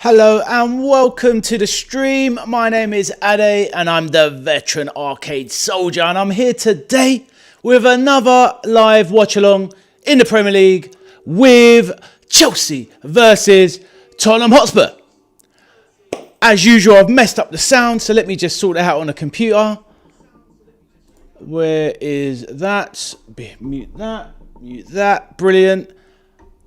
Hello and welcome to the stream. My name is Ade and I'm the veteran arcade soldier, and I'm here today with another live watch along in the Premier League with Chelsea versus Tottenham Hotspur. As usual, I've messed up the sound, so let me just sort it out on the computer. Where is that? Mute that, brilliant.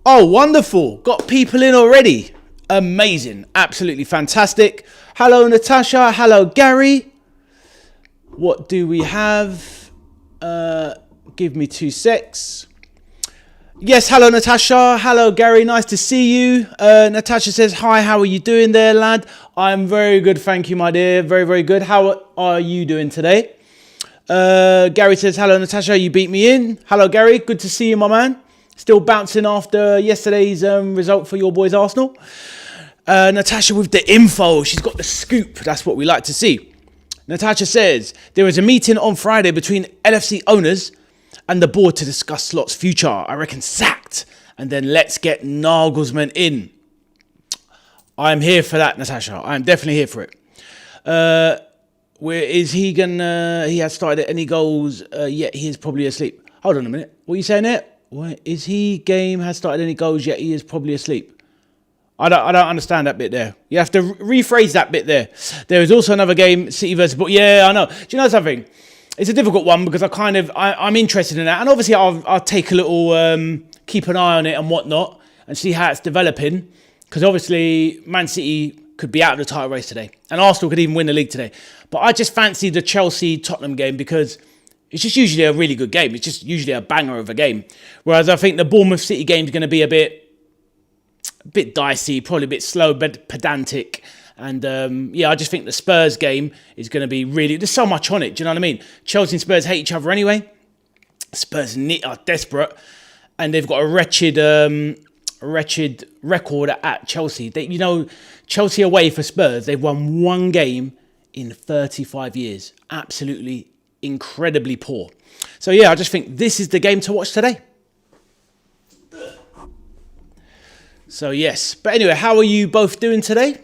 Oh, wonderful, got people in already. Amazing, absolutely fantastic. Hello Natasha, hello Gary. What do we have? Give me 2 secs. Yes, hello Natasha, hello Gary, nice to see you. Natasha says, hi, how are you doing there, lad? I'm very good, thank you, my dear, very, very good. How are you doing today? Gary says, hello Natasha, you beat me in. Hello Gary, good to see you, my man. Still bouncing after yesterday's result for your boys Arsenal. Natasha with the info. She's got the scoop. That's what we like to see. Natasha says, there was a meeting on Friday between LFC owners and the board to discuss Slot's future. I reckon sacked. And then let's get Nagelsmann in. I'm here for that, Natasha. I'm definitely here for it. Where is he gonna... He has started any goals yet. He is probably asleep. Hold on a minute. What are you saying there? Where is he? Game has started any goals yet? He is probably asleep. I don't understand that bit there. You have to rephrase that bit there. There is also another game, City versus... But yeah, I know. Do you know something? It's a difficult one because I'm interested in that. And obviously I'll take a little... keep an eye on it and whatnot and see how it's developing. Because obviously Man City could be out of the title race today. And Arsenal could even win the league today. But I just fancy the Chelsea-Tottenham game because... it's just usually a really good game. It's just usually a banger of a game. Whereas I think the Bournemouth City game is going to be a bit dicey, probably a bit slow, but pedantic. And yeah, I just think the Spurs game is going to be really... there's so much on it, do you know what I mean? Chelsea and Spurs hate each other anyway. Spurs are desperate. And they've got a wretched record at Chelsea. Chelsea away for Spurs, they've won one game in 35 years. Absolutely incredibly poor. So yeah, I just think this is the game to watch today. So yes, but anyway, how are you both doing today?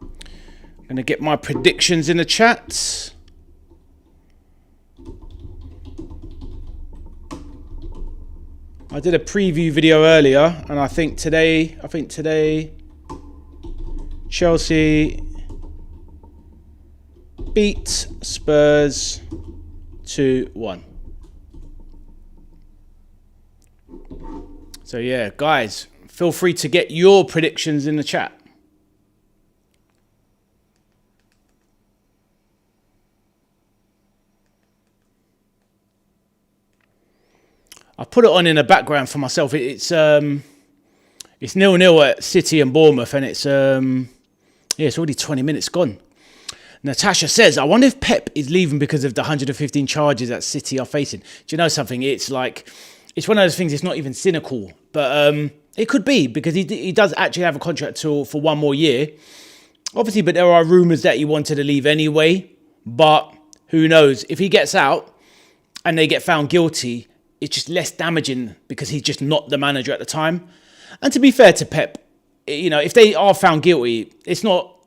I'm going to get my predictions in the chat. I did a preview video earlier, and I think today, Chelsea beat Spurs 2-1. So yeah, guys, feel free to get your predictions in the chat. I put it on in the background for myself. It's 0-0 at City and Bournemouth, and it's already 20 minutes gone. Natasha says, I wonder if Pep is leaving because of the 115 charges that City are facing. Do you know something? It's one of those things. It's not even cynical, but it could be because he does actually have a contract for one more year. Obviously, but there are rumours that he wanted to leave anyway. But who knows? If he gets out and they get found guilty, it's just less damaging because he's just not the manager at the time. And to be fair to Pep, if they are found guilty, it's not...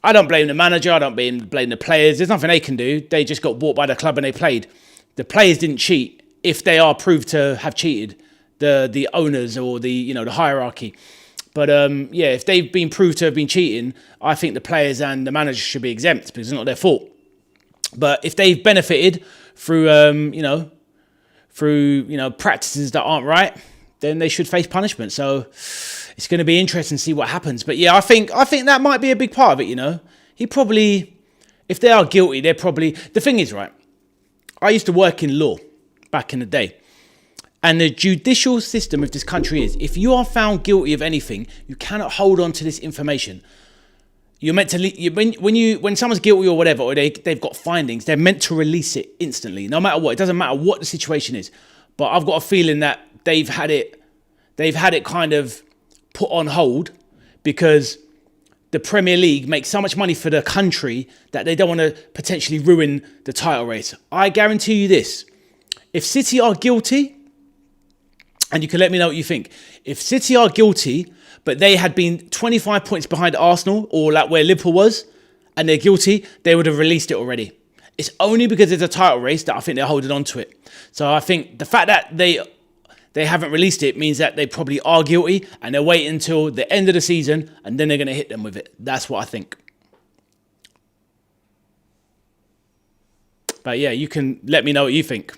I don't blame the manager. I don't blame the players. There's nothing they can do. They just got bought by the club and they played. The players didn't cheat if they are proved to have cheated. The owners or the hierarchy. But yeah, if they've been proved to have been cheating, I think the players and the manager should be exempt because it's not their fault. But if they've benefited through practices that aren't right, then they should face punishment. So it's going to be interesting to see what happens. But yeah, I think that might be a big part of it, He probably, if they are guilty, they're probably... The thing is, right, I used to work in law back in the day. And the judicial system of this country is, if you are found guilty of anything, you cannot hold on to this information. You're meant to... When someone's guilty or whatever, or they've got findings, they're meant to release it instantly, no matter what. It doesn't matter what the situation is. But I've got a feeling that they've had it kind of put on hold because the Premier League makes so much money for the country that they don't want to potentially ruin the title race. I guarantee you this. If City are guilty, and you can let me know what you think. If City are guilty, but they had been 25 points behind Arsenal, or like where Liverpool was, and they're guilty, they would have released it already. It's only because it's a title race that I think they're holding on to it. So I think the fact that they haven't released it means that they probably are guilty, and they're waiting until the end of the season, and then they're going to hit them with it. That's what I think. But yeah, you can let me know what you think.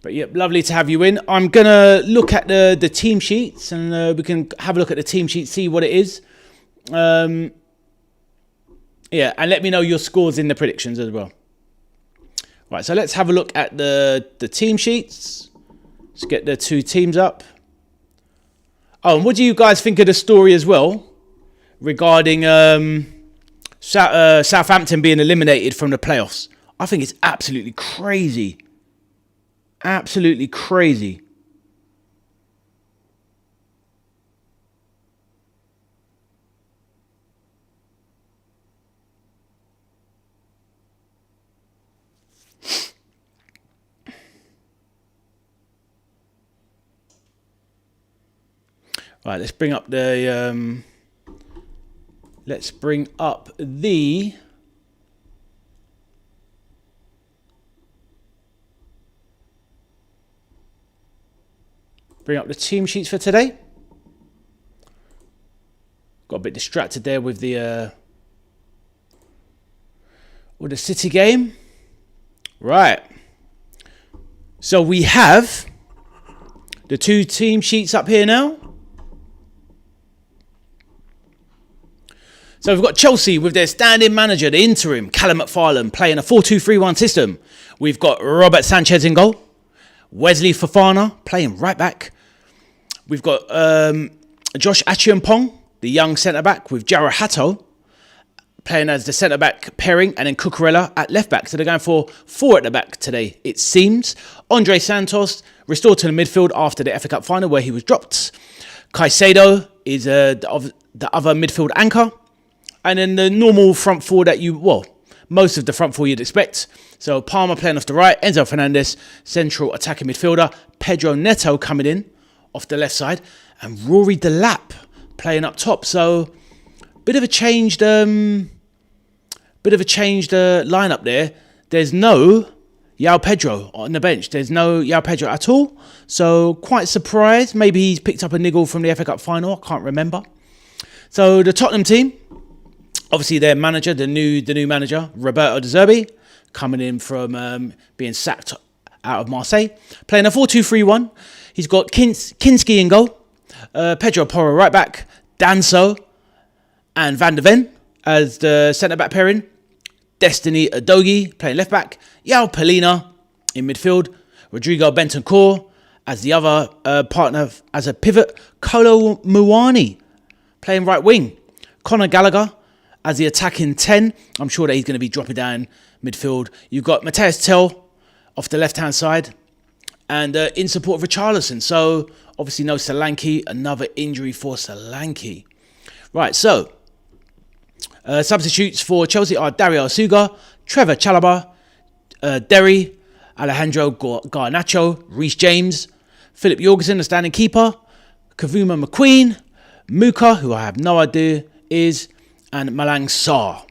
But yeah, lovely to have you in. I'm going to look at the team sheets, and we can have a look at the team sheet, see what it is. Yeah, and let me know your scores in the predictions as well. Right, so let's have a look at the team sheets. Let's get the two teams up. Oh, and what do you guys think of the story as well regarding Southampton being eliminated from the playoffs? I think it's absolutely crazy. Absolutely crazy. Right, let's bring up the team sheets for today. Got a bit distracted there with the City game. Right. So we have the two team sheets up here now. So we've got Chelsea with their standing manager, the interim, Callum McFarlane, playing a 4-2-3-1 system. We've got Robert Sanchez in goal. Wesley Fofana playing right back. We've got Josh Achiampong, the young centre-back, with Jarrah Hatto playing as the centre-back pairing, and then Cucurella at left-back. So they're going for four at the back today, it seems. Andre Santos restored to the midfield after the FA Cup final where he was dropped. Caicedo is the other midfield anchor. And then the normal front four that most of the front four you'd expect. So Palmer playing off the right, Enzo Fernandez, central attacking midfielder, Pedro Neto coming in off the left side, and Rory Delap playing up top. So bit of a changed lineup there. There's no João Pedro on the bench. There's no João Pedro at all. So quite surprised. Maybe he's picked up a niggle from the FA Cup final. I can't remember. So the Tottenham team, obviously their manager, the new manager, Roberto De Zerbi, coming in from being sacked out of Marseille, playing a 4-2-3-1. He's got Kinski in goal, Pedro Porro right back, Danso and Van de Ven as the centre-back pairing, Destiny Udogie playing left-back, Yao Pelina in midfield, Rodrigo Bentancur as the other partner as a pivot, Kolo Muani playing right wing, Conor Gallagher as the attacking 10. I'm sure that he's going to be dropping down midfield. You've got Matthias Tell off the left-hand side and in support of Richarlison. So, obviously no Solanke. Another injury for Solanke. Right, so substitutes for Chelsea are Dario Suga, Trevor Chalobah, Derry, Alejandro Garnacho, Reece James, Philip Jorgensen, the standing keeper, Kavuma McQueen, Muka, who I have no idea is, and Malang Sarr.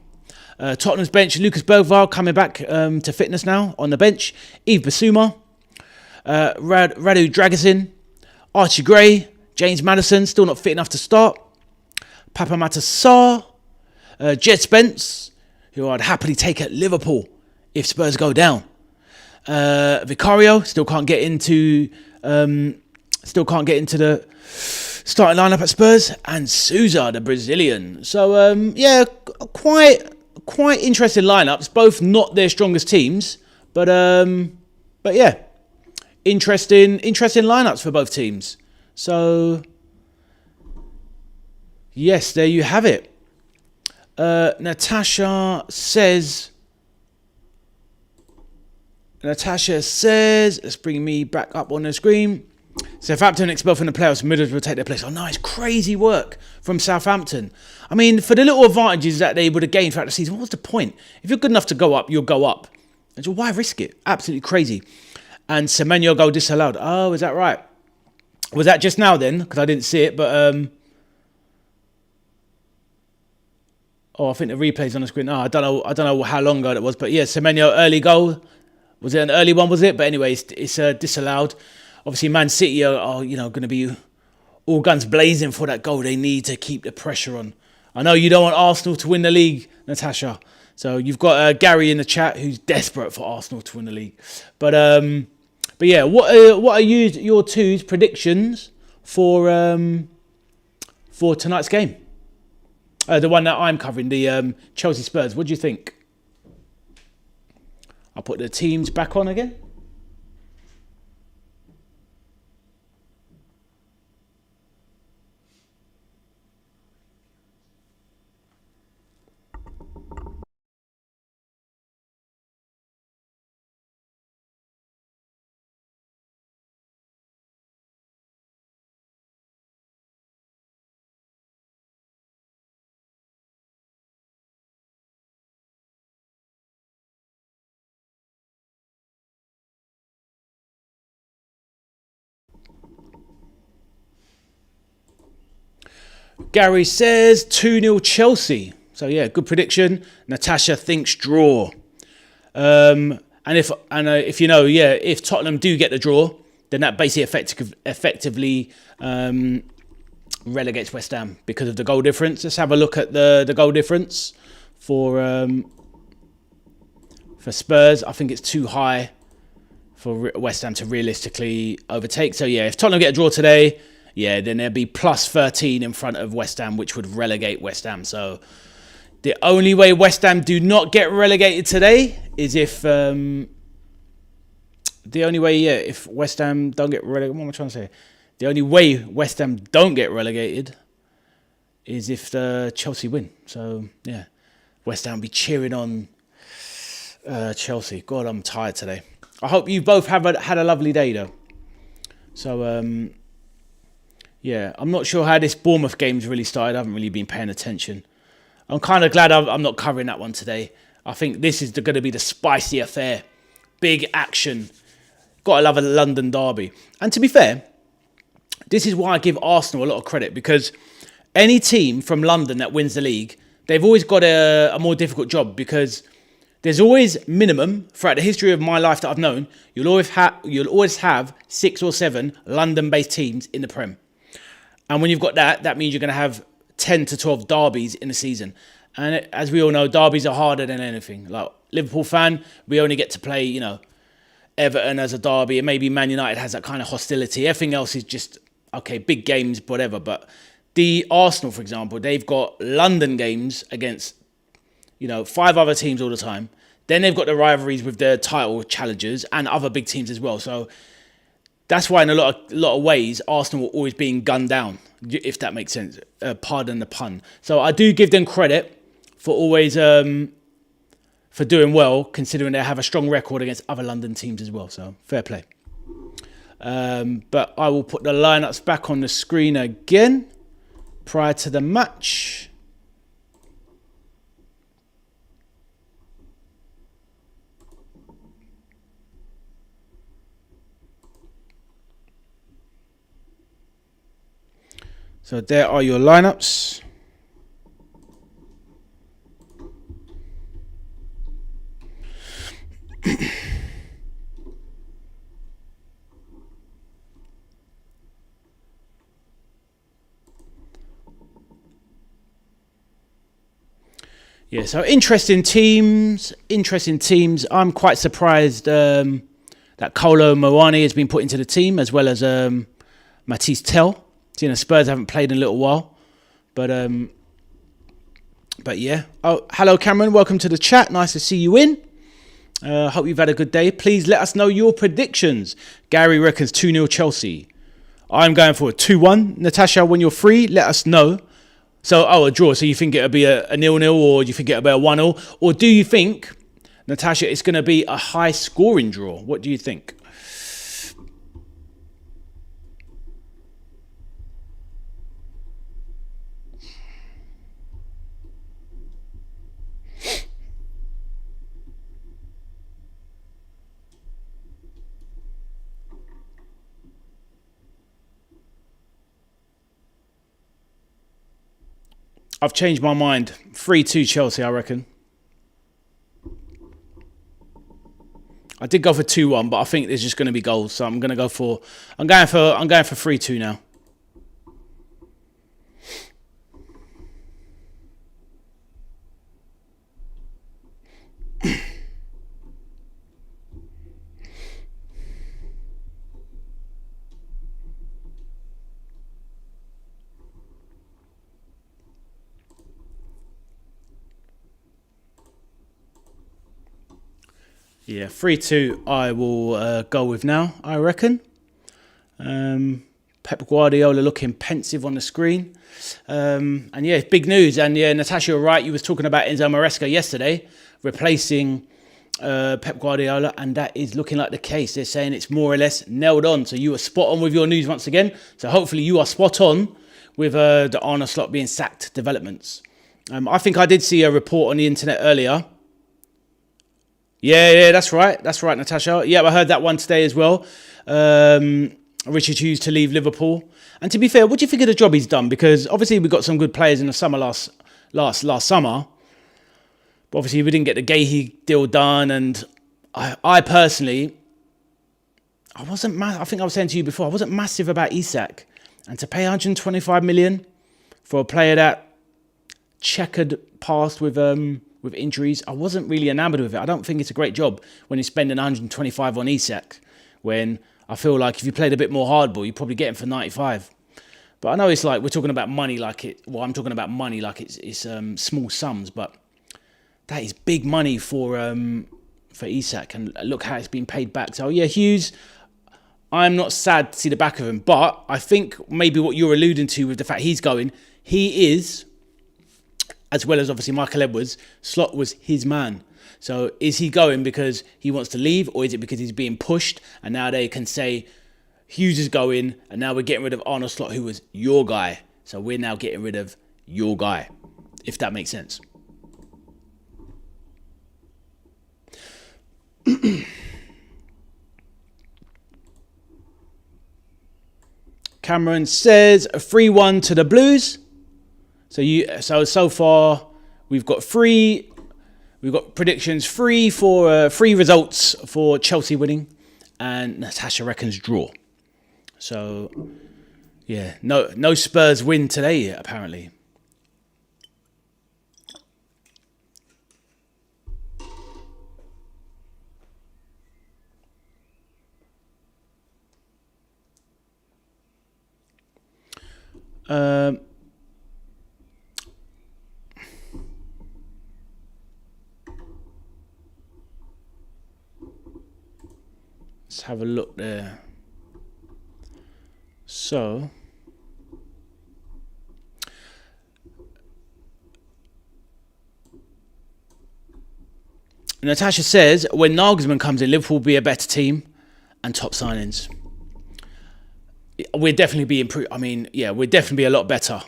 Tottenham's bench, Lucas Bergvall coming back to fitness now on the bench. Yves Bissouma, Radu Dragusin, Archie Gray, James Maddison, still not fit enough to start. Papa Sarr, Jed Spence, who I'd happily take at Liverpool if Spurs go down. Vicario still can't get into the starting lineup at Spurs, and Sousa, the Brazilian. So yeah, quite interesting lineups. Both not their strongest teams, but yeah, interesting lineups for both teams. So yes, there you have it. Natasha says, Natasha says, let's bring me back up on the screen. Southampton expelled from the playoffs. Middlesbrough will take their place. Oh, nice. Crazy work from Southampton. I mean, for the little advantages that they would have gained throughout the season, what's the point? If you're good enough to go up, you'll go up. And so why risk it? Absolutely crazy. And Semenyo goal disallowed. Oh, is that right? Was that just now then? Because I didn't see it, but... I think the replay's on the screen. I don't know how long ago it was, but yeah, Semenyo early goal. Was it an early one? Was it? But anyway, it's disallowed. Obviously, Man City are going to be all guns blazing for that goal. They need to keep the pressure on. I know you don't want Arsenal to win the league, Natasha. So you've got Gary in the chat who's desperate for Arsenal to win the league. But yeah, what are your two's predictions for tonight's game? The one that I'm covering, the Chelsea Spurs. What do you think? I'll put the teams back on again. Gary says 2-0 Chelsea. So yeah, good prediction. Natasha thinks draw. And if Tottenham do get the draw, then that basically effectively relegates West Ham because of the goal difference. Let's have a look at the goal difference for Spurs. I think it's too high for West Ham to realistically overtake. So yeah, if Tottenham get a draw today, yeah, then there'd be plus 13 in front of West Ham, which would relegate West Ham. So the only way West Ham do not get relegated today is if if West Ham don't get relegated. What am I trying to say? The only way West Ham don't get relegated is if the Chelsea win. So yeah, West Ham will be cheering on Chelsea. God, I'm tired today. I hope you both had a lovely day though. So yeah, I'm not sure how this Bournemouth game's really started. I haven't really been paying attention. I'm kind of glad I'm not covering that one today. I think this is going to be the spicy affair. Big action. Got to love a London derby. And to be fair, this is why I give Arsenal a lot of credit, because any team from London that wins the league, they've always got a more difficult job, because there's always minimum, throughout the history of my life that I've known, you'll always have 6 or 7 London-based teams in the Prem. And when you've got that means you're going to have 10 to 12 derbies in a season. And as we all know, derbies are harder than anything. Like Liverpool fan, we only get to play, Everton as a derby. And maybe Man United has that kind of hostility. Everything else is just, okay, big games, whatever. But the Arsenal, for example, they've got London games against, 5 other teams all the time. Then they've got the rivalries with the title challengers and other big teams as well. So that's why in a lot of ways, Arsenal were always being gunned down, if that makes sense. Pardon the pun. So I do give them credit for always for doing well, considering they have a strong record against other London teams as well. So fair play. But I will put the lineups back on the screen again prior to the match. So there are your lineups. Yeah, so interesting teams. I'm quite surprised that Kolo Moani has been put into the team, as well as Matisse Tell. Spurs haven't played in a little while, but yeah. Oh, hello Cameron, welcome to the chat. Nice to see you in. Hope you've had a good day. Please let us know your predictions. Gary reckons 2-0 Chelsea. I'm going for a 2-1. Natasha, when you're free, let us know. So, a draw. So you think it'll be a 0-0, or do you think it'll be a 1-0, or do you think Natasha, it's going to be a high scoring draw. What do you think? I've changed my mind. 3-2 Chelsea, I reckon. I did go for 2-1, but I think there's just going to be goals, so I'm going for 3-2 now. Yeah, 3-2 I will go with now, I reckon. Pep Guardiola looking pensive on the screen. And yeah, big news. And yeah, Natasha, you're right. You was talking about Enzo Maresca yesterday, replacing Pep Guardiola. And that is looking like the case. They're saying it's more or less nailed on. So you are spot on with your news once again. So hopefully you are spot on with the Arne Slot being sacked developments. I think I did see a report on the internet earlier. Yeah, that's right, Natasha. Yeah, I heard that one today as well. Richard Hughes to leave Liverpool. And to be fair, what do you think of the job he's done? Because obviously we got some good players in the summer last summer. But obviously we didn't get the Gahey deal done. And I personally, I think I was saying to you before, I wasn't massive about Isak. And to pay 125 million for a player that checkered past with injuries, I wasn't really enamoured with it. I don't think it's a great job when you're spending 125 on Isak, when I feel like if you played a bit more hardball, you probably get him for 95. But I know it's like we're talking about money like it. Well, I'm talking about money like it's small sums, but that is big money for Isak, and look how it's been paid back. So yeah, Hughes, I'm not sad to see the back of him, but I think maybe what you're alluding to with the fact he's going, he is, as well as obviously Michael Edwards, Slot was his man. So is he going because he wants to leave, or is it because he's being pushed and now they can say Hughes is going and now we're getting rid of Arne Slot, who was your guy. So we're now getting rid of your guy, if that makes sense. Cameron says a 3-1 to the Blues. So far we've got predictions, three results for Chelsea winning, and Natasha reckons draw. So yeah, no Spurs win today apparently. Let's have a look there. So, Natasha says, when Nagelsmann comes in, Liverpool will be a better team and top signings. We'd definitely be improved. I mean, yeah, we'd definitely be a lot better.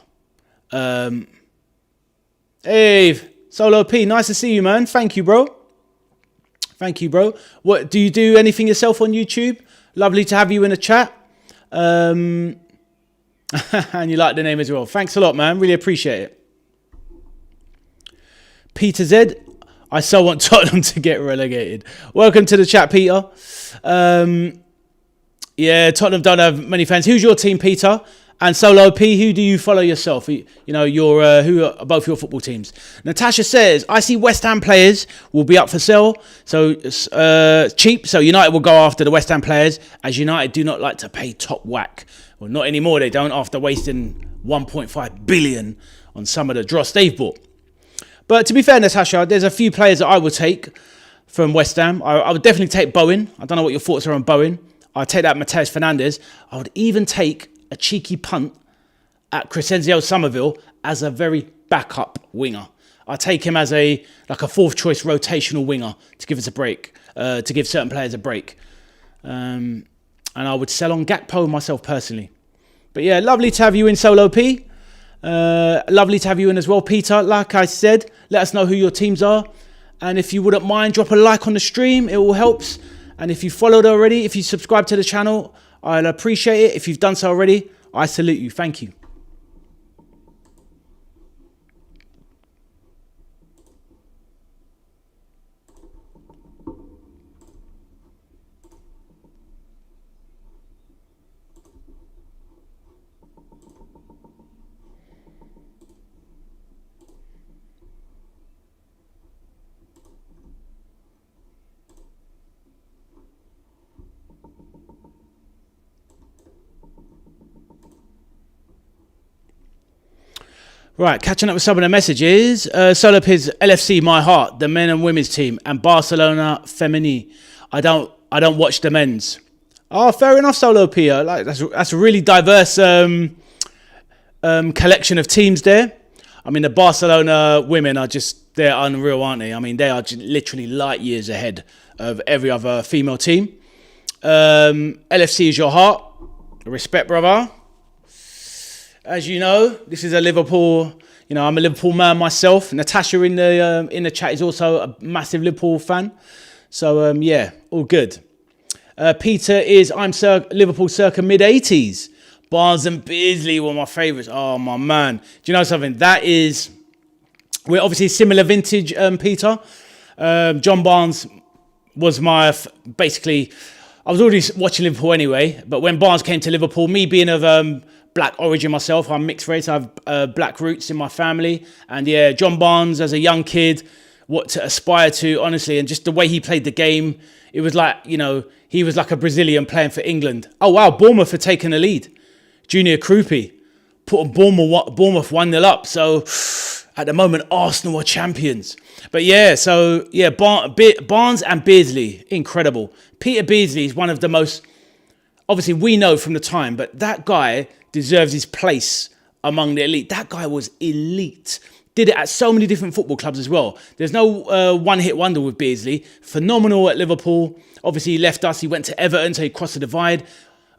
Hey, Solo P, nice to see you, man. Thank you, bro. What do you do anything yourself on YouTube? Lovely to have you in the chat. And you like the name as well. Thanks a lot, man. Really appreciate it. Peter Z, I so want Tottenham to get relegated. Welcome to the chat, Peter. Yeah, Tottenham don't have many fans. Who's your team, Peter? And Solo P, who do you follow yourself? You know, who are both your football teams? Natasha says, I see West Ham players will be up for sale, so cheap. So United will go after the West Ham players, as United do not like to pay top whack. Well, not anymore. They don't, after wasting 1.5 billion on some of the dross they've bought. But to be fair, Natasha, there's a few players that I would take from West Ham. I would definitely take Bowen. I don't know what your thoughts are on Bowen. I'd take that Mateus Fernandes. I would even take a cheeky punt at Crescencio Somerville as a very backup winger. I take him as a fourth choice rotational winger to give us a break, to give certain players a break. And I would sell on Gakpo myself personally. But yeah, lovely to have you in, Solo P. Lovely to have you in as well, Peter. Like I said, let us know who your teams are. And if you wouldn't mind, drop a like on the stream. It all helps. And if you followed already, if you subscribe to the channel, I'll appreciate it. If you've done so already, I salute you. Thank you. Right, catching up with some of the messages. Solop's LFC, my heart, the men and women's team, and Barcelona Femini. I don't watch the men's. Oh, fair enough, Solo P. Like that's a really diverse collection of teams there. I mean, the Barcelona women they're unreal, aren't they? I mean, they are literally light years ahead of every other female team. LFC is your heart. Respect, brother. As you know, this is a Liverpool. You know, I'm a Liverpool man myself. Natasha in the chat is also a massive Liverpool fan. So yeah, all good. Peter is Liverpool circa mid-80s. Barnes and Beardsley were my favourites. Oh my man, do you know something? We're obviously similar vintage, Peter. John Barnes was basically. I was already watching Liverpool anyway, but when Barnes came to Liverpool, me being of black origin myself, I'm mixed race, I have black roots in my family, and yeah, John Barnes as a young kid, what to aspire to, honestly, and just the way he played the game, it was like, you know, he was like a Brazilian playing for England. Oh wow, Bournemouth had taken the lead. Junior Krupi put Bournemouth 1-0 up, so at the moment, Arsenal are champions. But yeah, so yeah, Barnes and Beardsley, incredible. Peter Beardsley is one of the most, obviously we know from the time, but that guy deserves his place among the elite. That guy was elite. Did it at so many different football clubs as well. There's no one-hit wonder with Beardsley. Phenomenal at Liverpool. Obviously he left us, he went to Everton, so he crossed the divide.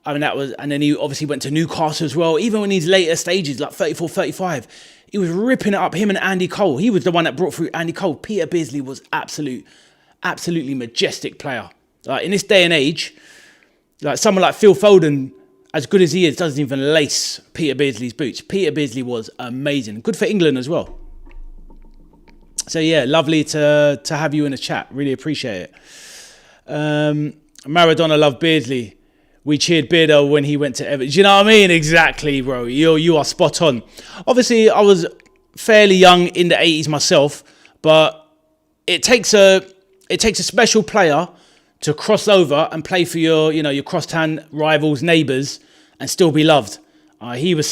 I mean, and then he obviously went to Newcastle as well. Even in his later stages, like 34, 35, he was ripping it up, him and Andy Cole. He was the one that brought through Andy Cole. Peter Beardsley was absolutely majestic player. Like in this day and age, like someone like Phil Foden, as good as he is, doesn't even lace Peter Beardsley's boots. Peter Beardsley was amazing. Good for England as well. So yeah, lovely to have you in the chat. Really appreciate it. Maradona loved Beardsley. We cheered Beardo when he went to Everton. Do you know what I mean? Exactly, bro. You are spot on. Obviously, I was fairly young in the 80s myself, but it takes a special player to cross over and play for your crosstown rivals, neighbours, and still be loved. He was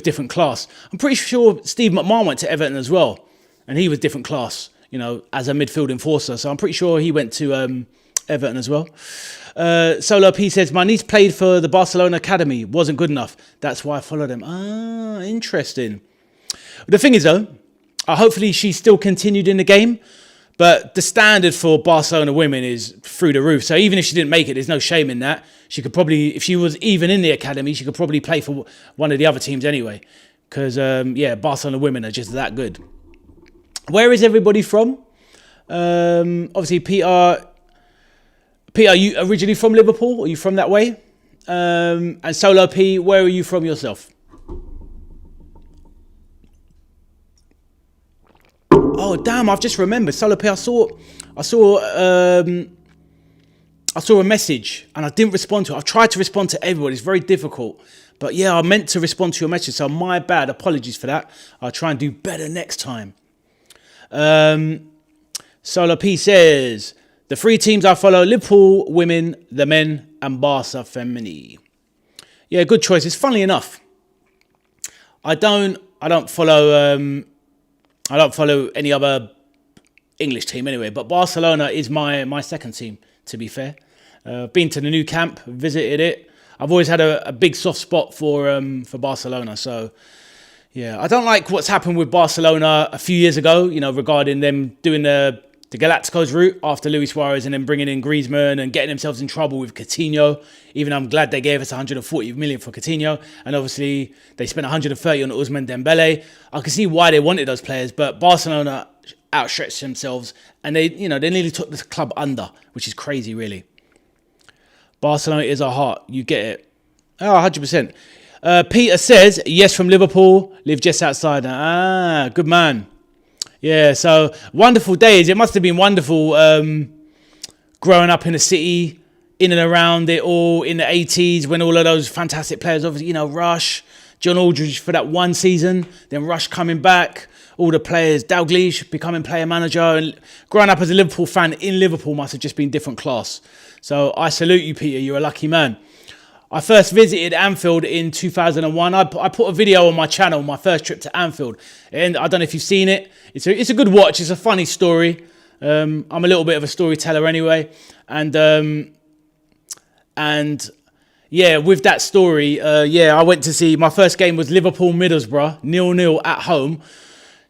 different class. I'm pretty sure Steve McMahon went to Everton as well, and he was different class, you know, as a midfield enforcer. So I'm pretty sure he went to Everton as well. Solo P says, my niece played for the Barcelona Academy, wasn't good enough. That's why I followed them. Ah, interesting. The thing is though, hopefully she still continued in the game, but the standard for Barcelona women is through the roof. So even if she didn't make it, there's no shame in that. She could probably, if she was even in the academy, she could probably play for one of the other teams anyway. Because, Barcelona women are just that good. Where is everybody from? Obviously, Peter, are you originally from Liverpool? Are you from that way? And Solo P, where are you from yourself? Oh damn! I've just remembered. Solo P, I saw a message and I didn't respond to it. I've tried to respond to everybody. It's very difficult. But yeah, I meant to respond to your message, so my bad. Apologies for that. I'll try and do better next time. Solo P says, the three teams I follow: Liverpool women, the men, and Barca Femini. Yeah, good choices. Funnily enough, I don't follow any other English team anyway, but Barcelona is my second team, to be fair. Been to the new camp, visited it. I've always had a big soft spot for Barcelona, so Yeah, I don't like what's happened with Barcelona a few years ago, you know, regarding them doing the Galacticos route after Luis Suarez and then bringing in Griezmann and getting themselves in trouble with Coutinho. Even I'm glad they gave us 140 million for Coutinho. And obviously they spent 130 on Ousmane Dembele. I can see why they wanted those players, but Barcelona outstretched themselves and they nearly took the club under, which is crazy, really. Barcelona is our heart. You get it. Oh, 100%. Peter says, yes, from Liverpool, live just outside. Ah, good man. Yeah, so wonderful days. It must have been wonderful growing up in the city, in and around it all in the 80s when all of those fantastic players, obviously, you know, Rush, John Aldridge for that one season, then Rush coming back, all the players, Dalglish becoming player manager, and growing up as a Liverpool fan in Liverpool must have just been different class. So I salute you, Peter. You're a lucky man. I first visited Anfield in 2001. I put a video on my channel, my first trip to Anfield. And I don't know if you've seen it. It's a good watch. It's a funny story. I'm a little bit of a storyteller anyway. And yeah, with that story, I went to see, my first game was Liverpool-Middlesbrough, 0-0 at home.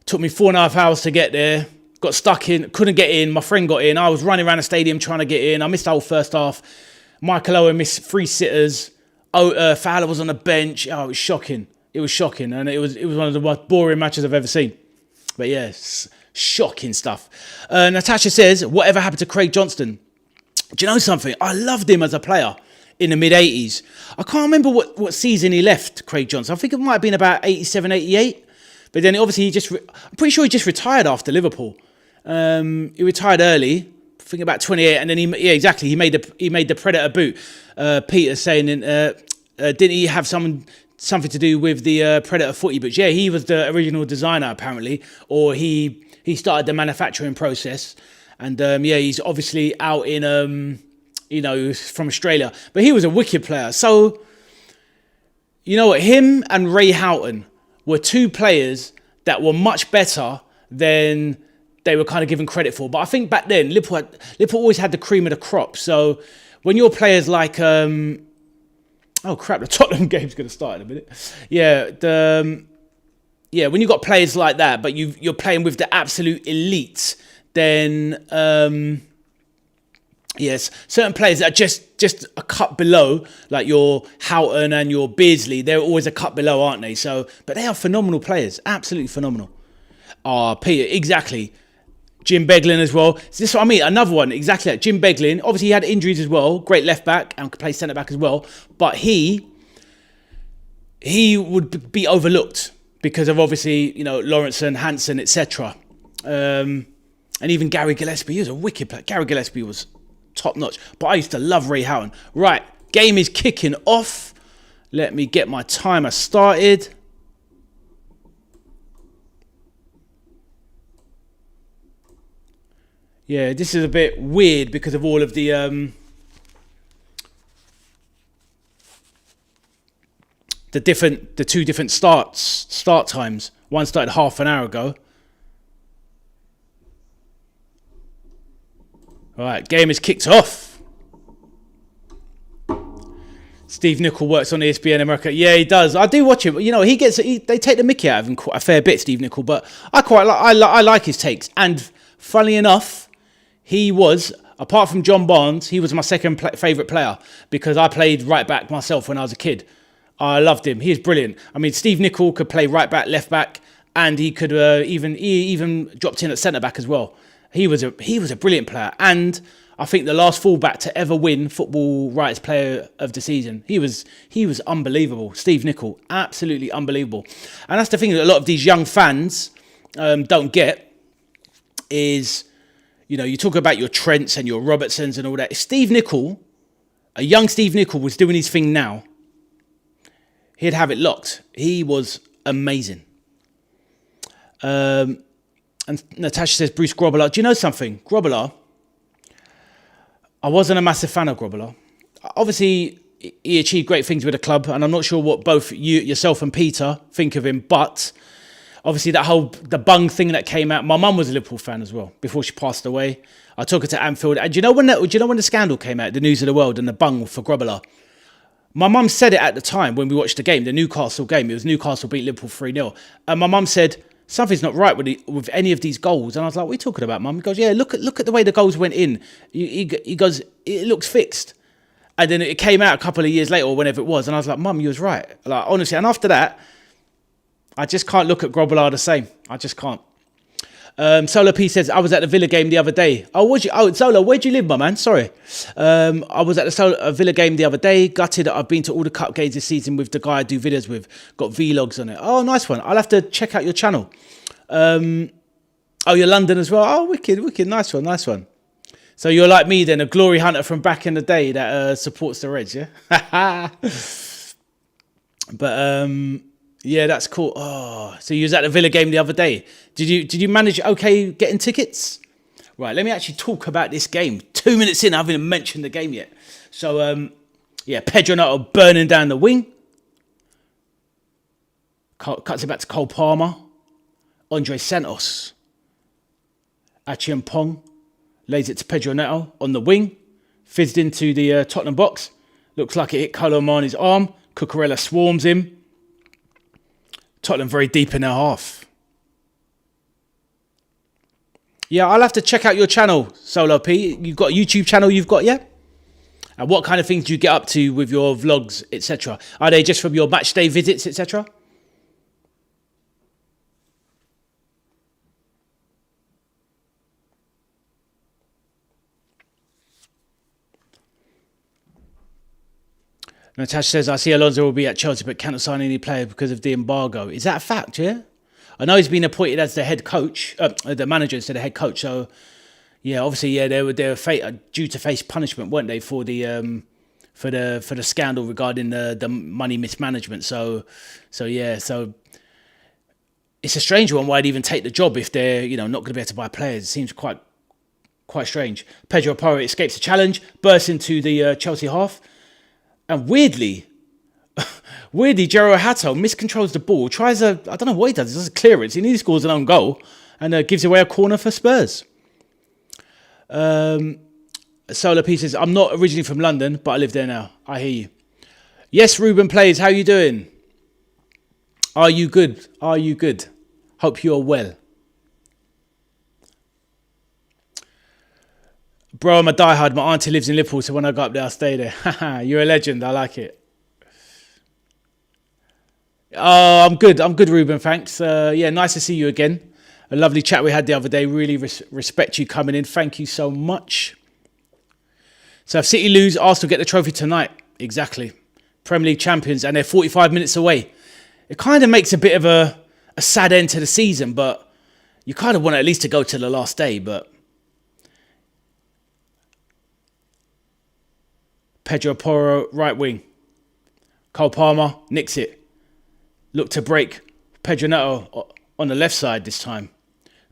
Took me 4.5 hours to get there. Got stuck in, couldn't get in. My friend got in. I was running around the stadium trying to get in. I missed the whole first half. Michael Owen missed 3 sitters. Fowler was on the bench. Oh, it was shocking. It was shocking. And it was one of the most boring matches I've ever seen. But yes, shocking stuff. Natasha says, whatever happened to Craig Johnston? Do you know something? I loved him as a player in the mid-80s. I can't remember what season he left, Craig Johnston. I think it might have been about 87, 88. But then obviously I'm pretty sure he just retired after Liverpool. He retired early. I think about 28, and then he made the Predator boot. Peter saying, didn't he have something to do with the Predator footy boots? Yeah, he was the original designer apparently, or he started the manufacturing process, and he's obviously out in from Australia, but he was a wicked player. So you know what, him and Ray Houghton were 2 players that were much better than they were kind of given credit for. But I think back then, Liverpool always had the cream of the crop. So when your players like, oh crap, the Tottenham game's going to start in a minute. When you got players like that, but you're playing with the absolute elite, then yes, certain players that are just a cut below, like your Houghton and your Beardsley, they're always a cut below, aren't they? So, but they are phenomenal players, absolutely phenomenal. Peter, exactly. Jim Beglin as well. So this is what I mean. Another one, exactly like Jim Beglin. Obviously, he had injuries as well. Great left back and could play centre back as well. But he would be overlooked because of obviously, Lawrenson, Hansen, etc. And even Gary Gillespie. He was a wicked player. Gary Gillespie was top notch. But I used to love Ray Houghton. Right, game is kicking off. Let me get my timer started. Yeah, this is a bit weird because of all of the two different start times. One started half an hour ago. All right, game is kicked off. Steve Nicol works on ESPN America. Yeah, he does. I do watch him. They take the mickey out of him quite a fair bit, Steve Nicol. But I like his takes. And funnily enough, he was, apart from John Barnes, he was my second favourite player because I played right back myself when I was a kid. I loved him. He is brilliant. I mean, Steve Nicol could play right back, left back, and he could even dropped in at centre back as well. He was a brilliant player, and I think the last fullback to ever win Football Writers Player of the Season. He was unbelievable. Steve Nicol, absolutely unbelievable. And that's the thing that a lot of these young fans don't get is, you talk about your Trents and your Robertsons and all that. If Steve Nicol, a young Steve Nicol, was doing his thing now, he'd have it locked. He was amazing. And Natasha says, Bruce Grobbelaar. Do you know something? Grobbelaar, I wasn't a massive fan of Grobbelaar. Obviously, he achieved great things with the club, and I'm not sure what both yourself and Peter think of him, but obviously the bung thing that came out. My mum was a Liverpool fan as well before she passed away. I took her to Anfield, and do you know when the scandal came out, the News of the World and the bung for Grobbelaar? My mum said it at the time when we watched the game, the Newcastle game. It was Newcastle beat Liverpool 3-0. And my mum said, something's not right with any of these goals. And I was like, what are you talking about, mum? He goes, yeah, look at the way the goals went in. He goes, it looks fixed. And then it came out a couple of years later or whenever it was. And I was like, mum, you was right. Like, honestly. And after that, I just can't look at Grobbelaar the same. I just can't. Solo P says, I was at the Villa game the other day. Oh, was you? Oh, Solo, where'd you live, my man? Sorry. I was at the Villa game the other day. Gutted that I've been to all the cup games this season with the guy I do videos with. Got vlogs on it. Oh, nice one. I'll have to check out your channel. Oh, you're London as well. Oh, wicked. Nice one. So you're like me then, a glory hunter from back in the day that supports the Reds, yeah? But, yeah, that's cool. Oh, so you was at the Villa game the other day. Did you manage okay getting tickets? Right, let me actually talk about this game. 2 minutes in, I haven't even mentioned the game yet. So, yeah, Pedro Neto burning down the wing. Cuts it back to Cole Palmer. Andre Santos. Achiampong lays it to Pedro Neto on the wing. Fizzed into the Tottenham box. Looks like it hit Colomani's arm. Cucurella swarms him. Tottenham very deep in their half. Yeah, I'll have to check out your channel, Solo P. You've got a YouTube channel yeah? And what kind of things do you get up to with your vlogs, etc.? Are they just from your match day visits, etc.? Natasha says, I see Alonso will be at Chelsea but cannot sign any player because of the embargo. Is that a fact, yeah? I know he's been appointed as the head coach, the manager instead of head coach. So, yeah, obviously, yeah, they were due to face punishment, weren't they, for the scandal regarding the money mismanagement. So it's a strange one why they'd even take the job if they're not going to be able to buy players. It seems quite strange. Pedro Porro escapes the challenge, bursts into the Chelsea half. And weirdly, Jero Hato miscontrols the ball, I don't know what he does, he does a clearance, he nearly scores an own goal, and gives away a corner for Spurs. Solar P says, I'm not originally from London, but I live there now. I hear you. Yes, Ruben Plays, how you doing? Are you good? Hope you are well. Bro, I'm a diehard. My auntie lives in Liverpool, so when I go up there, I'll stay there. You're a legend. I like it. Oh, I'm good, Ruben. Thanks. Yeah, nice to see you again. A lovely chat we had the other day. Really respect you coming in. Thank you so much. So if City lose, Arsenal get the trophy tonight. Exactly. Premier League champions, and they're 45 minutes away. It kind of makes a bit of a sad end to the season, but you kind of want at least to go to the last day, but... Pedro Porro, right wing. Cole Palmer, nicks it. Look to break. Pedro Neto on the left side this time.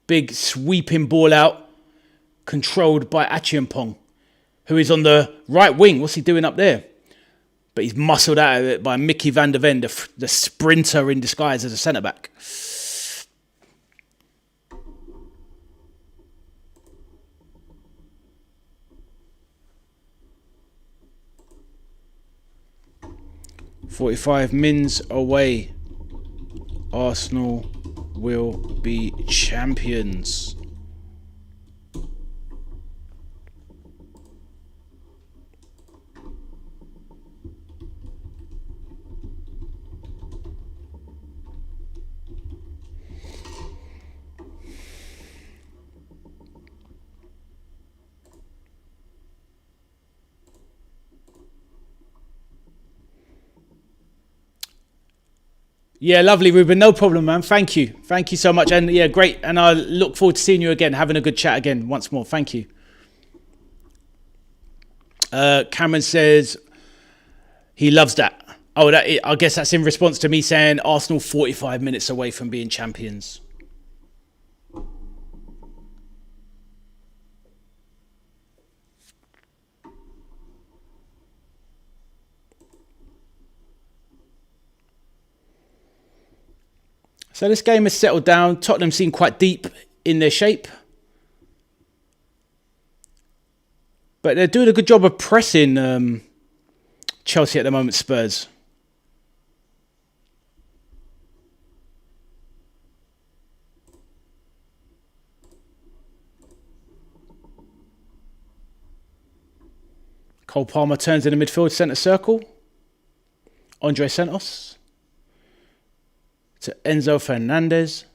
Big sweeping ball out. Controlled by Achiampong, who is on the right wing. What's he doing up there? But he's muscled out of it by Mickey van der Ven, the sprinter in disguise as a centre-back. "45 mins away. Arsenal will be champions." Yeah, lovely, Ruben. No problem, man. Thank you. Thank you so much. And yeah, great. And I look forward to seeing you again, having a good chat again once more. Thank you. Cameron says he loves that. Oh, I guess that's in response to me saying Arsenal 45 minutes away from being champions. So this game has settled down. Tottenham seem quite deep in their shape. But they're doing a good job of pressing Chelsea at the moment, Spurs. Cole Palmer turns in the midfield centre circle. Andre Santos to Enzo Fernandez.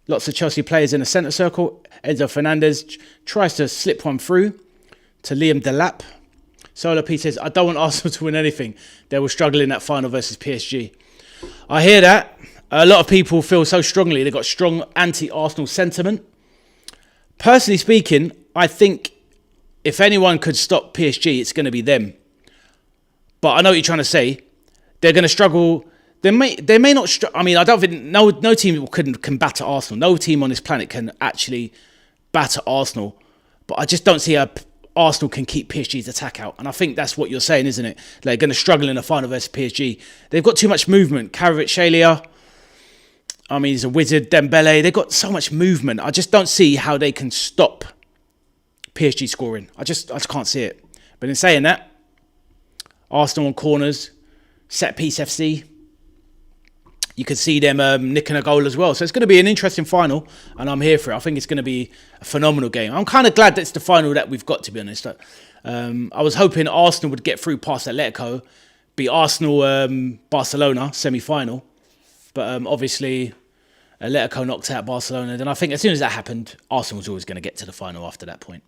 Lots of Chelsea players in the centre circle. Enzo Fernandez tries to slip one through to Liam Delap. Solar P says, I don't want Arsenal to win anything. They will struggle in that final versus PSG. I hear that. A lot of people feel so strongly. They've got strong anti-Arsenal sentiment. Personally speaking, I think if anyone could stop PSG, it's going to be them. But I know what you're trying to say. They're going to struggle. They may not. I mean, I don't think no team can batter Arsenal. No team on this planet can actually batter Arsenal. But I just don't see how Arsenal can keep PSG's attack out. And I think that's what you're saying, isn't it? They're going to struggle in the final versus PSG. They've got too much movement. Kvaratskhelia, I mean, he's a wizard. Dembele, they've got so much movement. I just don't see how they can stop PSG scoring. I just can't see it. But in saying that, Arsenal on corners, set piece FC. You could see them nicking a goal as well. So it's going to be an interesting final, and I'm here for it. I think it's going to be a phenomenal game. I'm kind of glad that it's the final that we've got, to be honest. I was hoping Arsenal would get through past Atletico, beat Arsenal Barcelona semi-final. But obviously, Atletico knocked out Barcelona. Then I think as soon as that happened, Arsenal was always going to get to the final after that point.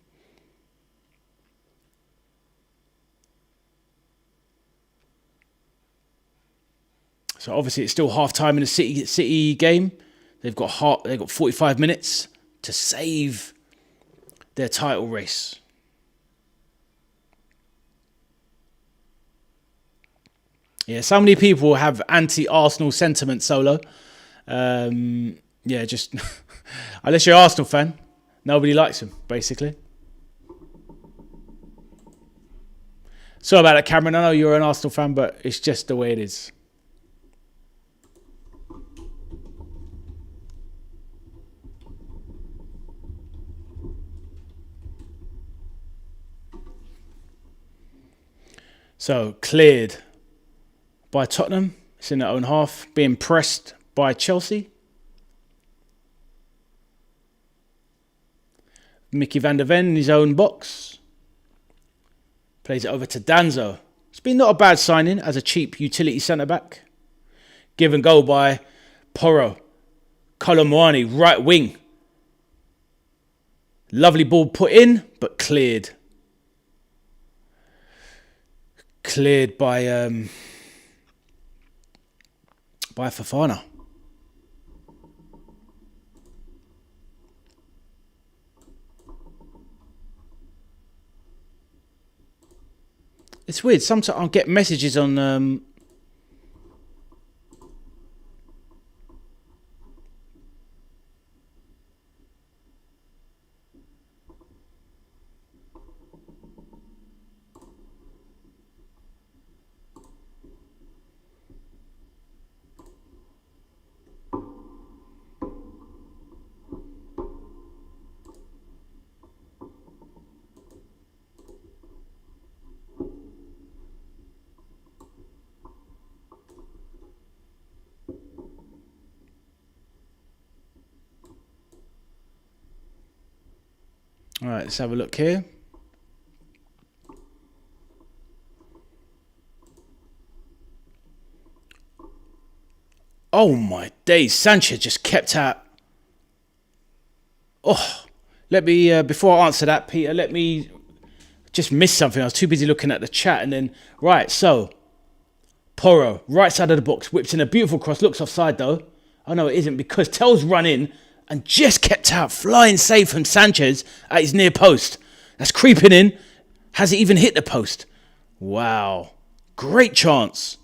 So obviously it's still half time in the City game. They've got 45 minutes to save their title race. Yeah, so many people have anti-Arsenal sentiment, Solo. Just unless you're an Arsenal fan, nobody likes them, basically. Sorry about that, Cameron. I know you're an Arsenal fan, but it's just the way it is. So, cleared by Tottenham. It's in their own half. Being pressed by Chelsea. Mickey van der Ven in his own box. Plays it over to Danzo. It's been not a bad signing as a cheap utility centre-back. Given goal by Porro. Colomwani, right wing. Lovely ball put in, but cleared. Cleared by Fofana. It's weird. Sometimes I'll get messages on All right, let's have a look here. Oh my days, Sanchez just kept out. Oh, let me, before I answer that, Peter, let me just miss something. I was too busy looking at the chat and then, right, so, Porro, right side of the box, whips in a beautiful cross, looks offside though. Oh no, it isn't because Tell's run in and just kept out, flying safe from Sanchez at his near post. That's creeping in. Has it even hit the post? Wow. Great chance.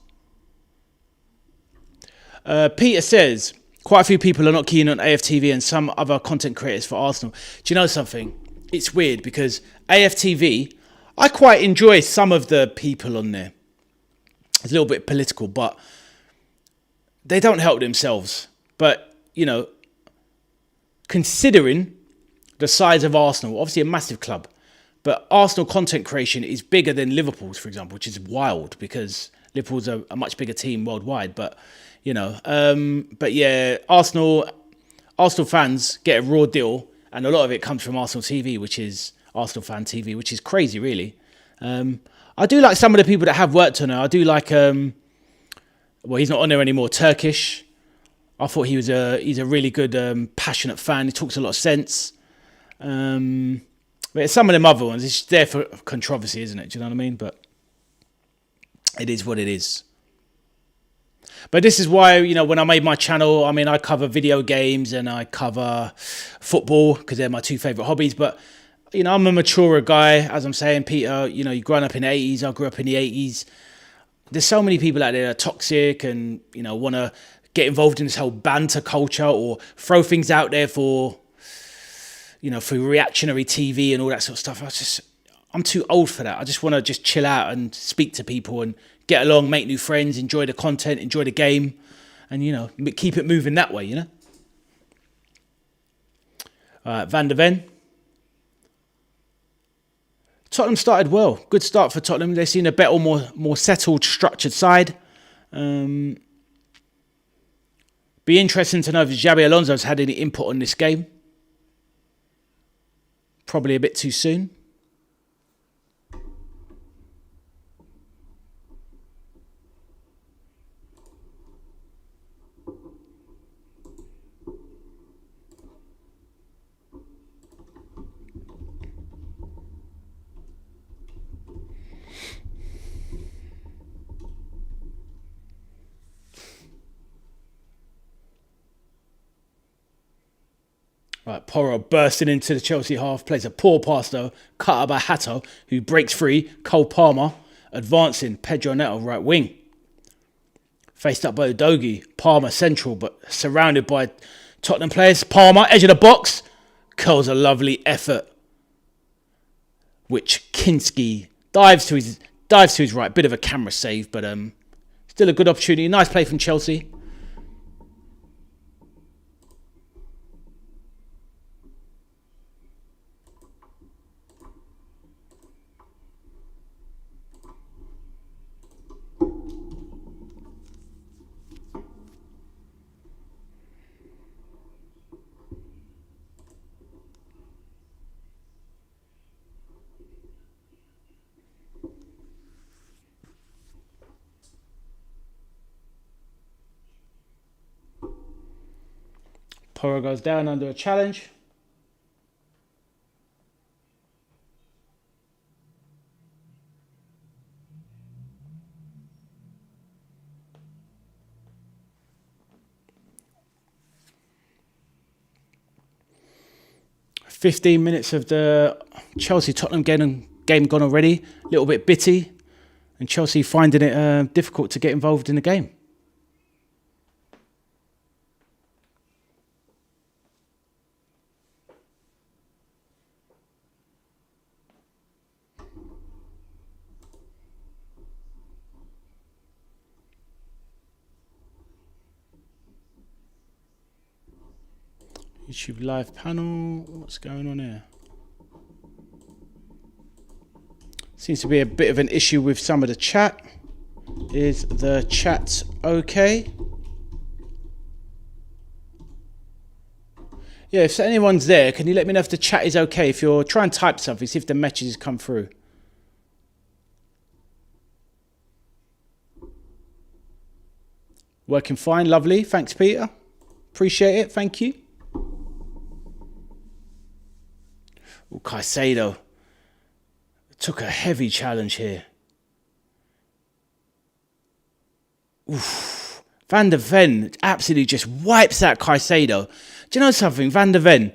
Peter says, quite a few people are not keen on AFTV and some other content creators for Arsenal. Do you know something? It's weird because AFTV, I quite enjoy some of the people on there. It's a little bit political, but they don't help themselves. But, you know, considering the size of Arsenal, obviously a massive club, But Arsenal content creation is bigger than Liverpool's, for example, which is wild because Liverpool's a much bigger team worldwide. But, you know, but yeah, Arsenal fans get a raw deal, and a lot of it comes from Arsenal TV, which is Arsenal Fan TV, which is crazy, really. I do like some of the people that have worked on it. I do like, well, he's not on there anymore, Turkish. I thought he's a really good, passionate fan. He talks a lot of sense. But some of them other ones, it's there for controversy, isn't it? Do you know what I mean? But it is what it is. But this is why, you know, when I made my channel, I mean, I cover video games and I cover football because they're my two favourite hobbies. But, you know, I'm a maturer guy, as I'm saying, Peter. You know, you've grown up in the 80s. I grew up in the 80s. There's so many people out there that are toxic and, you know, want to get involved in this whole banter culture or throw things out there for, you know, for reactionary TV and all that sort of stuff. I'm too old for that. I just want to just chill out and speak to people and get along, make new friends, enjoy the content, enjoy the game, and, you know, keep it moving that way, you know. Van der Ven. Tottenham started well. Good start for Tottenham. They seem a better, more settled, structured side. Be interesting to know if Xabi Alonso's had any input on this game. Probably a bit too soon. Right, Porro bursting into the Chelsea half, plays a poor pass though, cut out by Hato, who breaks free. Cole Palmer advancing, Pedro Neto right wing. Faced up by Udogie, Palmer central, but surrounded by Tottenham players. Palmer, edge of the box, curls a lovely effort, which Kinski dives to his right. Bit of a camera save, but still a good opportunity. Nice play from Chelsea. Porro goes down under a challenge. "15 minutes of the Chelsea-Tottenham game gone already. A little bit bitty. And Chelsea finding it difficult to get involved in the game. YouTube live panel. What's going on here? Seems to be a bit of an issue with some of the chat. Is the chat okay? Yeah, if anyone's there, can you let me know if the chat is okay? If you're trying to type something, see if the messages come through. Working fine, lovely. Thanks, Peter. Appreciate it, thank you. Oh, Caicedo took a heavy challenge here. Oof. Van der Ven absolutely just wipes out Caicedo. Do you know something? Van der Ven,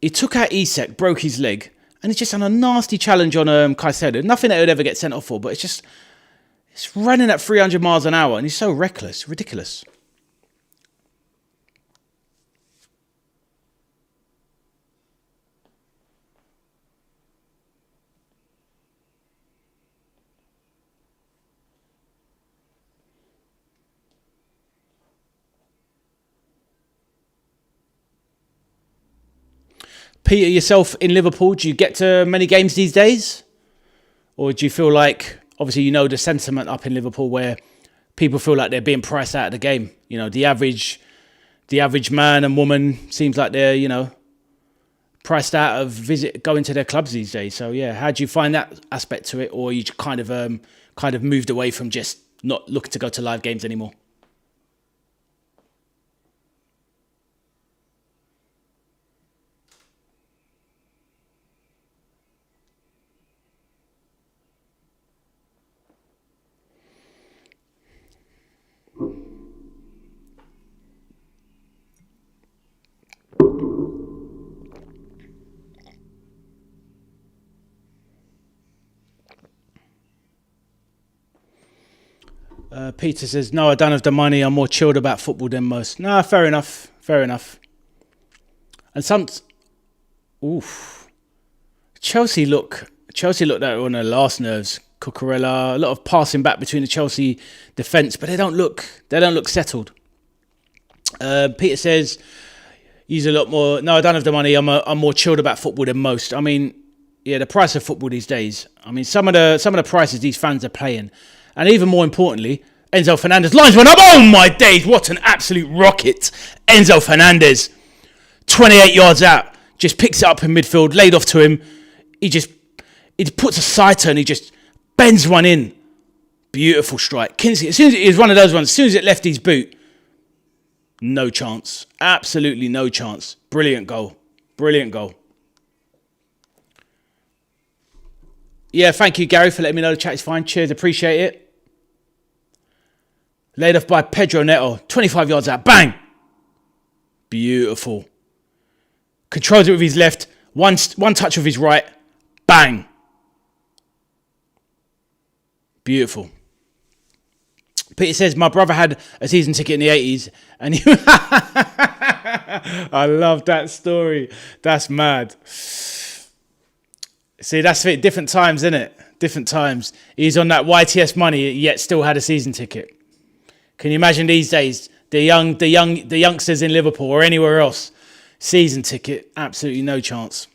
he took out Isak, broke his leg, and he's just done a nasty challenge on Caicedo. Nothing that he would ever get sent off for, but it's running at 300 miles an hour, and he's so reckless, ridiculous. Peter, yourself in Liverpool, do you get to many games these days? Or do you feel like, obviously you know the sentiment up in Liverpool where people feel like they're being priced out of the game? You know, the average man and woman seems like they're, priced out of going to their clubs these days. So yeah, how do you find that aspect to it? Or you kind of moved away from just not looking to go to live games anymore? Peter says, no, I don't have the money. I'm more chilled about football than most. Nah, fair enough. And Chelsea look like they're on their last nerves. Cucurella, a lot of passing back between the Chelsea defence, but they don't look settled. Peter says, he's a lot more. No, I don't have the money. I'm more chilled about football than most. I mean, yeah, the price of football these days. I mean, some of the prices these fans are paying, and even more importantly, Enzo Fernandez lines one up. Oh my days! What an absolute rocket! Enzo Fernandez, 28 yards out, just picks it up in midfield, laid off to him. He puts a side turn. He just bends one in. Beautiful strike. Kingsley, as soon as it was one of those ones, as soon as it left his boot, no chance. Absolutely no chance. Brilliant goal. Yeah, thank you, Gary, for letting me know the chat is fine. Cheers, appreciate it. Laid off by Pedro Neto. 25 yards out. Bang! Beautiful. Controls it with his left. One touch with his right. Bang! Beautiful. Peter says, my brother had a season ticket in the 80s. And he... I love that story. That's mad. See, that's it. Different times, isn't it? Different times. He's on that YTS money, yet still had a season ticket. Can you imagine these days, the youngsters in Liverpool or anywhere else, season ticket, absolutely no chance.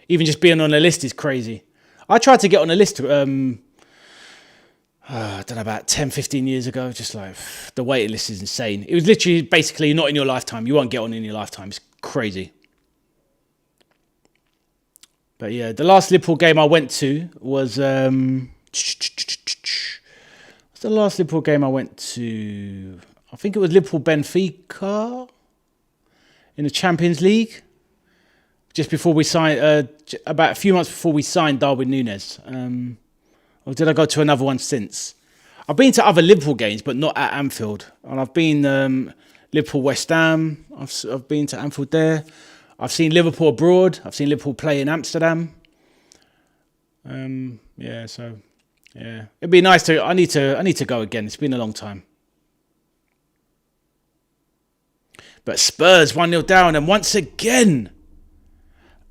Even just being on a list is crazy. I tried to get on a list, I don't know, about 10, 15 years ago. Just like, the waiting list is insane. It was literally basically not in your lifetime. You won't get on in your lifetime. It's crazy. But yeah, the last Liverpool game I went to was... what's the last Liverpool game I went to? I think it was Liverpool Benfica in the Champions League. Just before we signed... about a few months before we signed Darwin Núñez. Or did I go to another one since? I've been to other Liverpool games, but not at Anfield. And I've been Liverpool West Ham. I've been to Anfield there. I've seen Liverpool abroad. I've seen Liverpool play in Amsterdam. Yeah, it'd be nice to. I need to go again. It's been a long time. But Spurs 1-0 down, and once again,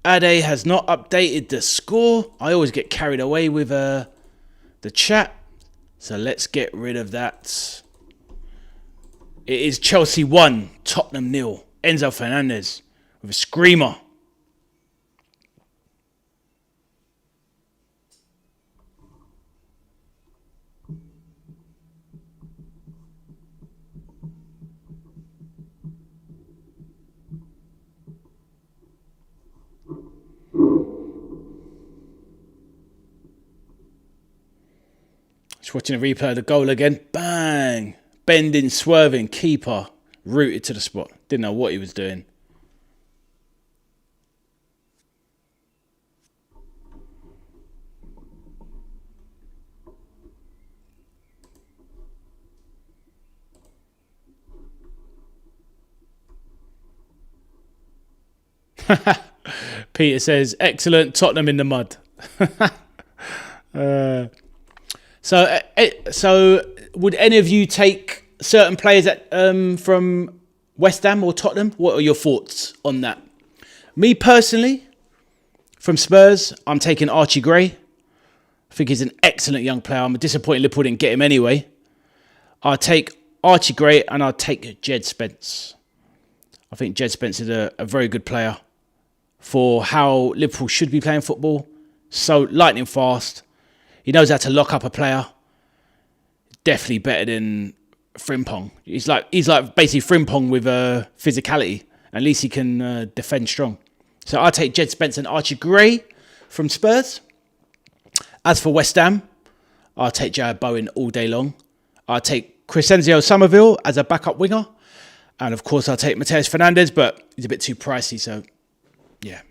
Ade has not updated the score. I always get carried away with the chat, so let's get rid of that. It is Chelsea 1, Tottenham 0. Enzo Fernandez with a screamer. Just watching a replay of the goal again. Bang! Bending, swerving, keeper rooted to the spot. Didn't know what he was doing. Peter says, excellent, Tottenham in the mud. So would any of you take certain players from West Ham or Tottenham? What are your thoughts on that? Me personally, from Spurs, I'm taking Archie Gray. I think he's an excellent young player. I'm disappointed Liverpool didn't get him anyway. I'll take Archie Gray and I'll take Jed Spence. I think Jed Spence is a very good player. for how Liverpool should be playing football. So lightning fast. He knows how to lock up a player. Definitely better than Frimpong. He's like basically Frimpong with physicality. At least he can defend strong. So I take Jed Spence and Archie Gray from Spurs. As for West Ham, I'll take Jared Bowen all day long. I'll take Crescencio Somerville as a backup winger. And of course, I'll take Mateus Fernandes, but he's a bit too pricey, so yeah.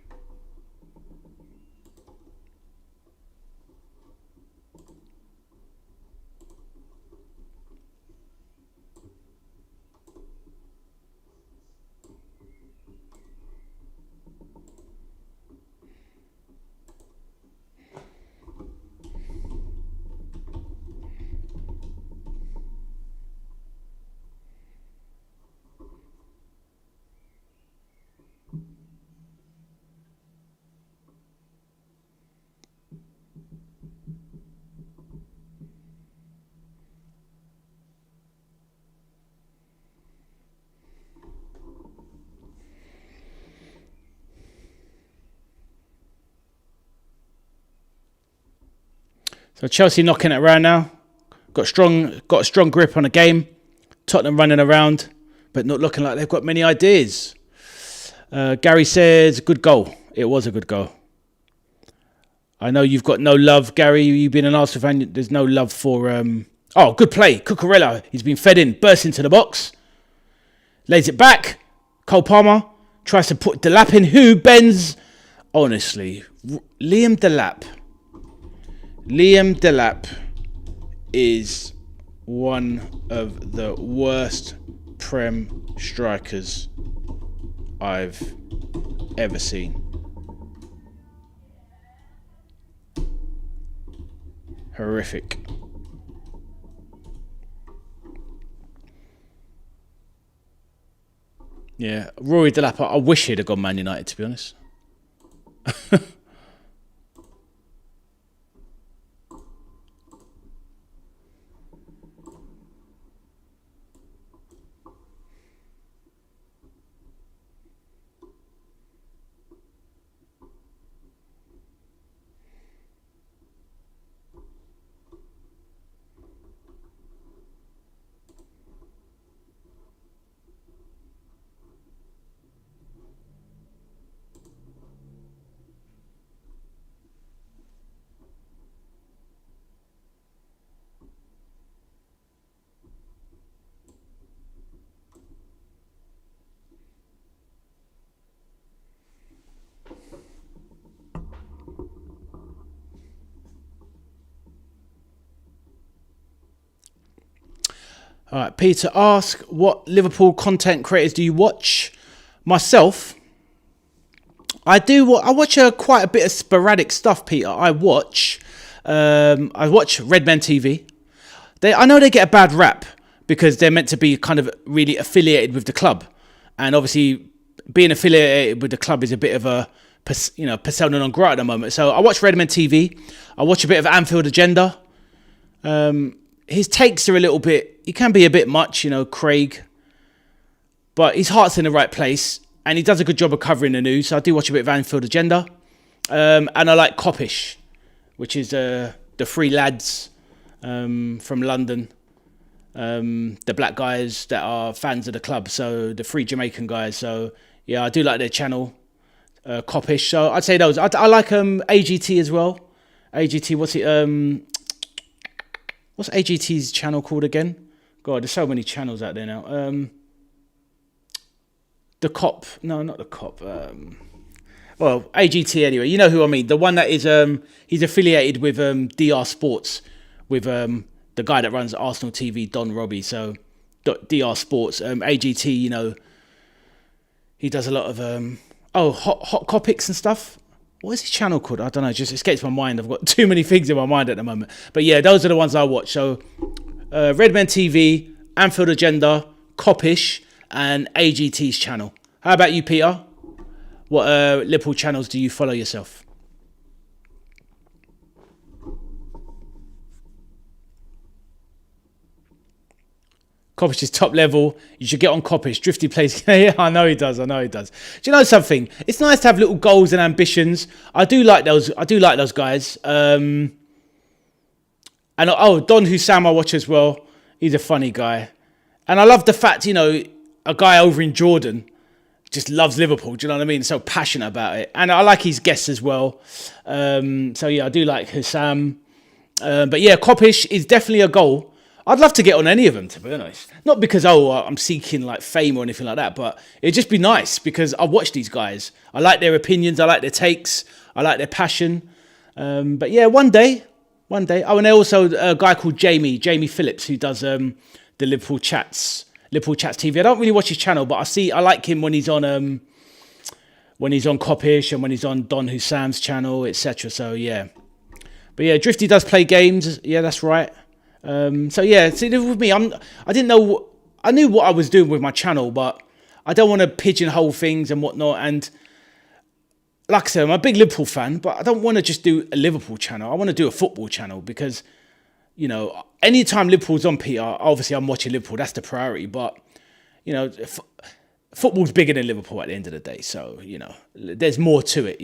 So Chelsea knocking it around now. Got a strong grip on the game. Tottenham running around, but not looking like they've got many ideas. Gary says, good goal. It was a good goal. I know you've got no love, Gary. You've been an Arsenal fan. There's no love for... good play. Cucurella. He's been fed in. Bursts into the box. Lays it back. Cole Palmer tries to put Delap in. Who bends? Honestly, Liam Delap is one of the worst Prem strikers I've ever seen. Horrific. Yeah, Rory Delap, I wish he'd have gone Man United, to be honest. All right, Peter asks, what Liverpool content creators do you watch? Myself, I watch quite a bit of sporadic stuff, Peter. I watch Redmen TV. I know they get a bad rap because they're meant to be kind of really affiliated with the club. And obviously, being affiliated with the club is a bit of a persona non grata at the moment. So I watch Redmen TV. I watch a bit of Anfield Agenda. His takes are a little bit... He can be a bit much, Craig. But his heart's in the right place. And he does a good job of covering the news. So I do watch a bit of Anfield Agenda. And I like Coppish, which is the three lads from London. The black guys that are fans of the club. So the three Jamaican guys. So yeah, I do like their channel. Coppish. So I'd say those. I like AGT as well. AGT, what's it... What's AGT's channel called again? God, there's so many channels out there now. The Cop. No, not The Cop. Well, AGT anyway. You know who I mean. The one that is... he's affiliated with DR Sports. With the guy that runs Arsenal TV, Don Robbie. So, DR Sports. AGT, he does a lot of... Hot Copics and stuff. What is his channel called? I don't know. It just escapes my mind. I've got too many things in my mind at the moment. But yeah, those are the ones I watch. So, Redmen TV, Anfield Agenda, Coppish, and AGT's channel. How about you, Peter? What Liverpool channels do you follow yourself? Kopish is top level. You should get on Kopish. Drifty plays. Yeah, I know he does. Do you know something? It's nice to have little goals and ambitions. I do like those guys. And Don Hussam I watch as well. He's a funny guy. And I love the fact, a guy over in Jordan just loves Liverpool. Do you know what I mean? So passionate about it. And I like his guests as well. So yeah, I do like Hussam. But yeah, Kopish is definitely a goal. I'd love to get on any of them, to be honest. Not because, I'm seeking like fame or anything like that, but it'd just be nice because I watch these guys. I like their opinions. I like their takes. I like their passion. But yeah, one day. Oh, and there's also a guy called Jamie Phillips, who does the Liverpool Chats TV. I don't really watch his channel, but I like him when he's on Kopish and when he's on Don Hussam's channel, etc. So yeah. But yeah, Drifty does play games. Yeah, that's right. So yeah, see, with me, I didn't know. I knew what I was doing with my channel, but I don't want to pigeonhole things and whatnot. And like I said, I'm a big Liverpool fan, but I don't want to just do a Liverpool channel. I want to do a football channel because, anytime Liverpool's on PR, obviously I'm watching Liverpool. That's the priority. But, football's bigger than Liverpool at the end of the day. So, there's more to it,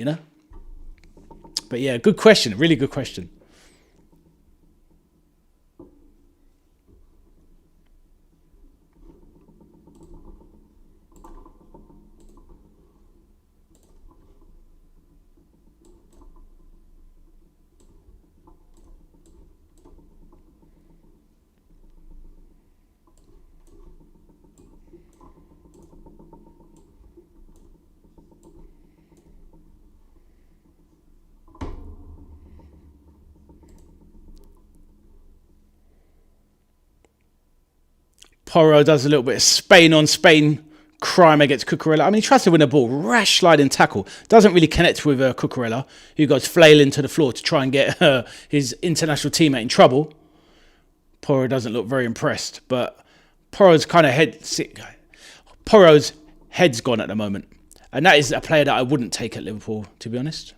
But yeah, good question. Really good question. Porro does a little bit of Spain on Spain crime against Cucurella. I mean, he tries to win a ball. Rash sliding tackle. Doesn't really connect with Cucurella, who goes flailing to the floor to try and get his international teammate in trouble. Porro doesn't look very impressed, but Porro's head's gone at the moment. And that is a player that I wouldn't take at Liverpool, to be honest.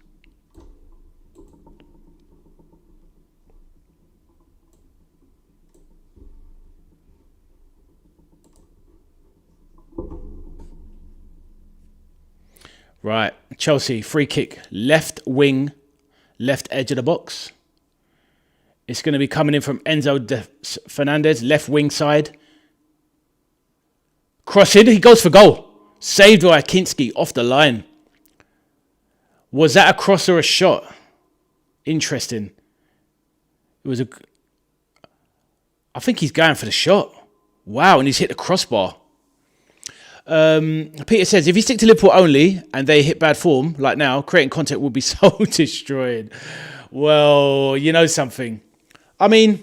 Right, Chelsea, free kick, left wing, left edge of the box. It's going to be coming in from Enzo Fernandez, left wing side. Crossing, he goes for goal. Saved by Kinski off the line. Was that a cross or a shot? Interesting. I think he's going for the shot. Wow, and he's hit the crossbar. Peter says, if you stick to Liverpool only and they hit bad form, like now, creating content will be so destroyed. Well, you know something. I mean,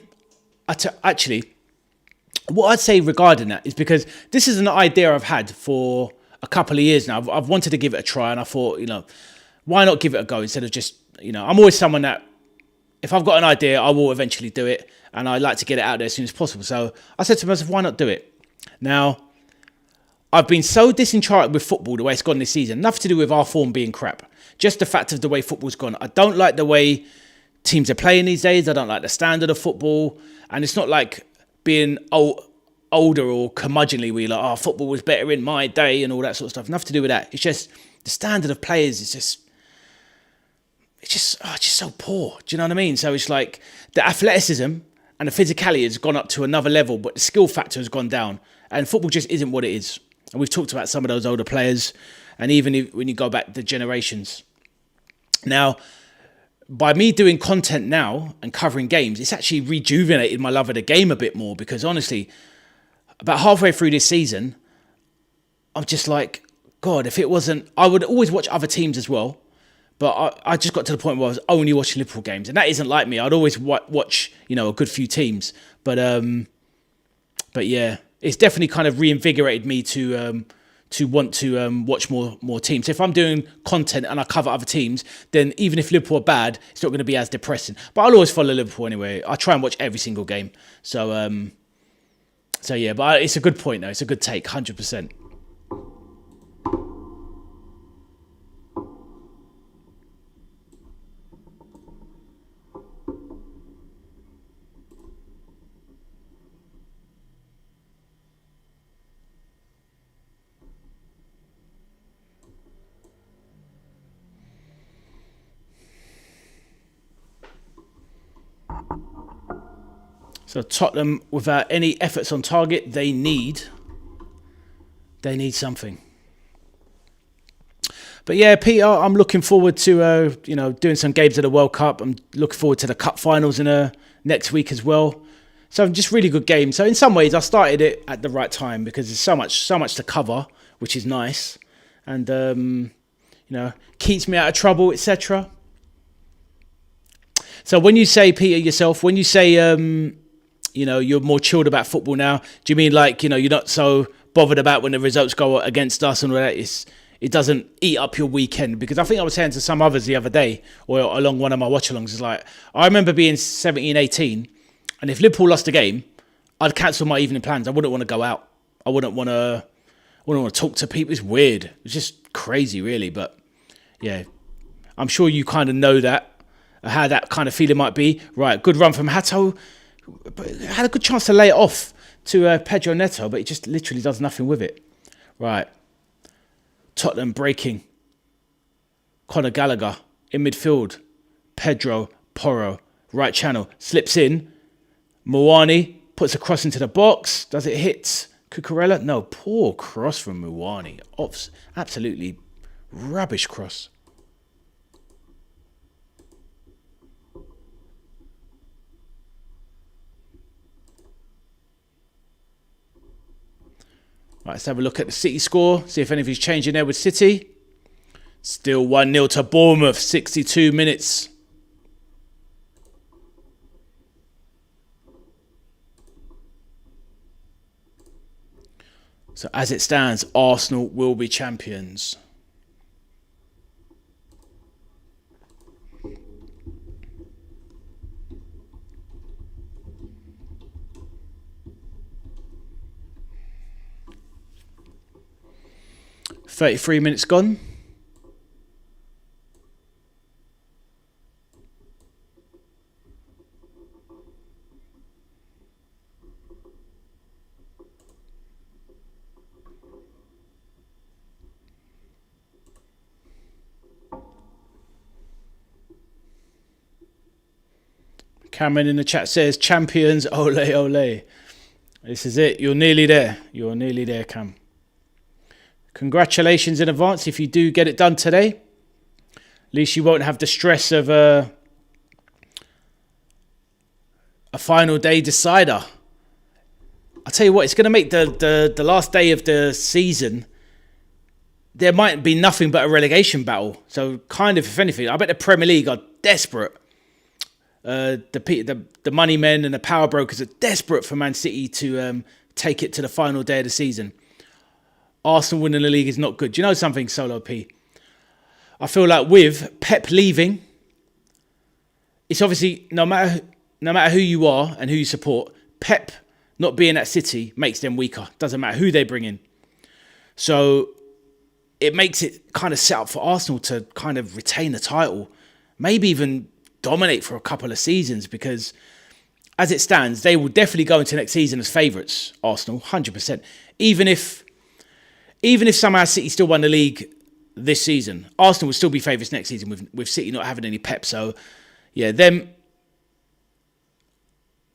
actually, what I'd say regarding that is because this is an idea I've had for a couple of years now. I've wanted to give it a try, and I thought, why not give it a go instead of just, I'm always someone that if I've got an idea, I will eventually do it, and I like to get it out there as soon as possible. So I said to myself, why not do it? Now, I've been so disenchanted with football the way it's gone this season. Nothing to do with our form being crap. Just the fact of the way football's gone. I don't like the way teams are playing these days. I don't like the standard of football. And it's not like being older or curmudgeonly where you're like, football was better in my day and all that sort of stuff. Nothing to do with that. It's just the standard of players is just so poor. Do you know what I mean? So it's like the athleticism and the physicality has gone up to another level, but the skill factor has gone down. And football just isn't what it is. And we've talked about some of those older players, and even when you go back the generations. Now, by me doing content now and covering games, it's actually rejuvenated my love of the game a bit more, because honestly, about halfway through this season, I'm just like, God, if it wasn't... I would always watch other teams as well, but I just got to the point where I was only watching Liverpool games, and that isn't like me. I'd always watch, a good few teams, but yeah... It's definitely kind of reinvigorated me to want to watch more teams. So if I'm doing content and I cover other teams, then even if Liverpool are bad, it's not going to be as depressing. But I'll always follow Liverpool anyway. I try and watch every single game. So yeah, but it's a good point though. It's a good take, 100%. So Tottenham, without any efforts on target, they need something. But yeah, Peter, I'm looking forward to doing some games of the World Cup. I'm looking forward to the Cup finals in next week as well. So just really good games. So in some ways, I started it at the right time because there's so much to cover, which is nice, and keeps me out of trouble, etc. So when you say, Peter, yourself, when you say you're more chilled about football now, do you mean like you're not so bothered about when the results go against us and all that? It doesn't eat up your weekend? Because I think I was saying to some others the other day, or along one of my watchalongs, is like, I remember being 17, 18, and if Liverpool lost a game, I'd cancel my evening plans. I wouldn't want to go out. I wouldn't want to talk to people. It's weird. It's just crazy, really. But yeah, I'm sure you kind of know that, how that kind of feeling might be. Right, good run from Hato. Had a good chance to lay it off to Pedro Neto, but he just literally does nothing with it. Right. Tottenham breaking. Conor Gallagher in midfield. Pedro Porro, right channel, slips in. Muani puts a cross into the box. Does it hit Cucurella? No, poor cross from Muani. Absolutely rubbish cross. Right, let's have a look at the City score. See if anything's changing there with City. Still 1-0 to Bournemouth, 62 minutes. So as it stands, Arsenal will be champions. $33 minutes gone. Cameron in the chat says, champions, ole, ole. This is it. You're nearly there. You're nearly there, Cam. Congratulations in advance if you do get it done today. At least you won't have the stress of a final day decider. I'll tell you what, it's going to make the last day of the season, there might be nothing but a relegation battle. So if anything, I bet the Premier League are desperate. The money men and the power brokers are desperate for Man City to take it to the final day of the season. Arsenal winning the league is not good. Do you know something, Solo P? I feel like with Pep leaving, it's obviously no matter who you are and who you support, Pep not being at City makes them weaker. Doesn't matter who they bring in. So it makes it kind of set up for Arsenal to kind of retain the title, maybe even dominate for a couple of seasons, because as it stands, they will definitely go into next season as favourites, Arsenal, 100%. Even if somehow City still won the league this season, Arsenal will still be favourites next season with City not having any Pep. So, yeah,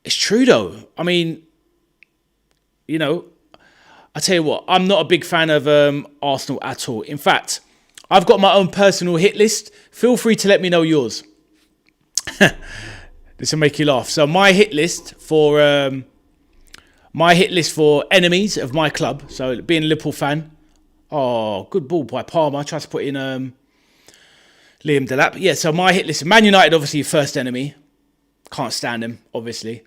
it's true though. I mean, I tell you what, I'm not a big fan of Arsenal at all. In fact, I've got my own personal hit list. Feel free to let me know yours. This will make you laugh. So my hit list for enemies of my club. So being a Liverpool fan. Oh, good ball by Palmer. I tried to put in Liam Delap. Yeah, so my hit list. Man United, obviously, your first enemy. Can't stand them, obviously.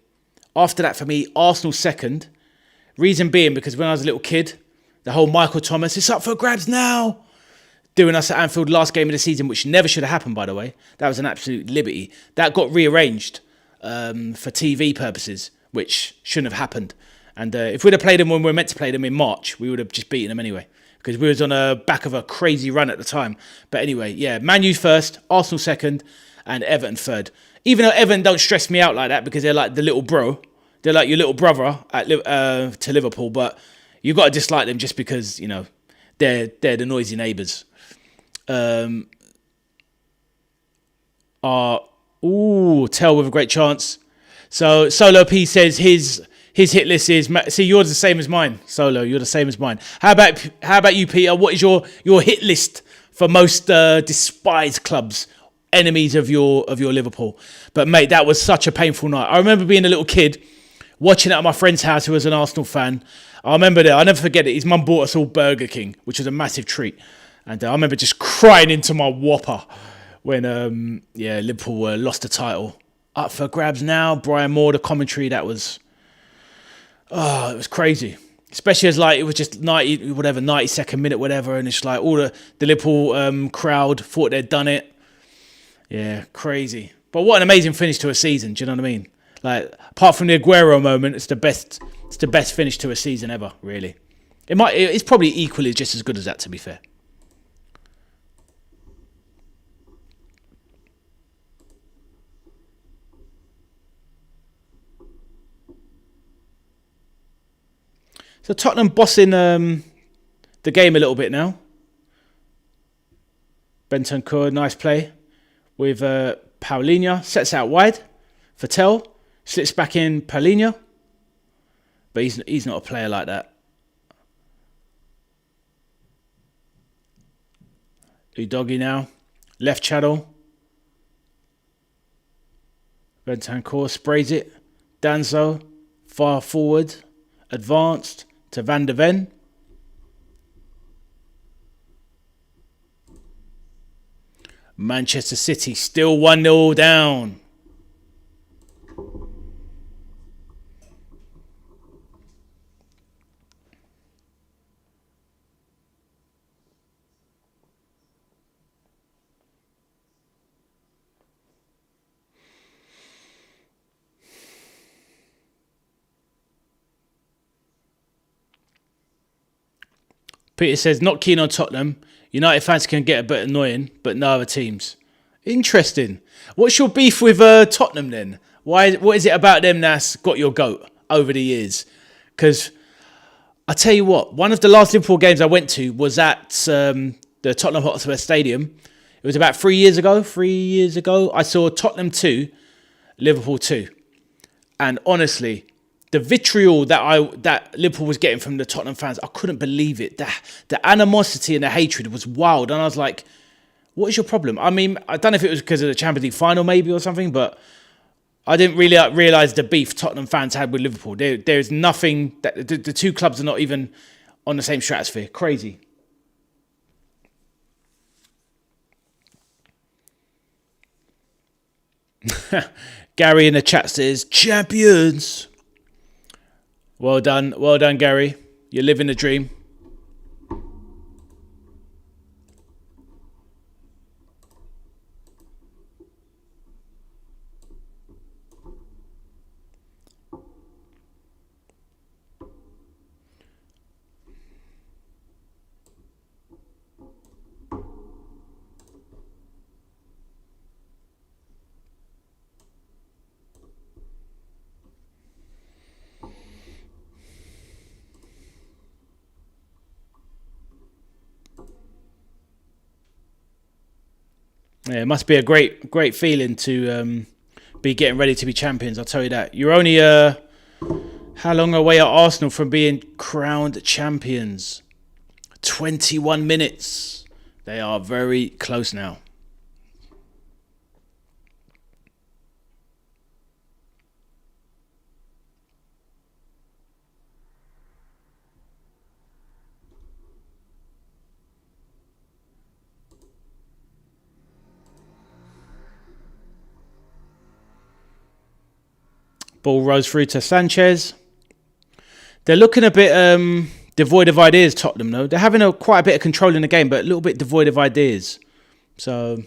After that, for me, Arsenal second. Reason being, because when I was a little kid, the whole Michael Thomas, it's up for grabs now, doing us at Anfield last game of the season, which never should have happened, by the way. That was an absolute liberty. That got rearranged for TV purposes, which shouldn't have happened. And if we'd have played them when we were meant to play them in March, we would have just beaten them anyway, because we was on the back of a crazy run at the time. But anyway, yeah, Man U first, Arsenal second, and Everton third. Even though Everton don't stress me out like that, because they're like the little bro. They're like your little brother to Liverpool, but you've got to dislike them just because, they're the noisy neighbours. Tell with a great chance. So Solo P says his hit list is, see, you're the same as mine, Solo. You're the same as mine. How about you, Peter? What is your hit list for most despised clubs, enemies of your Liverpool? But mate, that was such a painful night. I remember being a little kid watching it at my friend's house who was an Arsenal fan. I remember that. I'll never forget it. His mum bought us all Burger King, which was a massive treat. And I remember just crying into my Whopper when Liverpool lost the title. Up for grabs now. Brian Moore, the commentary, it was crazy. Especially as it was just 92nd minute, whatever, and it's like all the Liverpool crowd thought they'd done it. Yeah, crazy. But what an amazing finish to a season, do you know what I mean? Apart from the Aguero moment, it's the best finish to a season ever, really. It's probably equally just as good as that, to be fair. So Tottenham bossing the game a little bit now. Bentancur, nice play with Paulinho. Sets out wide. Fattel slips back in Paulinho. But he's not a player like that. Udogi now. Left channel. Bentancur sprays it. Danzo. Far forward. Advanced to Van de Ven. Manchester City still 1-0 down. Peter says, not keen on Tottenham. United fans can get a bit annoying, but no other teams. Interesting. What's your beef with Tottenham then? What is it about them that's got your goat over the years? Because I tell you what, one of the last Liverpool games I went to was at the Tottenham Hotspur Stadium. It was about 3 years ago. 3 years ago, I saw Tottenham 2, Liverpool 2. And honestly, the vitriol that Liverpool was getting from the Tottenham fans, I couldn't believe it. The animosity and the hatred was wild. And I was like, what is your problem? I mean, I don't know if it was because of the Champions League final maybe or something, but I didn't really realise the beef Tottenham fans had with Liverpool. There's nothing, that the two clubs are not even on the same stratosphere. Crazy. Gary in the chat says, champions. Well done, Gary. You're living the dream. Yeah, it must be a great feeling to be getting ready to be champions. I'll tell you that. You're only how long away are Arsenal from being crowned champions? 21 minutes. They are very close now. Ball rose through to Sanchez. They're looking a bit devoid of ideas, Tottenham, though. They're having quite a bit of control in the game, but a little bit devoid of ideas. So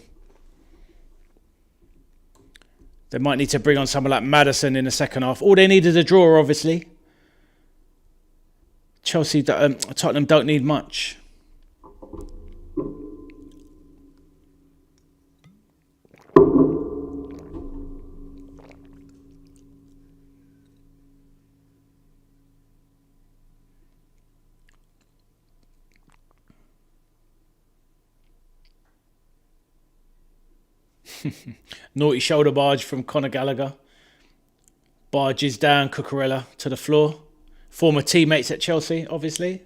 they might need to bring on someone like Maddison in the second half. All they need is a draw, obviously. Tottenham don't need much. Naughty shoulder barge from Conor Gallagher. Barges down Cucurella to the floor. Former teammates at Chelsea, obviously.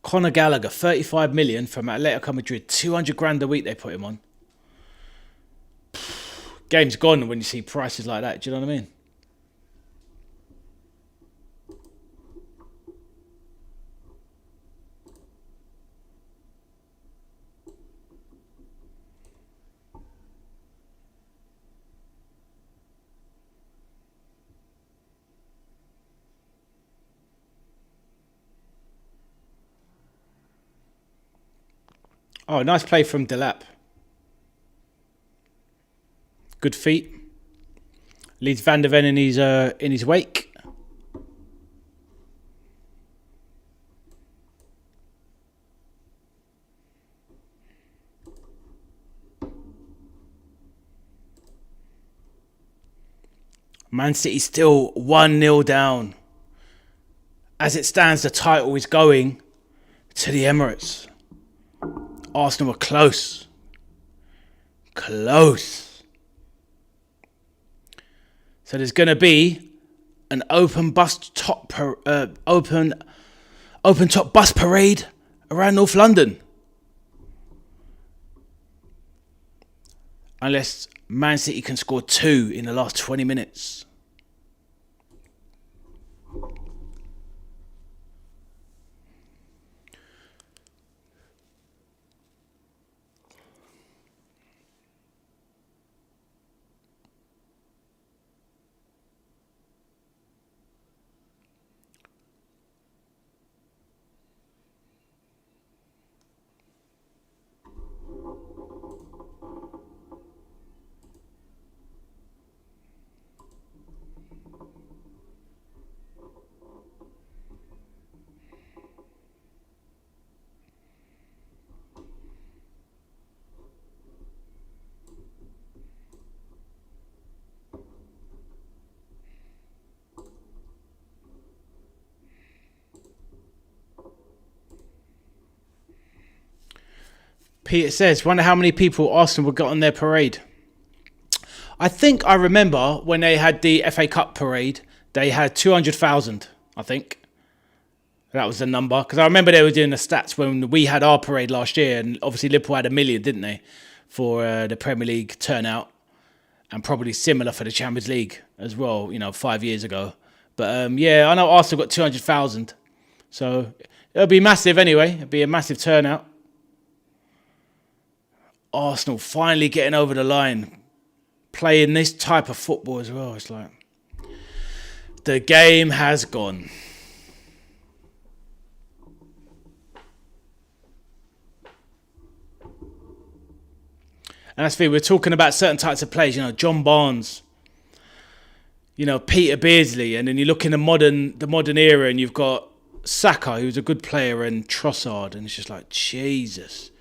Conor Gallagher, 35 million from Atletico Madrid. 200 grand a week they put him on. Game's gone when you see prices like that. Do you know what I mean? Oh, nice play from Delap. Good feet. Leads Van der Ven in his wake. Man City still 1-0 down. As it stands, the title is going to the Emirates. Arsenal are close. Close. So there's going to be an open top bus parade around North London. Unless Man City can score 2 in the last 20 minutes. Peter says, wonder how many people Arsenal would get on their parade. I think I remember when they had the FA Cup parade, they had 200,000, I think. That was the number. Because I remember they were doing the stats when we had our parade last year. And obviously Liverpool had 1 million, didn't they? For the Premier League turnout. And probably similar for the Champions League as well, 5 years ago. But yeah, I know Arsenal got 200,000. So it'll be massive anyway. It'll be a massive turnout. Arsenal finally getting over the line, playing this type of football as well. It's like the game has gone. And that's the thing, we're talking about certain types of players, John Barnes, Peter Beardsley, and then you look in the modern era and you've got Saka, who's a good player, and Trossard, and it's just like, Jesus.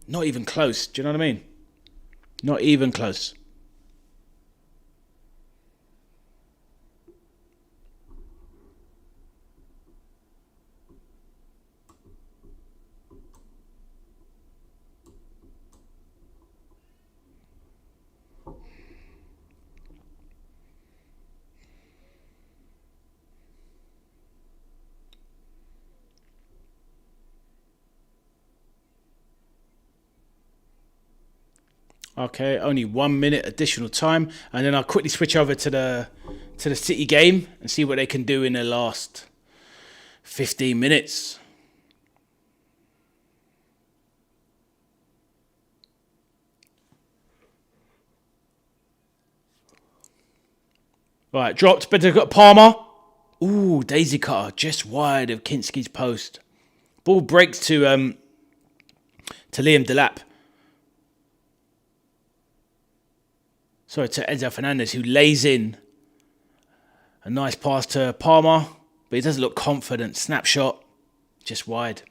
Not even close. Do you know what I mean? Not even close. Okay, only 1 minute additional time, and then I'll quickly switch over to the City game and see what they can do in the last 15 minutes. Right, dropped, but they've got Palmer. Ooh, daisy cutter, just wide of Kinski's post. Ball breaks to Liam Delap. Sorry, to Enzo Fernandez, who lays in a nice pass to Palmer, but he doesn't look confident. Snapshot, just wide.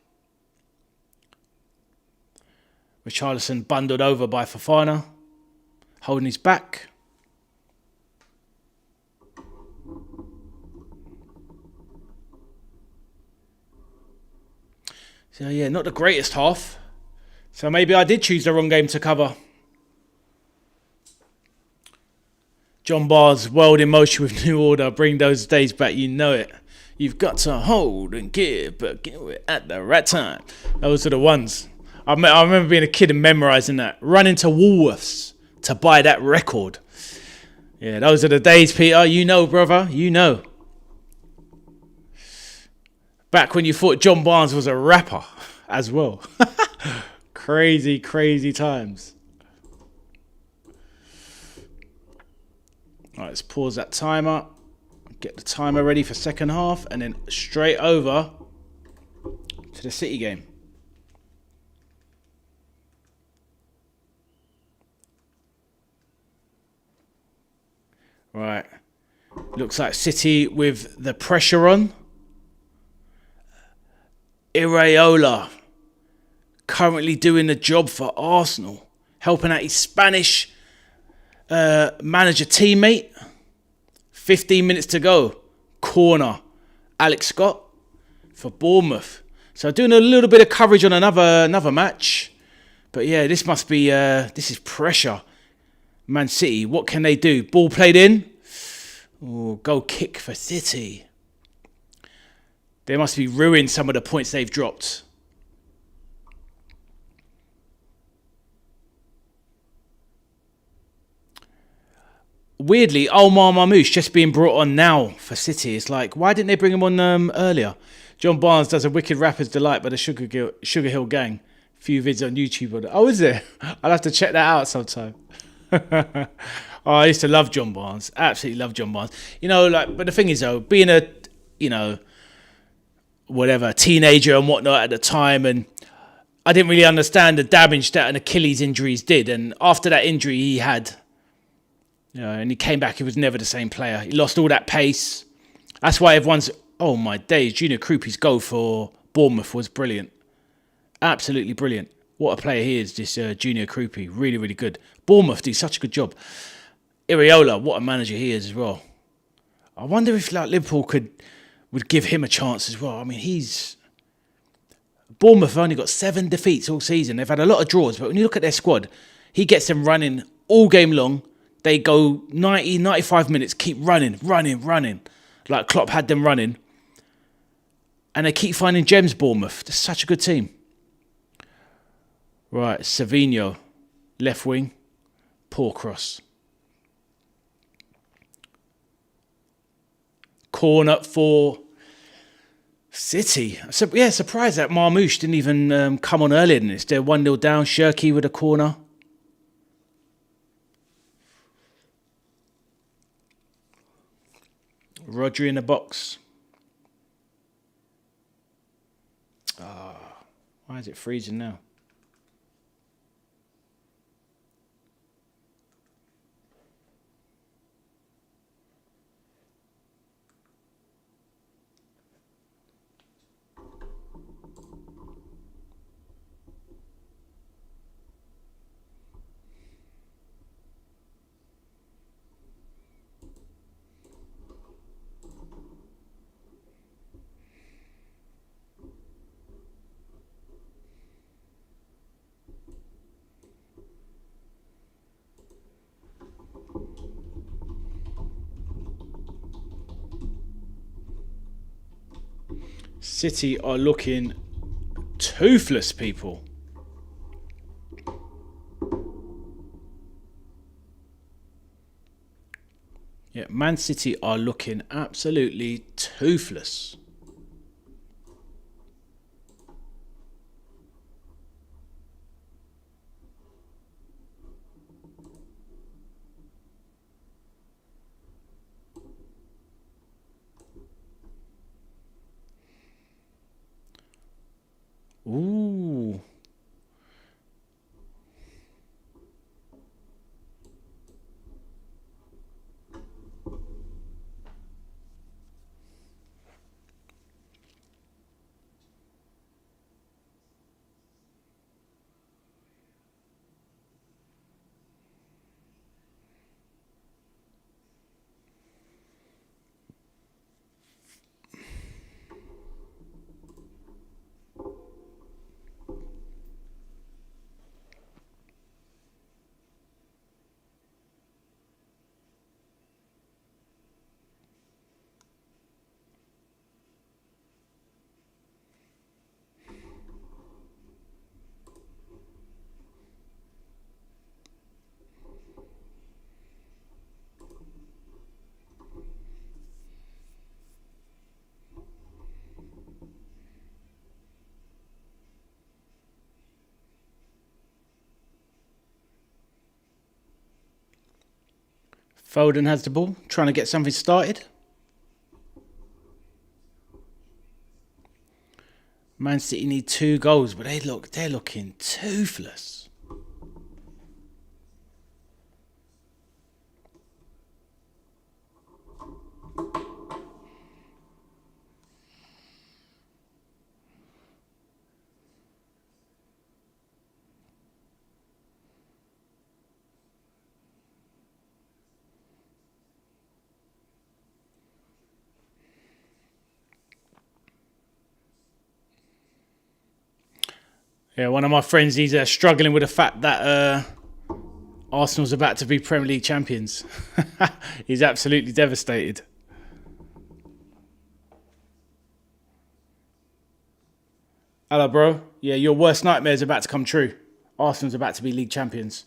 Richarlison bundled over by Fofana, holding his back. So yeah, not the greatest half. So maybe I did choose the wrong game to cover. John Barnes, world in motion with new order. Bring those days back, you know it. You've got to hold and give, but give it at the right time. Those are the ones. I remember being a kid and memorising that. Running to Woolworths to buy that record. Yeah, those are the days, Peter. You know, brother. You know. Back when you thought John Barnes was a rapper as well. Crazy, crazy times. All right, let's pause that timer. Get the timer ready for second half. And then straight over to the City game. Right. Looks like City with the pressure on. Iraola currently doing the job for Arsenal, helping out his Spanish manager teammate. 15 minutes to go. Corner. Alex Scott for Bournemouth. So doing a little bit of coverage on another match. But yeah, this must be this is pressure. Man City, what can they do? Ball played in. Oh, goal kick for City. They must be ruined some of the points they've dropped. Weirdly, Omar Mamouche just being brought on now for City. It's like, why didn't they bring him on earlier? John Barnes does a wicked rapper's delight by the Sugar Hill Gang. Few vids on YouTube. Oh, is there? I'll have to check that out sometime. Oh, I used to love John Barnes. Absolutely love John Barnes. You know, like, but the thing is though, being a, teenager and whatnot at the time, and I didn't really understand the damage that an Achilles injuries did. And after that injury he had, and he came back, he was never the same player. He lost all that pace. That's why everyone's, oh my days, Junior Krupi's goal for Bournemouth was brilliant. Absolutely brilliant. What a player he is, this Junior Krupi. Really, really good. Bournemouth do such a good job. Iraola, what a manager he is as well. I wonder if Liverpool would give him a chance as well. I mean, Bournemouth have only got 7 defeats all season. They've had a lot of draws, but when you look at their squad, he gets them running all game long. They go 90, 95 minutes, keep running. Like Klopp had them running. And they keep finding gems, Bournemouth. They're such a good team. Right, Savinho, left wing, poor cross. Corner for City. So, yeah, surprised that Marmouche didn't even come on earlier than this. They're 1-0 down. Shirky with a corner. Rodri in the box. Why is it freezing now? City are looking toothless, people. Yeah, Man City are looking absolutely toothless. Ooh. Foden has the ball, trying to get something started. Man City need 2 goals, but they're looking toothless. Yeah, one of my friends, he's struggling with the fact that Arsenal's about to be Premier League champions. He's absolutely devastated. Hello, bro. Yeah, your worst nightmare is about to come true. Arsenal's about to be league champions.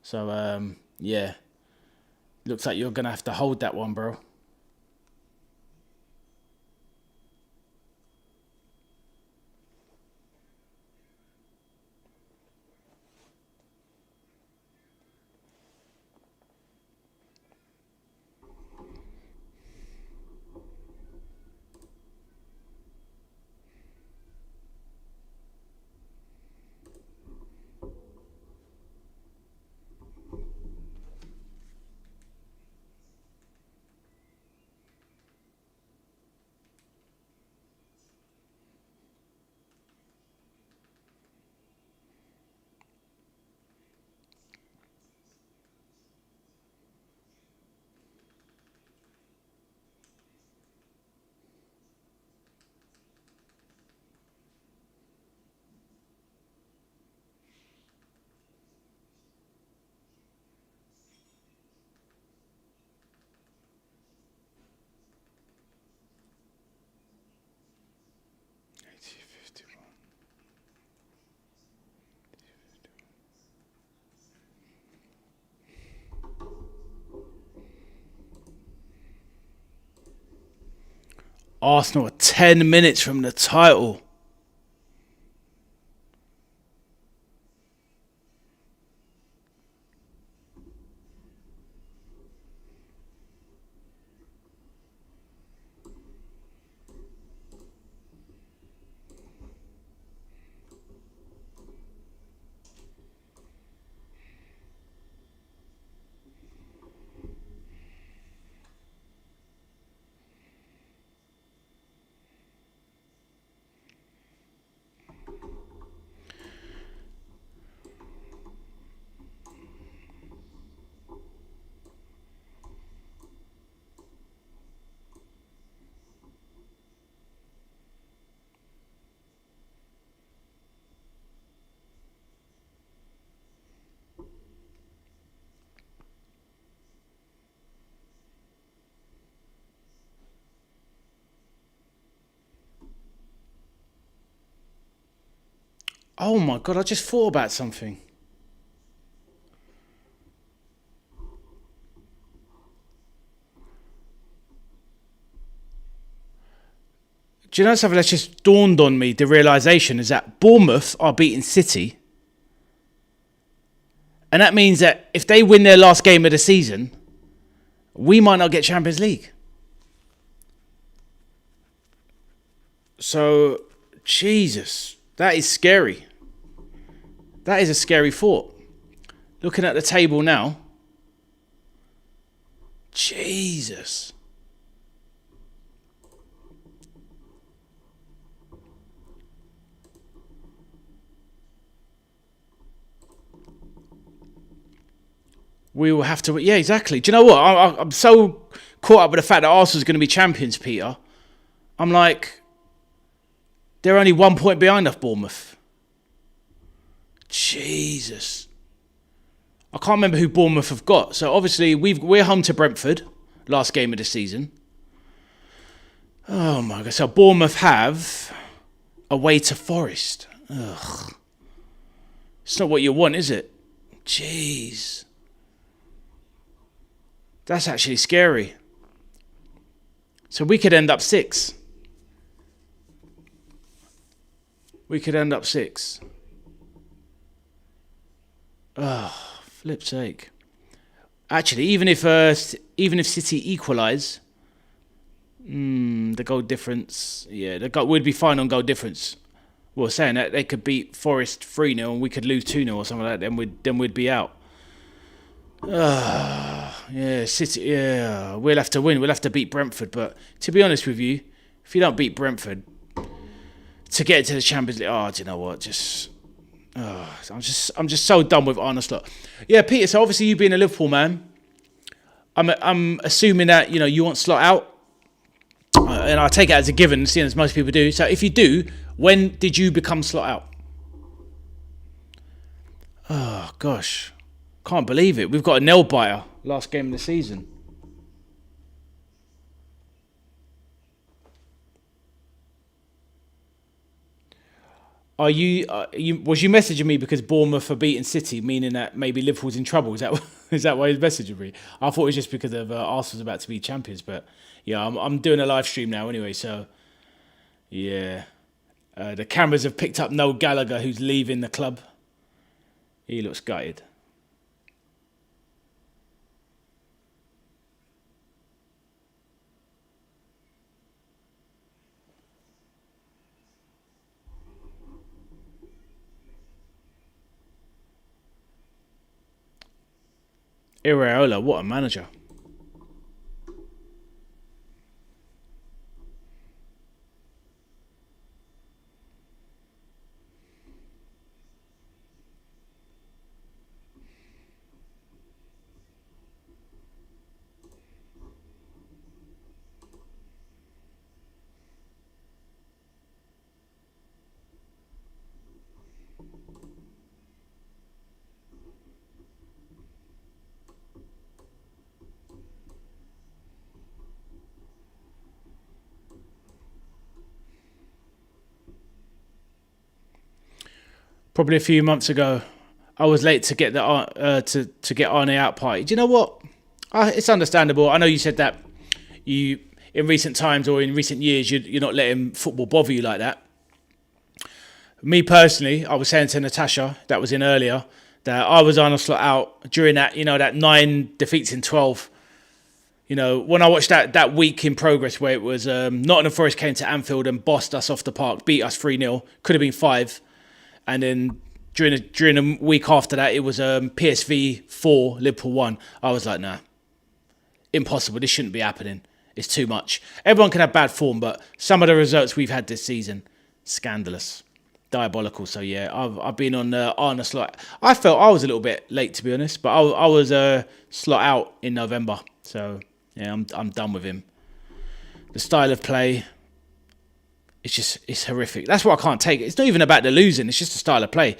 So, yeah. Looks like you're going to have to hold that one, bro. Arsenal are 10 minutes from the title. Oh my God, I just thought about something. Do you know something that's just dawned on me? The realisation is that Bournemouth are beating City. And that means that if they win their last game of the season, we might not get Champions League. So, Jesus, that is scary. That is a scary thought. Looking at the table now, Jesus. We will have to... Yeah, exactly. Do you know what? I'm so caught up with the fact that Arsenal's going to be champions, Peter. I'm like... They're only 1 point behind us, Bournemouth. Jesus. I can't remember who Bournemouth have got. So, obviously, we're home to Brentford. Last game of the season. Oh, my God. So, Bournemouth have... away to Forest. Ugh. It's not what you want, is it? Jeez. That's actually scary. So we could end up 6. We could end up 6. Oh, flip's sake. Actually, even if City equalise, the goal difference, we'd be fine on goal difference. Well, saying that they could beat Forest 3-0 and we could lose 2-0 or something like that, then we'd be out. City. Yeah, we'll have to win. We'll have to beat Brentford. But to be honest with you, if you don't beat Brentford to get to the Champions League, do you know what? I'm just so done with Arne Slot. Yeah, Peter. So obviously you being a Liverpool man, I'm assuming that you want Slot out, and I take it as a given, seeing as most people do. So if you do, when did you become Slot out? Oh gosh, can't believe it. We've got a nail biter last game of the season. Was you messaging me because Bournemouth are beating City, meaning that maybe Liverpool's in trouble? Is that why he's messaging me? I thought it was just because of Arsenal's about to be champions, but yeah, I'm doing a live stream now anyway, so yeah. The cameras have picked up Noel Gallagher, who's leaving the club. He looks gutted. Iraola, what a manager. Probably a few months ago, I was late to get to get Arne out party. Do you know what? It's understandable. I know you said that you in recent times or in recent years you're not letting football bother you like that. Me personally, I was saying to Natasha that was in earlier that I was Arne Slot out during that that 9 defeats in 12. When I watched that week in progress where it was Nottingham Forest came to Anfield and bossed us off the park, beat us 3-0, could have been 5. And then during a week after that, it was PSV 4, Liverpool 1. I was like, nah, impossible. This shouldn't be happening. It's too much. Everyone can have bad form, but some of the results we've had this season, scandalous, diabolical. So yeah, I've been on Arne Slot. I felt I was a little bit late, to be honest, but I was Slot out in November. So yeah, I'm done with him. The style of play. It's horrific. That's what I can't take. It's not even about the losing. It's just the style of play.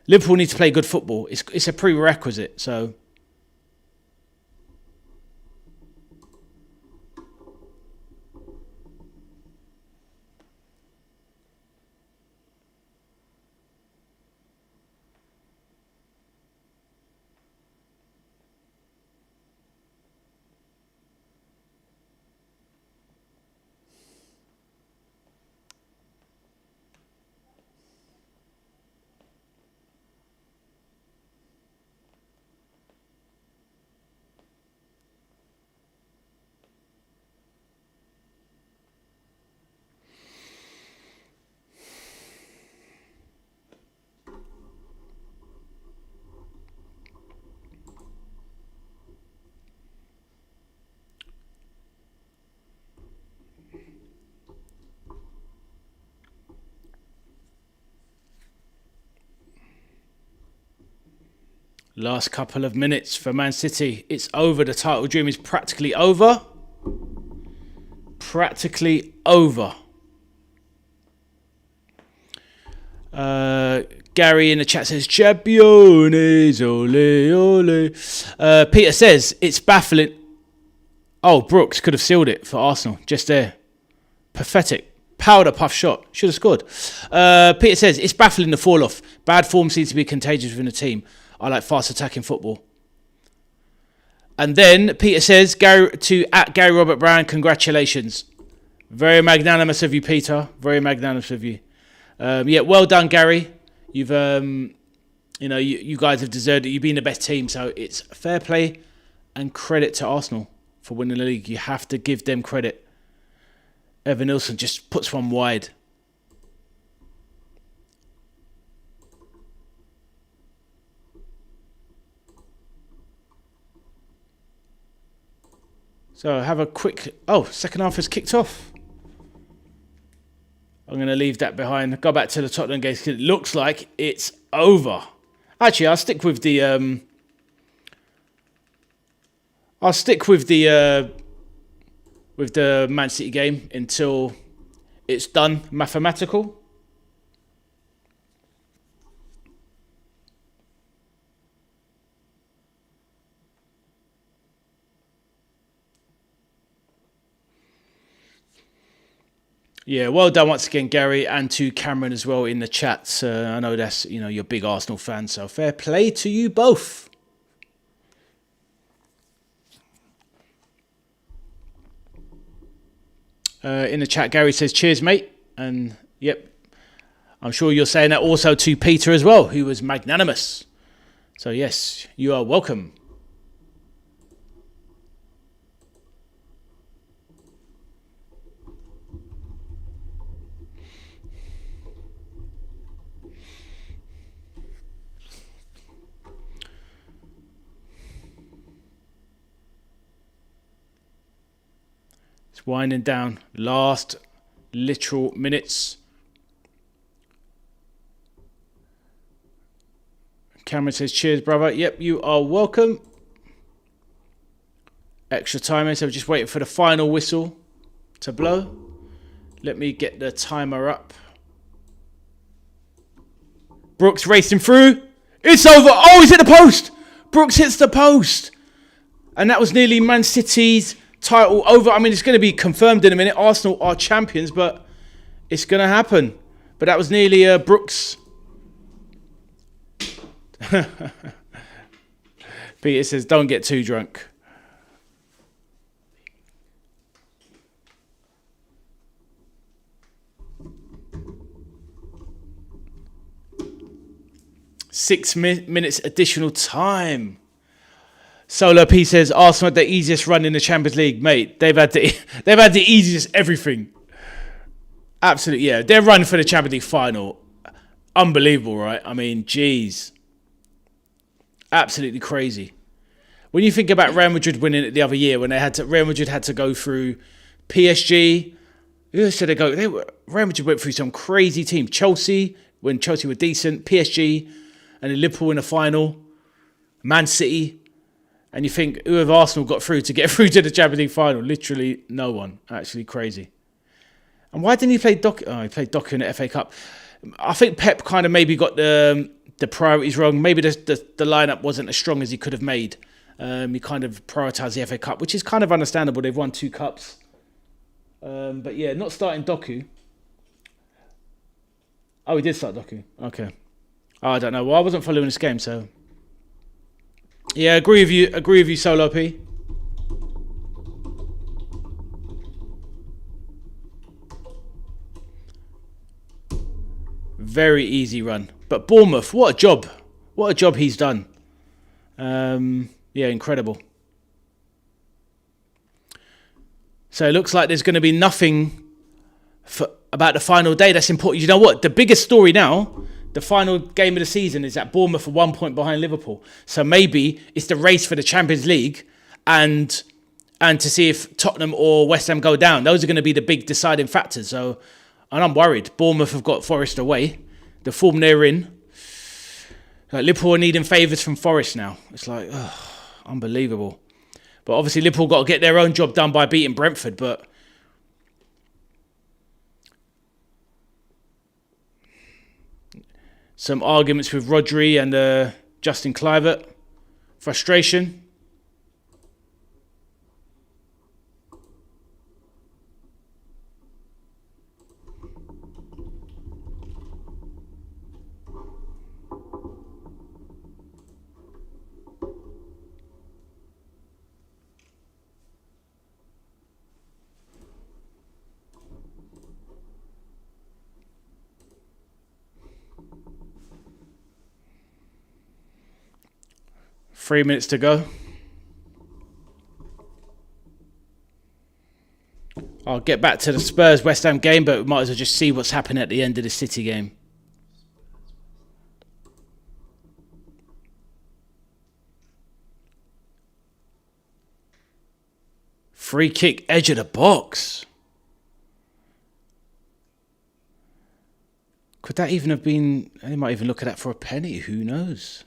Liverpool need to play good football. It's a prerequisite. So last couple of minutes for Man City. It's over. The title dream is practically over. Practically over. Gary in the chat says, Champions, ole, ole. Peter says, it's baffling. Oh, Brooks could have sealed it for Arsenal. Just there. Pathetic. Powder puff shot. Should have scored. Peter says, it's baffling the fall-off. Bad form seems to be contagious within the team. I like fast attacking football. And then Peter says, Gary Robert Brown, congratulations. Very magnanimous of you, Peter. Very magnanimous of you. Yeah, well done, Gary. You've, you guys have deserved it. You've been the best team, so it's fair play And credit to Arsenal for winning the league. You have to give them credit. Evan Nilsson just puts one wide. So have a quick... Oh, second half has kicked off. I'm going to leave that behind. Go back to the Tottenham game. It looks like it's over. Actually, I'll stick with the... with the Man City game until it's done. Mathematical. Yeah, well done once again, Gary, and to Cameron as well in the chats. I know that's, you know, you're a big Arsenal fan, so fair play to you both. In the chat, Gary says, cheers, mate. And, yep, I'm sure you're saying that also to Peter as well, who was magnanimous. So, yes, you are welcome. It's winding down. Last literal minutes. Cameron says, cheers, brother. Yep, you are welcome. Extra time, so we're just waiting for the final whistle to blow. Let me get the timer up. Brooks racing through. It's over. Oh, he's hit the post. Brooks hits the post. And that was nearly Man City's title over. I mean, it's going to be confirmed in a minute. Arsenal are champions, but it's going to happen. But that was nearly Brooks. Peter says, don't get too drunk. Six minutes additional time. Solo P says, Arsenal had the easiest run in the Champions League, mate. They've had the easiest everything. Absolutely, yeah. Their run for the Champions League final, unbelievable, right? I mean, geez, absolutely crazy. When you think about Real Madrid winning it the other year, when Real Madrid had to go through PSG. Who else did they go? Real Madrid went through some crazy team. Chelsea, when Chelsea were decent. PSG, and then Liverpool in the final. Man City. And you think, who have Arsenal got through to get through to the Champions League final? Literally no one. Actually crazy. And why didn't he play Doku? Oh, he played Doku in the FA Cup. I think Pep kind of maybe got the priorities wrong. Maybe the lineup wasn't as strong as he could have made. He kind of prioritised the FA Cup, which is kind of understandable. They've won 2 cups. But yeah, not starting Doku. Oh, he did start Doku. Okay. Oh, I don't know. Well, I wasn't following this game, so... Yeah, agree with you, Solo P. Very easy run. But Bournemouth, what a job. What a job he's done. Yeah, incredible. So it looks like there's going to be nothing about the final day. That's important. You know what? The biggest story now... The final game of the season is that Bournemouth are 1 point behind Liverpool. So maybe it's the race for the Champions League and to see if Tottenham or West Ham go down. Those are going to be the big deciding factors. So, and I'm worried. Bournemouth have got Forest away. The form they're in. Like Liverpool are needing favours from Forest now. It's like, unbelievable. But obviously Liverpool got to get their own job done by beating Brentford. But some arguments with Rodri and Justin Kluivert. Frustration. Three minutes to go. I'll get back to the Spurs West Ham game, but we might as well just see what's happening at the end of the City game. Free kick, edge of the box. Could that even have been... They might even look at that for a penny. Who knows?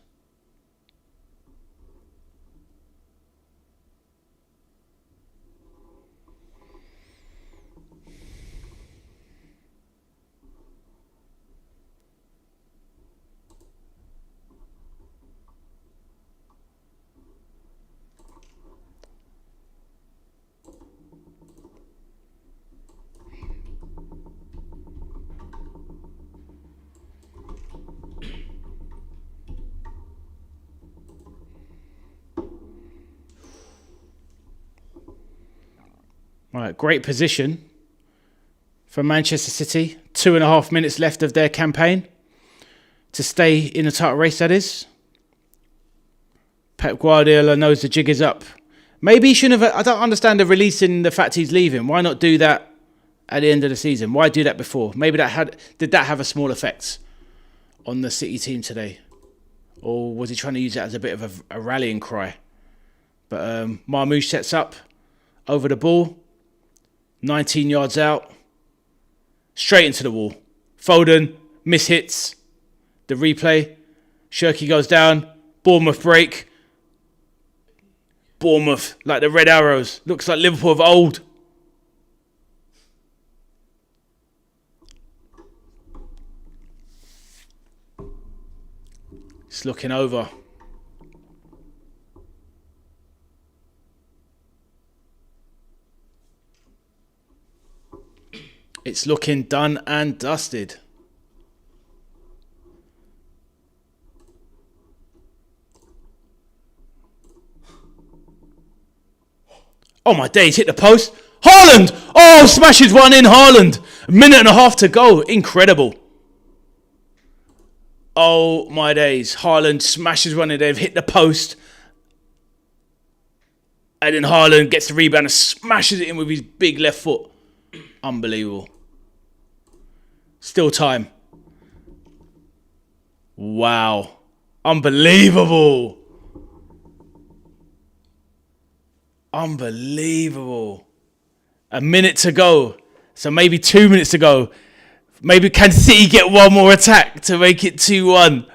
Right, great position for Manchester City. 2.5 minutes left of their campaign to stay in the title race, that is. Pep Guardiola knows the jig is up. Maybe he shouldn't have... I don't understand the releasing the fact he's leaving. Why not do that at the end of the season? Why do that before? Maybe did that have a small effect on the City team today? Or was he trying to use that as a bit of a rallying cry? But Marmoush sets up over the ball. 19 yards out. Straight into the wall. Foden mishits. The replay. Shirky goes down. Bournemouth break. Bournemouth, like the Red Arrows. Looks like Liverpool of old. It's looking over. It's looking done and dusted. Oh my days, hit the post. Haaland! Oh, smashes one in, Haaland. A minute and a half to go. Incredible. Oh my days. Haaland smashes one in. They've hit the post. And then Haaland gets the rebound and smashes it in with his big left foot. Unbelievable. Still time. Wow. Unbelievable. Unbelievable. A minute to go. So maybe 2 minutes to go. Maybe can City get one more attack to make it 2-1?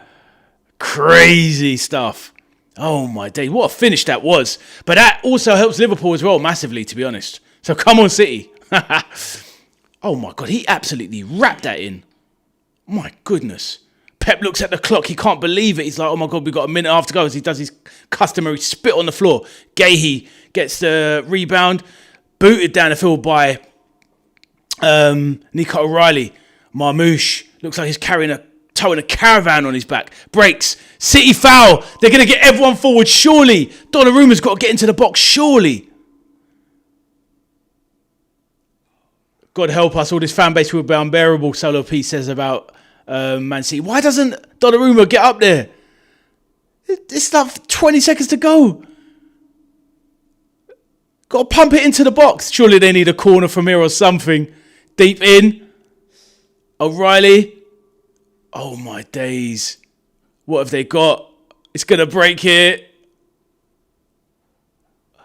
Crazy stuff. Oh my day. What a finish that was. But that also helps Liverpool as well massively, to be honest. So come on, City. Oh my God, he absolutely wrapped that in. My goodness. Pep looks at the clock. He can't believe it. He's like, oh my God, we've got a minute and a half to go as he does his customary spit on the floor. Gahey gets the rebound. Booted down the field by Nico O'Reilly. Marmoush looks like he's towing a caravan on his back. Breaks. City foul. They're going to get everyone forward, surely. Donnarumma's got to get into the box, surely. God help us, all this fan base will be unbearable, Solo P says about Man City. Why doesn't Donnarumma get up there? It's like 20 seconds to go. Got to pump it into the box. Surely they need a corner from here or something. Deep in. O'Reilly. Oh my days. What have they got? It's going to break here.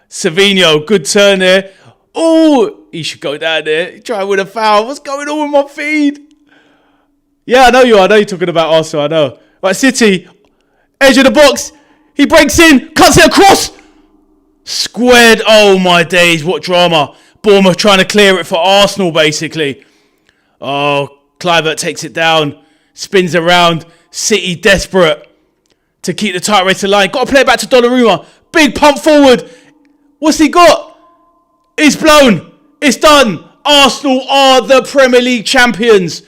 Savinho, good turn there. Oh, he should go down there. Try with a foul. What's going on with my feed? Yeah, I know you are. I know you're talking about Arsenal. I know. Right, City. Edge of the box. He breaks in. Cuts it across. Squared. Oh, my days. What drama. Bournemouth trying to clear it for Arsenal, basically. Oh, Kluivert takes it down. Spins around. City desperate to keep the tight race alive. Got to play it back to Donnarumma. Big pump forward. What's he got? It's blown. It's done. Arsenal are the Premier League champions.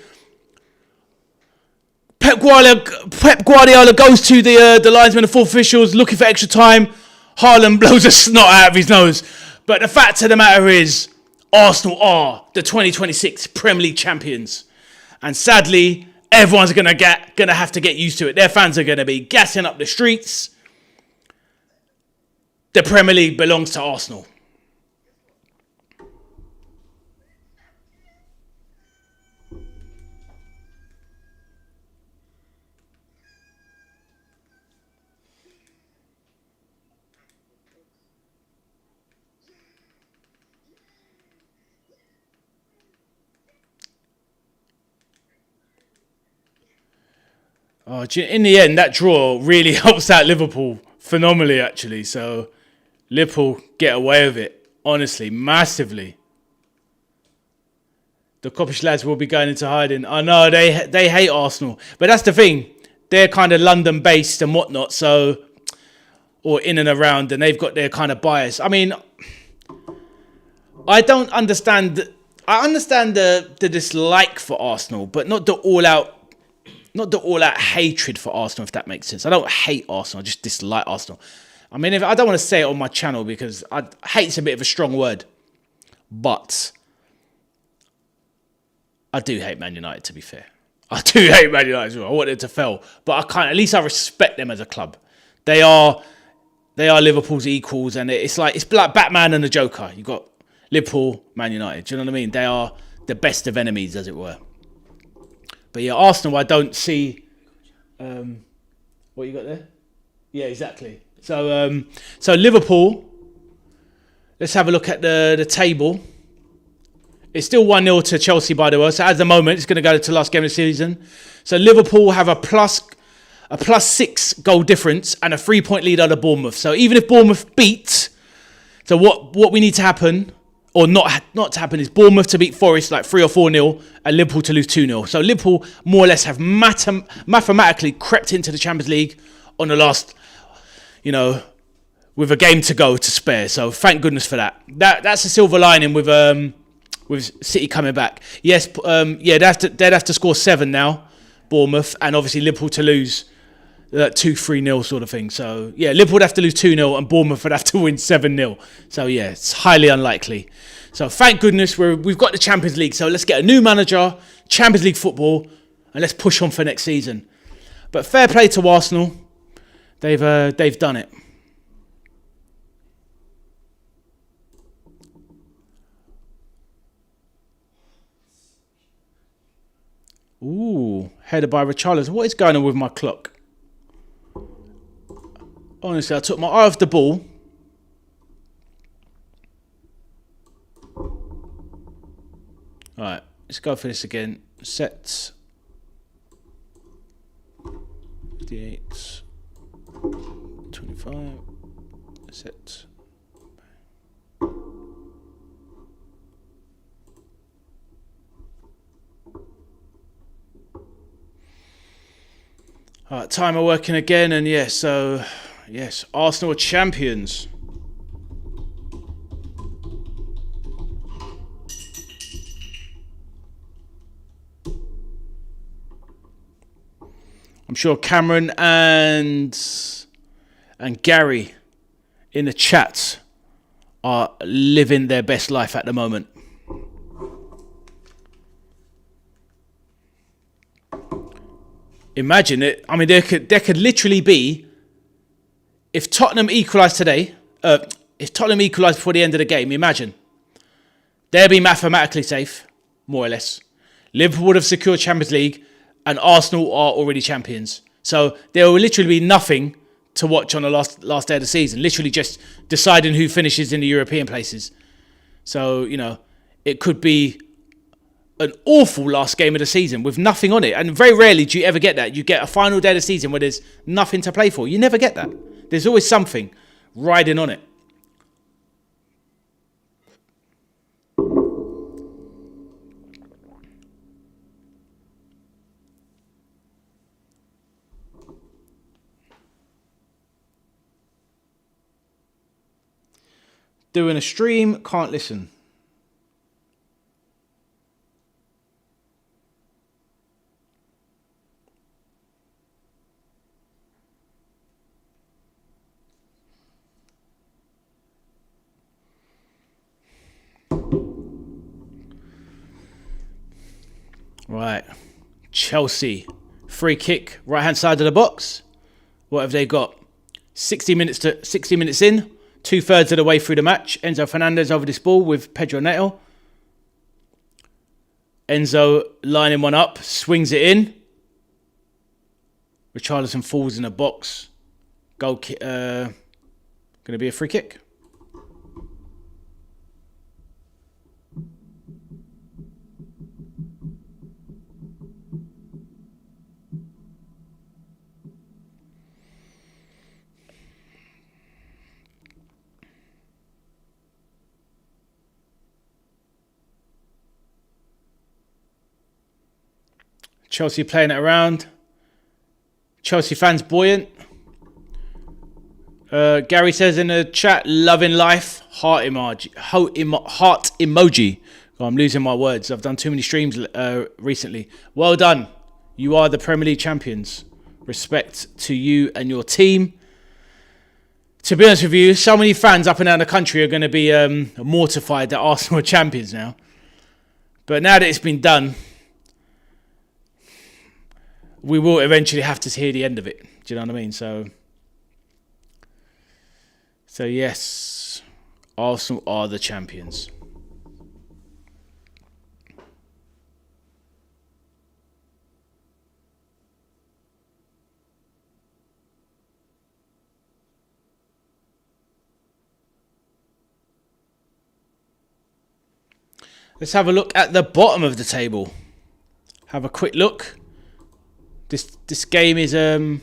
Pep Guardiola goes to the linesman and fourth officials looking for extra time. Haaland blows a snot out of his nose. But the fact of the matter is, Arsenal are the 2026 Premier League champions. And sadly, everyone's gonna have to get used to it. Their fans are going to be gassing up the streets. The Premier League belongs to Arsenal. In the end, that draw really helps out Liverpool phenomenally, actually. So Liverpool get away with it, honestly, massively. The Coppish lads will be going into hiding. I know, they hate Arsenal. But that's the thing. They're kind of London-based and whatnot, so... Or in and around, and they've got their kind of bias. I mean, I don't understand... I understand the dislike for Arsenal, but not the all-out hatred for Arsenal, if that makes sense. I don't hate Arsenal, I just dislike Arsenal. I mean, I don't want to say it on my channel because hate's a bit of a strong word. But I do hate Man United, to be fair. I do hate Man United as well. I want it to fail. But at least I respect them as a club. They are Liverpool's equals, and it's like Batman and the Joker. You've got Liverpool, Man United. Do you know what I mean? They are the best of enemies, as it were. But yeah, Arsenal, I don't see... what you got there? Yeah, exactly. So Liverpool, let's have a look at the table. It's still 1-0 to Chelsea, by the way. So at the moment, it's going to go to the last game of the season. So Liverpool have a plus 6 goal difference and a 3-point lead over Bournemouth. So even if Bournemouth beat, so what we need to happen, or not to happen, is Bournemouth to beat Forest like 3 or 4-0 and Liverpool to lose 2-0. So Liverpool more or less have mathematically crept into the Champions League on the last, with a game to go to spare. So thank goodness for that. That's a silver lining with City coming back. Yes, they'd have to score 7 now, Bournemouth, and obviously Liverpool to lose 2-3-0 sort of thing. So yeah, Liverpool would have to lose 2-0 and Bournemouth would have to win 7-0. So yeah, it's highly unlikely. So thank goodness we've got the Champions League. So let's get a new manager, Champions League football, and let's push on for next season. But fair play to Arsenal. They've done it. Ooh, headed by Richarlison. What is going on with my clock? Honestly, I took my eye off the ball. Alright, let's go for this again. Set. 58. 25. Set. Alright, timer working again, and yes, Arsenal are champions. I'm sure Cameron and Gary in the chat are living their best life at the moment. Imagine it. I mean, there could literally be, if Tottenham equalised today, if Tottenham equalised before the end of the game, imagine. They'd be mathematically safe, more or less. Liverpool would have secured Champions League, and Arsenal are already champions. So there will literally be nothing to watch on the last day of the season. Literally just deciding who finishes in the European places. So, it could be an awful last game of the season with nothing on it. And very rarely do you ever get that. You get a final day of the season where there's nothing to play for. You never get that. There's always something riding on it. Doing a stream, can't listen. Right, Chelsea, free kick, right hand side of the box. What have they got? 60 minutes in, 2/3 of the way through the match. Enzo Fernandez over this ball with Pedro Neto. Enzo lining one up, swings it in. Richarlison falls in the box. Goal kick. Going to be a free kick. Chelsea playing it around. Chelsea fans buoyant. Gary says in the chat, loving life, heart emoji. Heart emoji. Oh, I'm losing my words. I've done too many streams recently. Well done. You are the Premier League champions. Respect to you and your team. To be honest with you, so many fans up and down the country are going to be mortified that Arsenal are champions now. But now that it's been done, we will eventually have to hear the end of it. Do you know what I mean? So yes, Arsenal are the champions. Let's have a look at the bottom of the table. Have a quick look. This game is a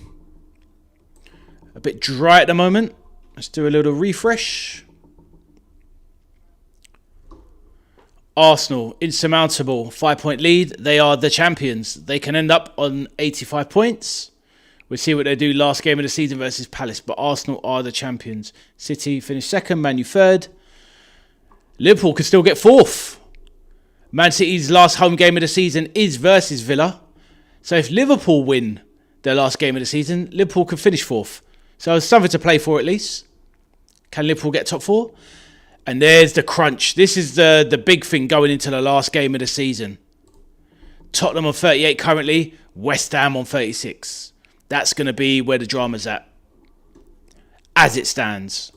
bit dry at the moment. Let's do a little refresh. Arsenal, insurmountable 5-point lead. They are the champions. They can end up on 85 points. We'll see what they do last game of the season versus Palace. But Arsenal are the champions. City finished second, Man U third. Liverpool could still get fourth. Man City's last home game of the season is versus Villa. So if Liverpool win their last game of the season, Liverpool could finish fourth. So it's something to play for at least. Can Liverpool get top four? And there's the crunch. This is the big thing going into the last game of the season. Tottenham on 38 currently. West Ham on 36. That's going to be where the drama's at. As it stands.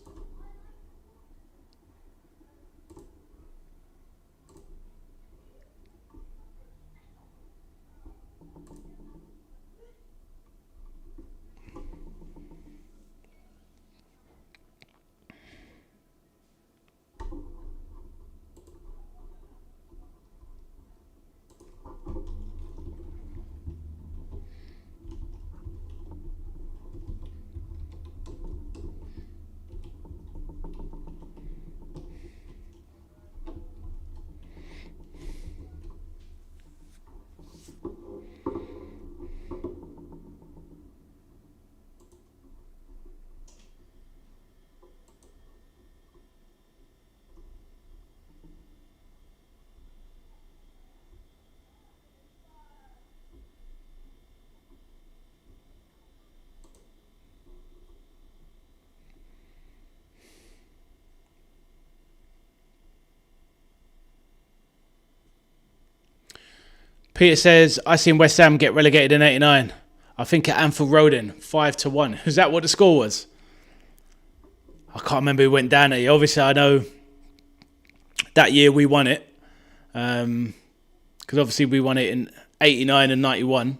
Peter says, I seen West Ham get relegated in 89. I think at Anfield Road 5-1. Is that what the score was? I can't remember who went down there. Obviously, I know that year we won it. Because obviously we won it in 89 and 91.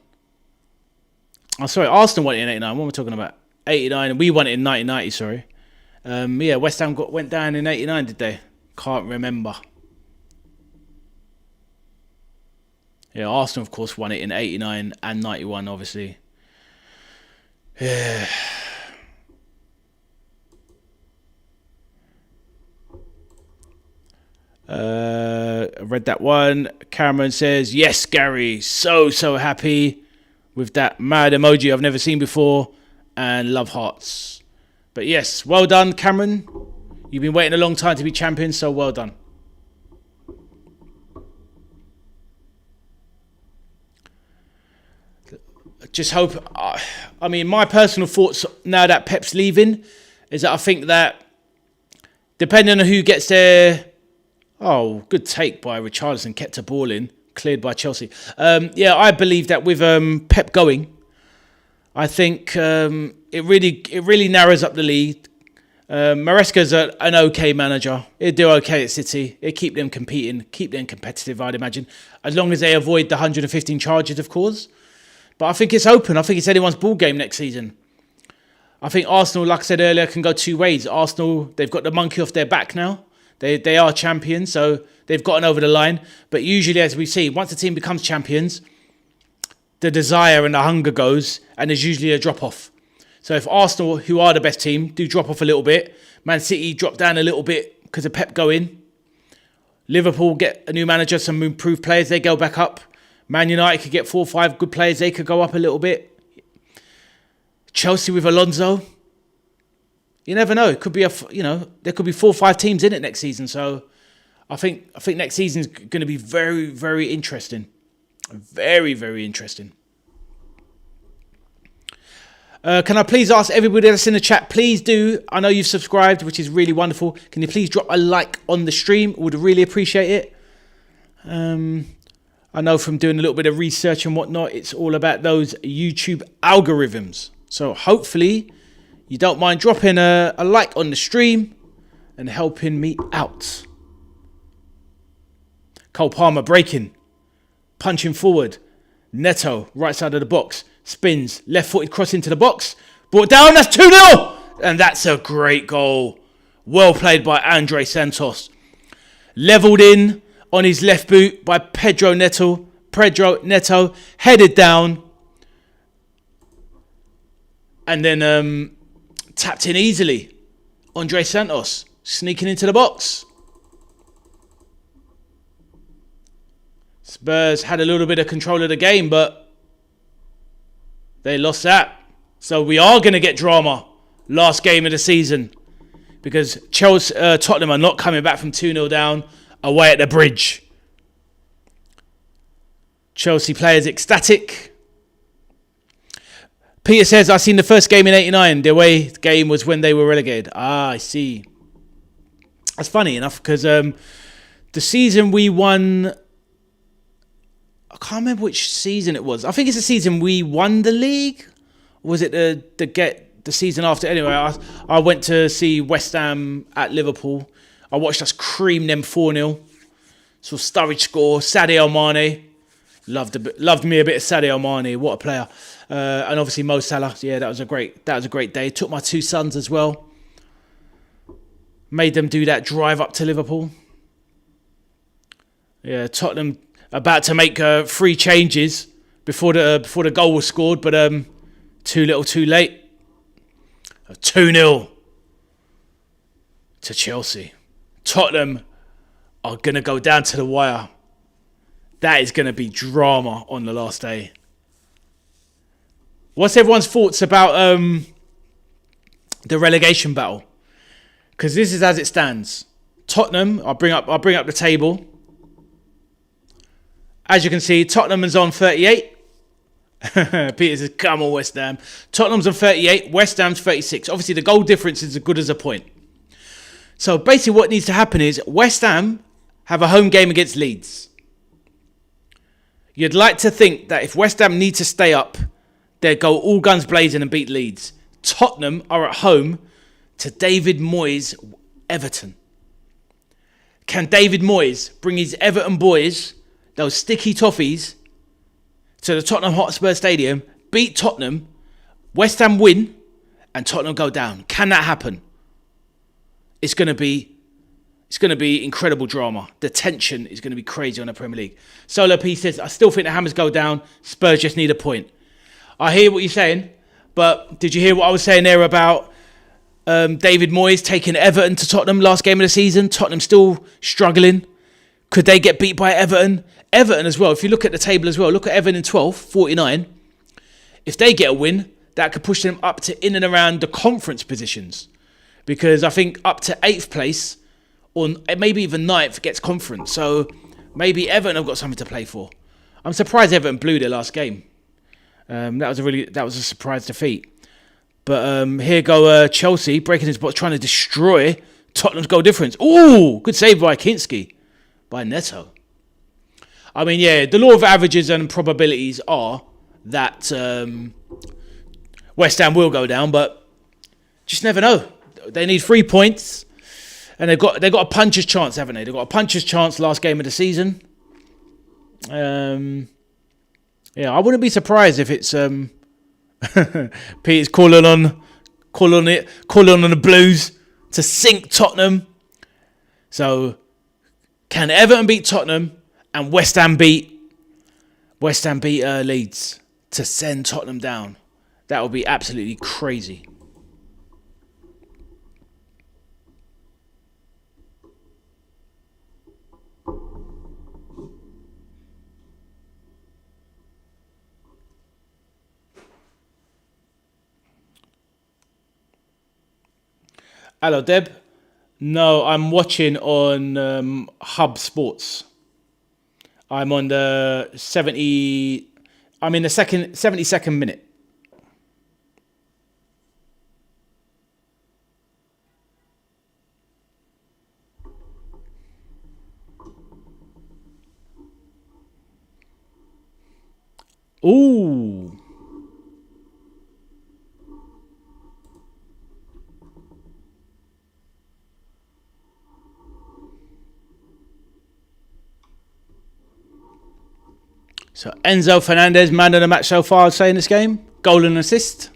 Oh, sorry, Arsenal won it in 89. What am I talking about? 89 and we won it in 1990, sorry. Yeah, West Ham went down in 89, did they? Can't remember. Yeah, Arsenal, of course, won it in 89 and 91, obviously. Yeah. I read that one. Cameron says, yes, Gary, so happy with that mad emoji I've never seen before, and love hearts. But yes, well done, Cameron. You've been waiting a long time to be champion, so well done. Just hope, I mean, my personal thoughts now that Pep's leaving is that I think that depending on who gets there, oh, good take by Richarlison, kept a ball in, cleared by Chelsea. Yeah, I believe that with Pep going, I think it really narrows up the lead. Maresca's an okay manager. He'll do okay at City. He'll keep them competing, keep them competitive, I'd imagine, as long as they avoid the 115 charges, of course. But I think it's open. I think it's anyone's ball game next season. I think Arsenal, like I said earlier, can go two ways. Arsenal, they've got the monkey off their back now. They are champions, so they've gotten over the line. But usually, as we see, once the team becomes champions, the desire and the hunger goes, and there's usually a drop-off. So if Arsenal, who are the best team, do drop off a little bit, Man City drop down a little bit because of Pep going, Liverpool get a new manager, some improved players, they go back up. Man United could get 4 or 5 good players. They could go up a little bit. Chelsea with Alonso. You never know. It could be there could be 4 or 5 teams in it next season. So I think next season is going to be very, very interesting. Very, very interesting. Can I please ask everybody that's in the chat, please do. I know you've subscribed, which is really wonderful. Can you please drop a like on the stream? Would really appreciate it. I know from doing a little bit of research and whatnot, it's all about those YouTube algorithms. So hopefully you don't mind dropping a like on the stream and helping me out. Cole Palmer breaking, punching forward. Neto, right side of the box. Spins, left-footed cross into the box. Brought down, that's 2-0! And that's a great goal. Well played by Andre Santos. Levelled in on his left boot by Pedro Neto. Headed down. And then tapped in easily. Andre Santos sneaking into the box. Spurs had a little bit of control of the game, but they lost that. So we are going to get drama last game of the season because Tottenham are not coming back from 2-0 down away at the Bridge. Chelsea players ecstatic. Peter says, I seen the first game in 89. The away game was when they were relegated. Ah, I see. That's funny enough because the season we won... I can't remember which season it was. I think it's the season we won the league. Or was it the season after? Anyway, I went to see West Ham at Liverpool. I watched us cream them 4-0. Saw Sturridge score. Sadio Mane. Loved me a bit of Sadio Mane. What a player. And obviously Mo Salah. Yeah, that was a great day. Took my 2 sons as well. Made them do that drive up to Liverpool. Yeah, Tottenham about to make 3 changes before the goal was scored, but too little, too late. 2-0 to Chelsea. Tottenham are going to go down to the wire. That is going to be drama on the last day. What's everyone's thoughts about the relegation battle? Because this is as it stands. Tottenham, I'll bring up the table. As you can see, Tottenham is on 38. Peter says, come on, West Ham. Tottenham's on 38, West Ham's 36. Obviously, the goal difference is as good as a point. So basically what needs to happen is West Ham have a home game against Leeds. You'd like to think that if West Ham need to stay up, they'd go all guns blazing and beat Leeds. Tottenham are at home to David Moyes' Everton. Can David Moyes bring his Everton boys, those sticky toffees, to the Tottenham Hotspur Stadium, beat Tottenham, West Ham win, and Tottenham go down? Can that happen? It's going to be incredible drama. The tension is going to be crazy on the Premier League. Solo P says, I still think the Hammers go down. Spurs just need a point. I hear what you're saying, but did you hear what I was saying there about David Moyes taking Everton to Tottenham last game of the season? Tottenham still struggling. Could they get beat by Everton? Everton as well, if you look at the table as well, look at Everton in 12th, 49. If they get a win, that could push them up to in and around the conference positions. Because I think up to 8th place, or maybe even 9th, gets conference. So maybe Everton have got something to play for. I'm surprised Everton blew their last game. That was a surprise defeat. But here go Chelsea, breaking his box, trying to destroy Tottenham's goal difference. Ooh, good save by Kinski, by Neto. I mean, yeah, the law of averages and probabilities are that West Ham will go down, but just never know. They need 3 points, and they've got a puncher's chance, haven't they? They've got a puncher's chance last game of the season. Yeah, I wouldn't be surprised if it's Peter's calling on the Blues to sink Tottenham. So, can Everton beat Tottenham and West Ham beat Leeds to send Tottenham down? That would be absolutely crazy. Hello, Deb. No, I'm watching on Hub Sports. I'm on the 70. I'm in the 72nd minute. Ooh. So Enzo Fernandez, man of the match so far, I'd say, in this game. Goal and assist.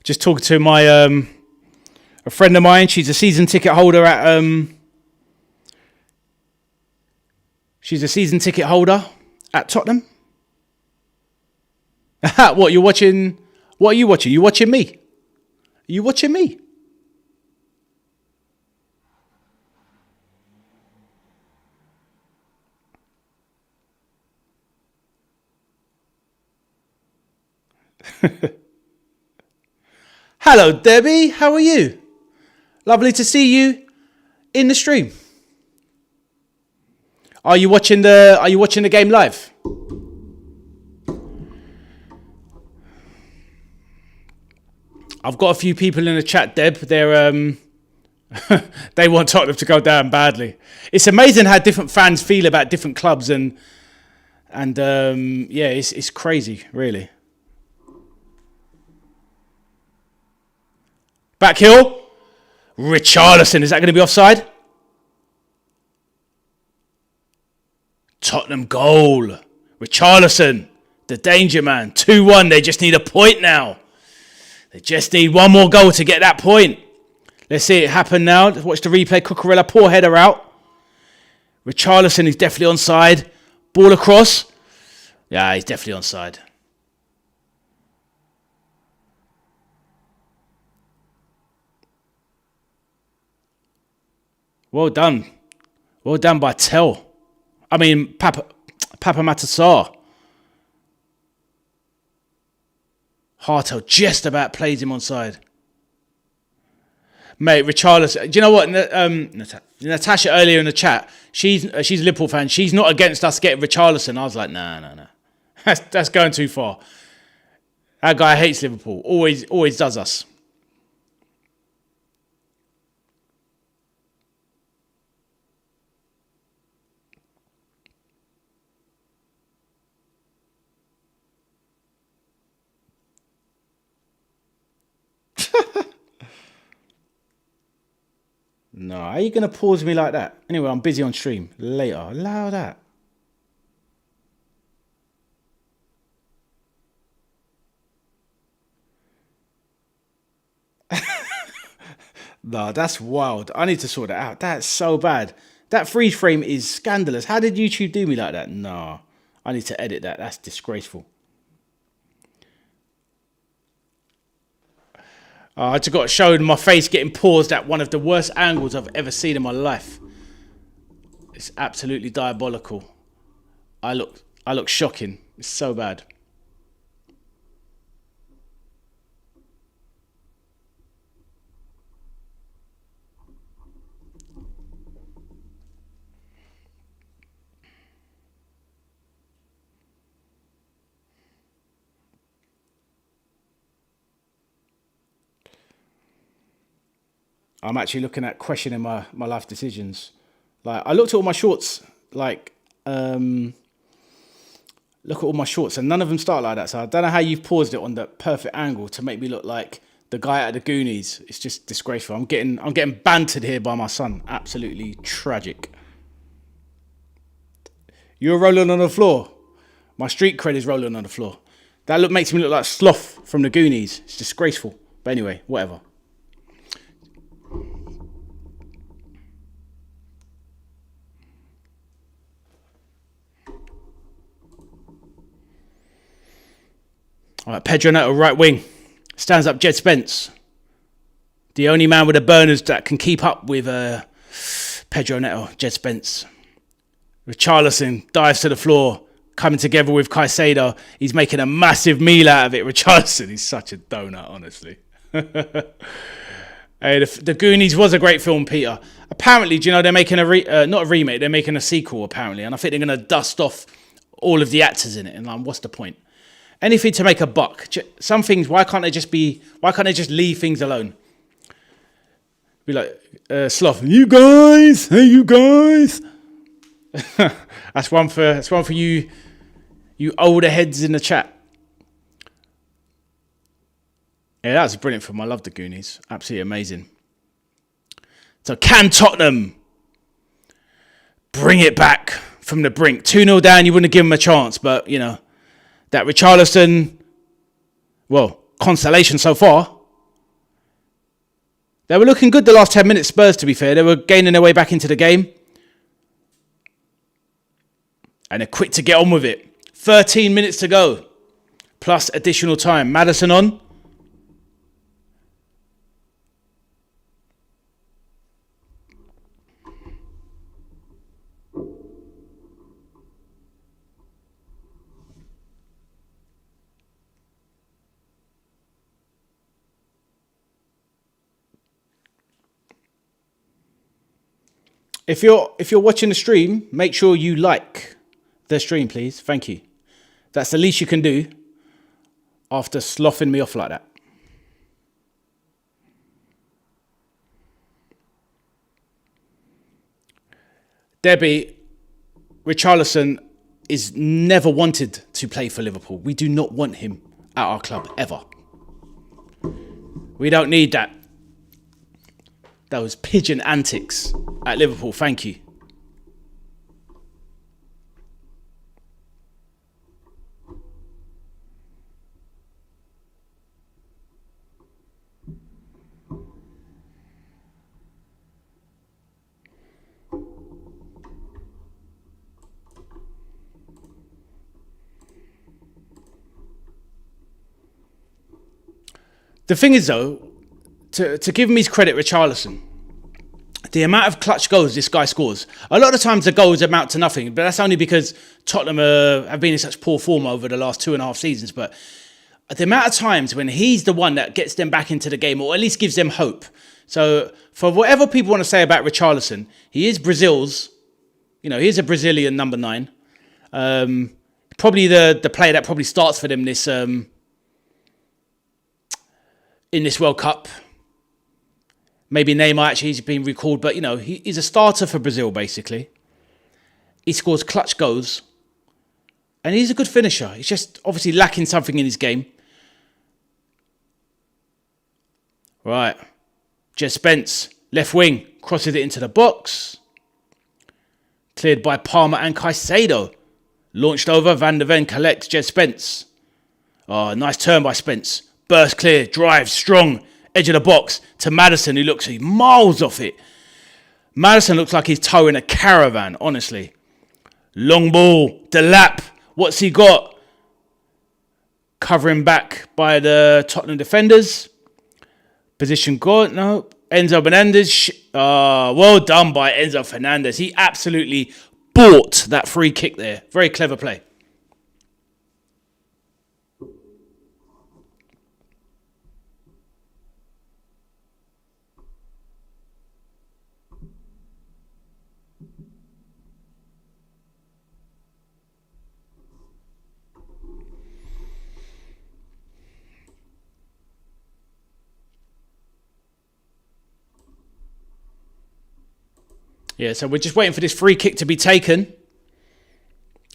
Just talking to my a friend of mine. She's a season ticket holder at She's a season ticket holder at Tottenham. What you're watching? What are you watching? You watching me? Are you watching me? Hello, Debbie. How are you? Lovely to see you in the stream. Are you watching the game live? I've got a few people in the chat, Deb. They're they want Tottenham to go down badly. It's amazing how different fans feel about different clubs and yeah, it's crazy, really. Back heel. Richarlison, is that going to be offside? Tottenham goal. Richarlison, the danger man. 2-1. They just need a point now. They just need one more goal to get that point. Let's see it happen now. Let's watch the replay. Cucurella, poor header out. Richarlison is definitely onside. Ball across. Yeah, he's definitely onside. Well done. Well done by Papa Matassar. Hartel just about plays him onside. Mate, Richarlison. Do you know what? Natasha earlier in the chat, she's a Liverpool fan. She's not against us getting Richarlison. I was like, no. That's going too far. That guy hates Liverpool. Always does us. No, how are you going to pause me like that? Anyway, I'm busy on stream. Later. Allow that. No, that's wild. I need to sort that out. That's so bad. That freeze frame is scandalous. How did YouTube do me like that? No, I need to edit that. That's disgraceful. I just got shown my face getting paused at one of the worst angles I've ever seen in my life. It's absolutely diabolical. I look shocking. It's so bad. I'm actually looking at questioning my life decisions. Like, I looked at all my shorts, look at all my shorts, and none of them start like that. So I don't know how you've paused it on the perfect angle to make me look like the guy out of the Goonies. It's just disgraceful. I'm getting bantered here by my son. Absolutely tragic. You're rolling on the floor. My street cred is rolling on the floor. That makes me look like Sloth from the Goonies. It's disgraceful. But anyway, whatever. All right, Pedro Neto, right wing. Stands up Jed Spence. The only man with the burners that can keep up with Pedro Neto, Jed Spence. Richarlison dives to the floor, coming together with Caicedo. He's making a massive meal out of it. Richarlison, he's such a donut, honestly. Hey, the Goonies was a great film, Peter. Apparently, do you know they're making not a remake, they're making a sequel, apparently. And I think they're going to dust off all of the actors in it. And like, what's the point? Anything to make a buck. Some things, why can't they just leave things alone? Be like, Sloth, hey you guys. That's one for you older heads in the chat. Yeah, that was a brilliant film. I love the Goonies. Absolutely amazing. So can Tottenham bring it back from the brink? 2-0 down, you wouldn't have given them a chance, but you know, that Richarlison, well, consolation so far. They were looking good the last 10 minutes, Spurs, to be fair. They were gaining their way back into the game. And they're quick to get on with it. 13 minutes to go. Plus additional time. Maddison on. If you're watching the stream, make sure you like the stream, please. Thank you. That's the least you can do after sloughing me off like that. Debbie, Richarlison is never wanted to play for Liverpool. We do not want him at our club, ever. We don't need that. Those pigeon antics at Liverpool. Thank you. The thing is, though, to give him his credit, Richarlison, the amount of clutch goals this guy scores, a lot of times the goals amount to nothing, but that's only because Tottenham have been in such poor form over the last 2.5 seasons. But the amount of times when he's the one that gets them back into the game, or at least gives them hope. So for whatever people want to say about Richarlison, he is Brazil's, he's a Brazilian number 9. Probably the player that probably starts for them this in this World Cup. Maybe Neymar actually has been recalled, but he's a starter for Brazil basically. He scores clutch goals, and he's a good finisher. He's just obviously lacking something in his game. Right, Jed Spence, left wing, crosses it into the box. Cleared by Palmer and Caicedo. Launched over, Van der Ven collects Jed Spence. Oh, nice turn by Spence. Burst clear, drive, strong, edge of the box to Maddison, who looks miles off it. Maddison looks like he's towing a caravan, honestly. Long ball, Delap, what's he got? Covering back by the Tottenham defenders. Position good, no. Enzo Fernandez, well done by Enzo Fernandez. He absolutely bought that free kick there. Very clever play. Yeah, so we're just waiting for this free kick to be taken.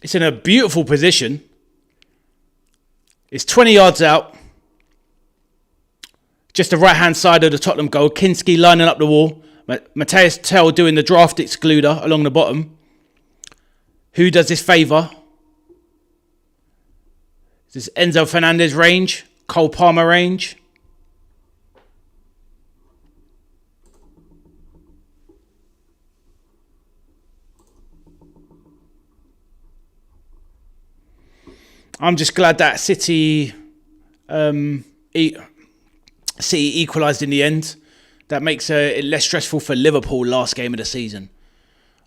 It's in a beautiful position. It's 20 yards out. Just the right-hand side of the Tottenham goal. Kinski lining up the wall. Matthias Tell doing the draft excluder along the bottom. Who does this favour? Is this Enzo Fernandez range? Cole Palmer range? I'm just glad that City City equalised in the end. That makes it less stressful for Liverpool last game of the season.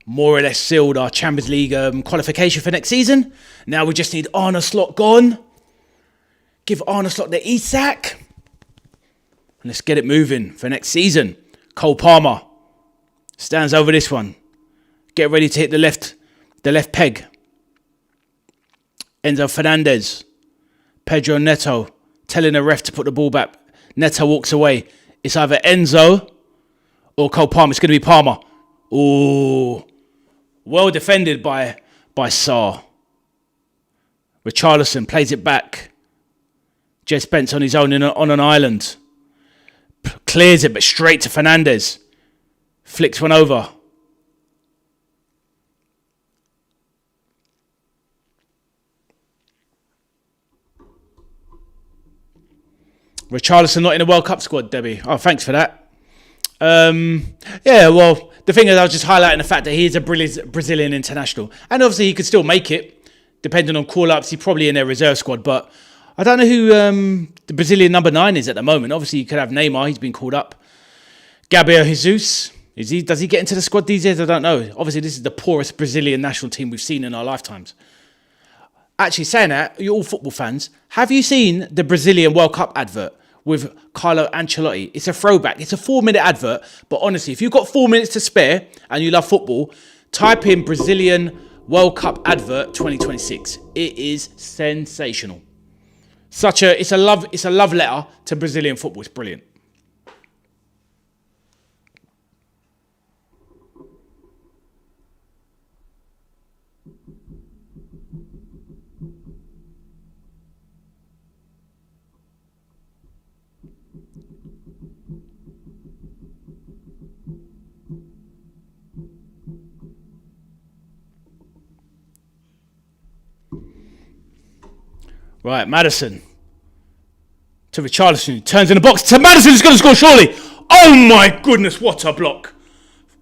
More or less sealed our Champions League qualification for next season. Now we just need Arne Slot gone. Give Arne Slot the ESAC. And let's get it moving for next season. Cole Palmer stands over this one. Get ready to hit the left peg. Enzo Fernandez. Pedro Neto telling the ref to put the ball back. Neto walks away. It's either Enzo or Cole Palmer. It's going to be Palmer. Ooh. Well defended by Sarr. Richarlison plays it back. Jed Spence on his own on an island. Clears it, but straight to Fernandez. Flicks one over. Richarlison not in the World Cup squad, Debbie. Oh, thanks for that. Yeah, well, the thing is, I was just highlighting the fact that he is a Brazilian international. And obviously, he could still make it, depending on call-ups. He's probably in their reserve squad. But I don't know who the Brazilian number 9 is at the moment. Obviously, you could have Neymar. He's been called up. Gabriel Jesus. Does he get into the squad these days? I don't know. Obviously, this is the poorest Brazilian national team we've seen in our lifetimes. Actually, saying that, you're all football fans. Have you seen the Brazilian World Cup advert with Carlo Ancelotti? It's a throwback. It's a 4-minute advert. But honestly, if you've got 4 minutes to spare and you love football, type in Brazilian World Cup advert 2026. It is sensational. It's a love letter to Brazilian football. It's brilliant. Right, Maddison to Richarlison, turns in the box to Maddison, who's going to score surely. Oh my goodness, what a block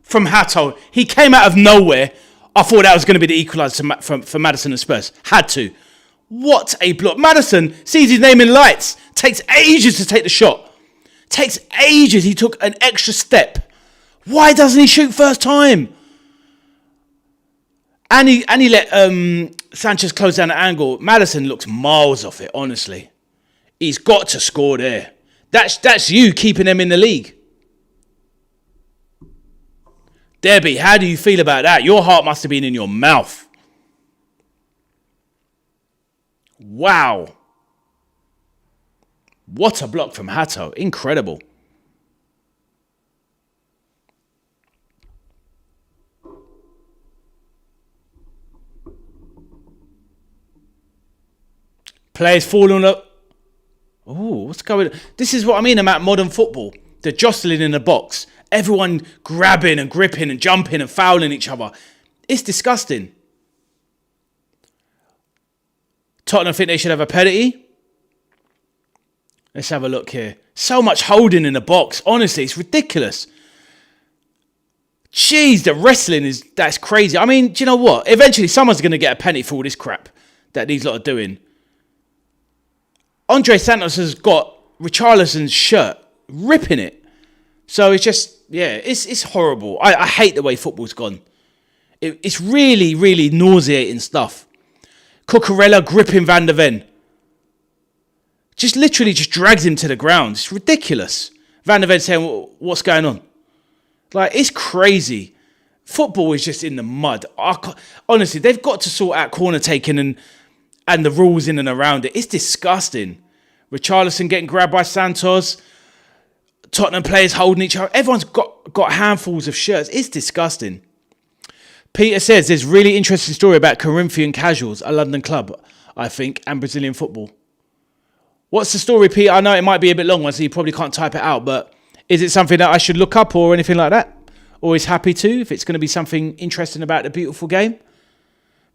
from Hato. He came out of nowhere. I thought that was going to be the equaliser for Maddison and Spurs. Had to. What a block. Maddison sees his name in lights. Takes ages to take the shot. Takes ages. He took an extra step. Why doesn't he shoot first time? And he let Sanchez close down the angle. Maddison looks miles off it, honestly. He's got to score there. That's you keeping them in the league. Debbie, how do you feel about that? Your heart must have been in your mouth. Wow. What a block from Hato. Incredible. Players falling up. Oh, what's going on? This is what I mean about modern football. The jostling in the box. Everyone grabbing and gripping and jumping and fouling each other. It's disgusting. Tottenham think they should have a penalty. Let's have a look here. So much holding in the box. Honestly, it's ridiculous. Jeez, the wrestling that's crazy. I mean, do you know what? Eventually, someone's going to get a penalty for all this crap that these lot are doing. Andre Santos has got Richarlison's shirt, ripping it. So it's just, yeah, it's horrible. I hate the way football's gone. It's really, really nauseating stuff. Cucurella gripping Van der Ven. Just literally just drags him to the ground. It's ridiculous. Van der Ven saying, what's going on? Like, it's crazy. Football is just in the mud. Honestly, they've got to sort out corner taking and the rules in and around it. It's disgusting. Richarlison getting grabbed by Santos. Tottenham players holding each other. Everyone's got handfuls of shirts. It's disgusting. Peter says there's really interesting story about Corinthian Casuals, a London club, I think, and Brazilian football. What's the story, Peter? I know it might be a bit long one, so you probably can't type it out, but is it something that I should look up or anything like that? Always happy to, if it's going to be something interesting about the beautiful game.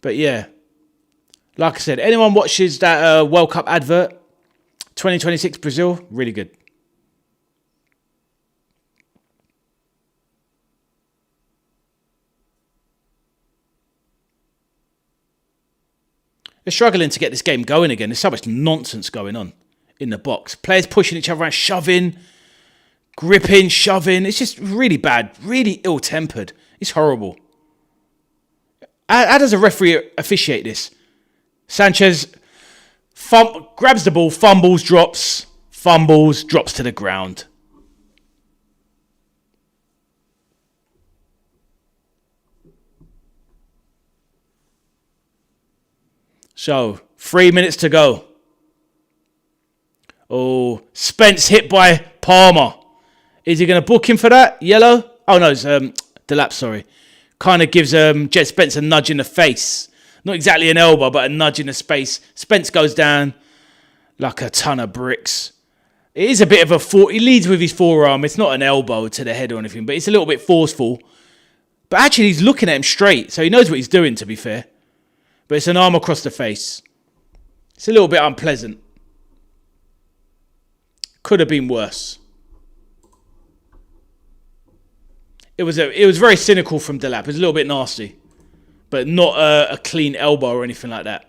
But yeah, like I said, anyone watches that World Cup advert, 2026 Brazil, really good. They're struggling to get this game going again. There's so much nonsense going on. in the box. Players pushing each other around, shoving, gripping, shoving. It's just really bad, really ill-tempered. It's horrible. How does a referee officiate this? Sanchez grabs the ball, fumbles, drops to the ground. So, 3 minutes to go. Oh, Spence hit by Palmer. Is he going to book him for that? Yellow? Oh, no, it's Delap, sorry. Kind of gives Jet Spence a nudge in the face. Not exactly an elbow, but a nudge in the space. Spence goes down like a ton of bricks. It is a bit of a... He leads with his forearm. It's not an elbow to the head or anything, but it's a little bit forceful. But actually, he's looking at him straight, so he knows what he's doing, to be fair. But it's an arm across the face. It's a little bit unpleasant. Could have been worse. It was very cynical from Delap. It was a little bit nasty. But not a clean elbow or anything like that.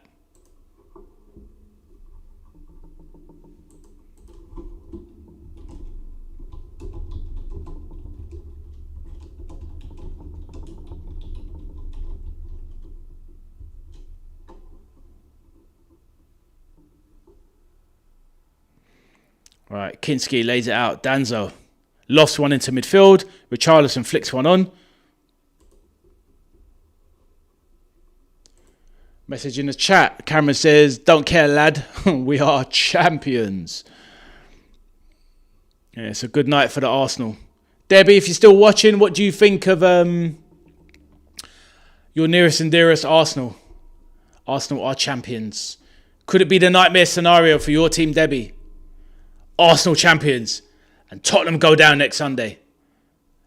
Right, Kinski lays it out. Danzo lost one into midfield. Richarlison flicks one on. Message in the chat. Cameron says, don't care, lad. We are champions. Yeah, it's a good night for the Arsenal. Debbie, if you're still watching, what do you think of your nearest and dearest Arsenal? Arsenal are champions. Could it be the nightmare scenario for your team, Debbie? Arsenal champions and Tottenham go down next Sunday.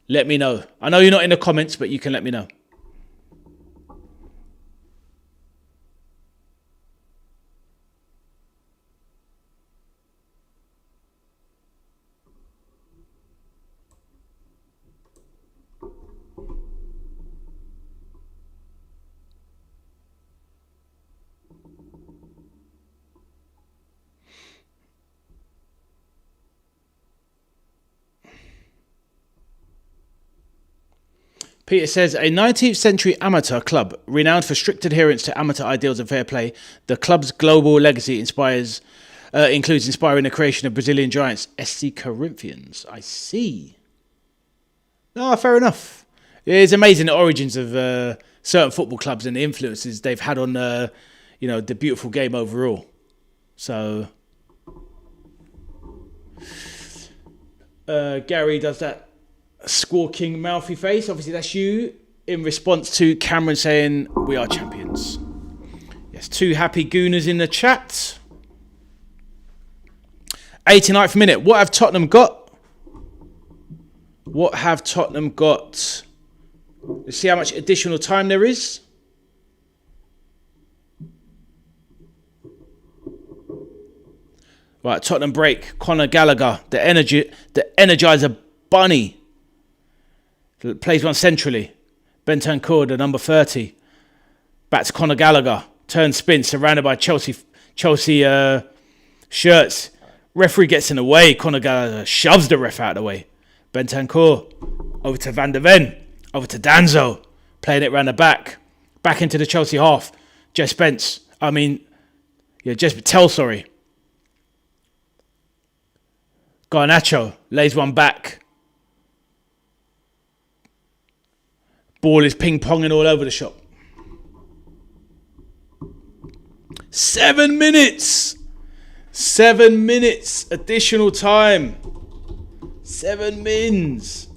Let me know. I know you're not in the comments, but you can let me know. Peter says, a 19th century amateur club renowned for strict adherence to amateur ideals of fair play, the club's global legacy includes inspiring the creation of Brazilian giants SC Corinthians. I see. No, fair enough. It's amazing the origins of certain football clubs and the influences they've had on the beautiful game overall. So, Gary does that squawking mouthy face. Obviously that's you in response to Cameron saying we are champions. Yes, two happy gooners in the chat. 89th minute. What have Tottenham got? Let's see how much additional time there is. Right, Tottenham break. Conor Gallagher, the Energizer Bunny. Plays one centrally. Bentancur, the number 30. Back to Conor Gallagher. Turn spin, surrounded by Chelsea shirts. Referee gets in the way. Conor Gallagher shoves the ref out of the way. Bentancur. Over to Van der Ven. Over to Danzo. Playing it round the back. Back into the Chelsea half. Jess Patel, sorry. Garnacho lays one back. Ball is ping-ponging all over the shop. 7 minutes. 7 minutes additional time. 7 mins.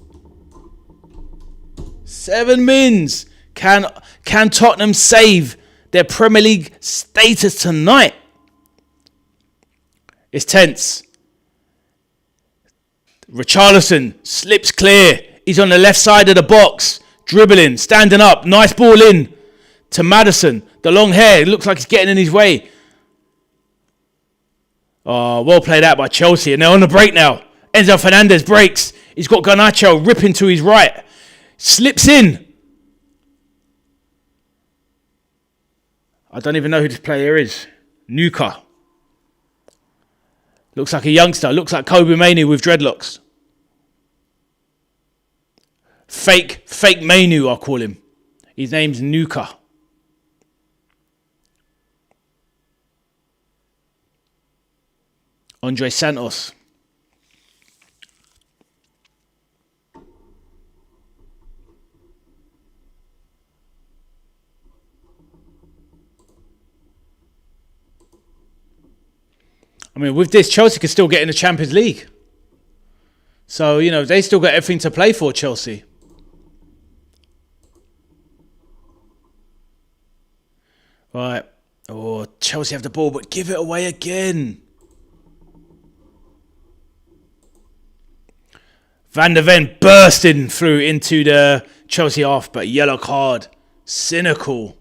7 mins. Can Tottenham save their Premier League status tonight? It's tense. Richarlison slips clear. He's on the left side of the box. Dribbling, standing up, nice ball in to Maddison. The long hair, it looks like he's getting in his way. Oh, well played out by Chelsea. And they're on the break now. Enzo Fernandez breaks. He's got Garnacho ripping to his right. Slips in. I don't even know who this player is. Nuka. Looks like a youngster. Looks like Kobe Mainu with dreadlocks. Fake Mainu, I'll call him. His name's Nuka. Andre Santos. I mean, with this, Chelsea could still get in the Champions League. So, you know, they still got everything to play for, Chelsea. Right. Oh, Chelsea have the ball, but give it away again. Van der Ven bursting through into the Chelsea half, but yellow card. Cynical.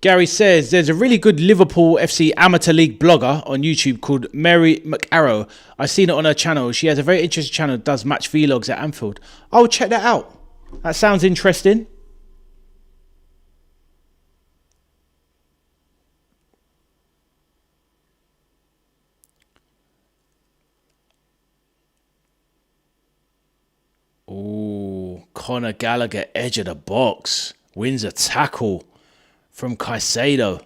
Gary says, there's a really good Liverpool FC amateur league blogger on YouTube called Mary McArrow. I've seen it on her channel. She has a very interesting channel, does match vlogs at Anfield. I'll check that out. That sounds interesting. Oh, Conor Gallagher, edge of the box. Wins a tackle from Caicedo. I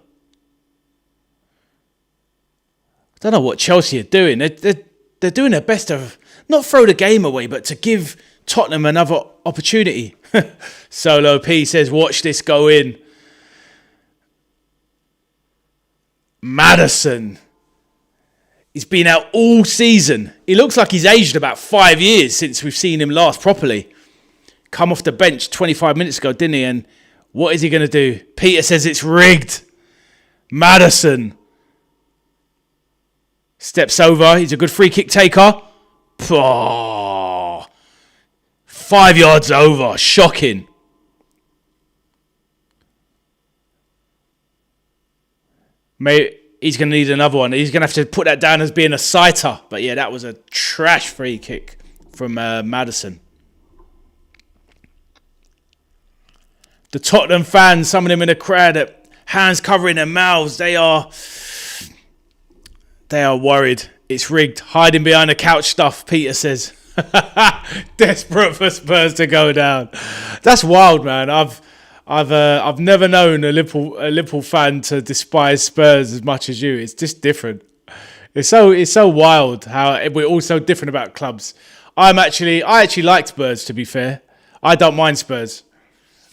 don't know what Chelsea are doing. They're doing their best to not throw the game away, but to give Tottenham another opportunity. Solo P says, watch this go in. Maddison. He's been out all season. He looks like he's aged about 5 years since we've seen him last properly. Come off the bench 25 minutes ago, didn't he? And what is he going to do? Peter says it's rigged. Maddison steps over. He's a good free kick taker. Oh, 5 yards over. Shocking. Maybe he's going to need another one. He's going to have to put that down as being a sighter. But yeah, that was a trash free kick from Maddison. The Tottenham fans, some of them in the crowd, hands covering their mouths, they are worried. It's rigged. Hiding behind the couch stuff, Peter says. Desperate for Spurs to go down. That's wild, man. I've never known a Liverpool fan to despise Spurs as much as you. It's just different. It's so wild how we're all so different about clubs. I actually like Spurs, to be fair. I don't mind Spurs.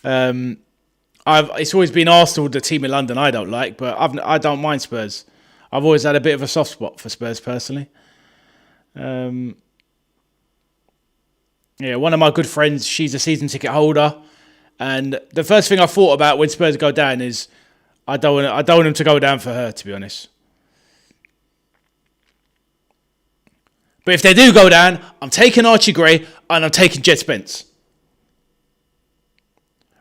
It's always been Arsenal, the team in London I don't like, but I don't mind Spurs. I've always had a bit of a soft spot for Spurs personally. One of my good friends, she's a season ticket holder, and the first thing I thought about when Spurs go down is I don't want them to go down for her, to be honest. But if they do go down, I'm taking Archie Gray and I'm taking Jed Spence.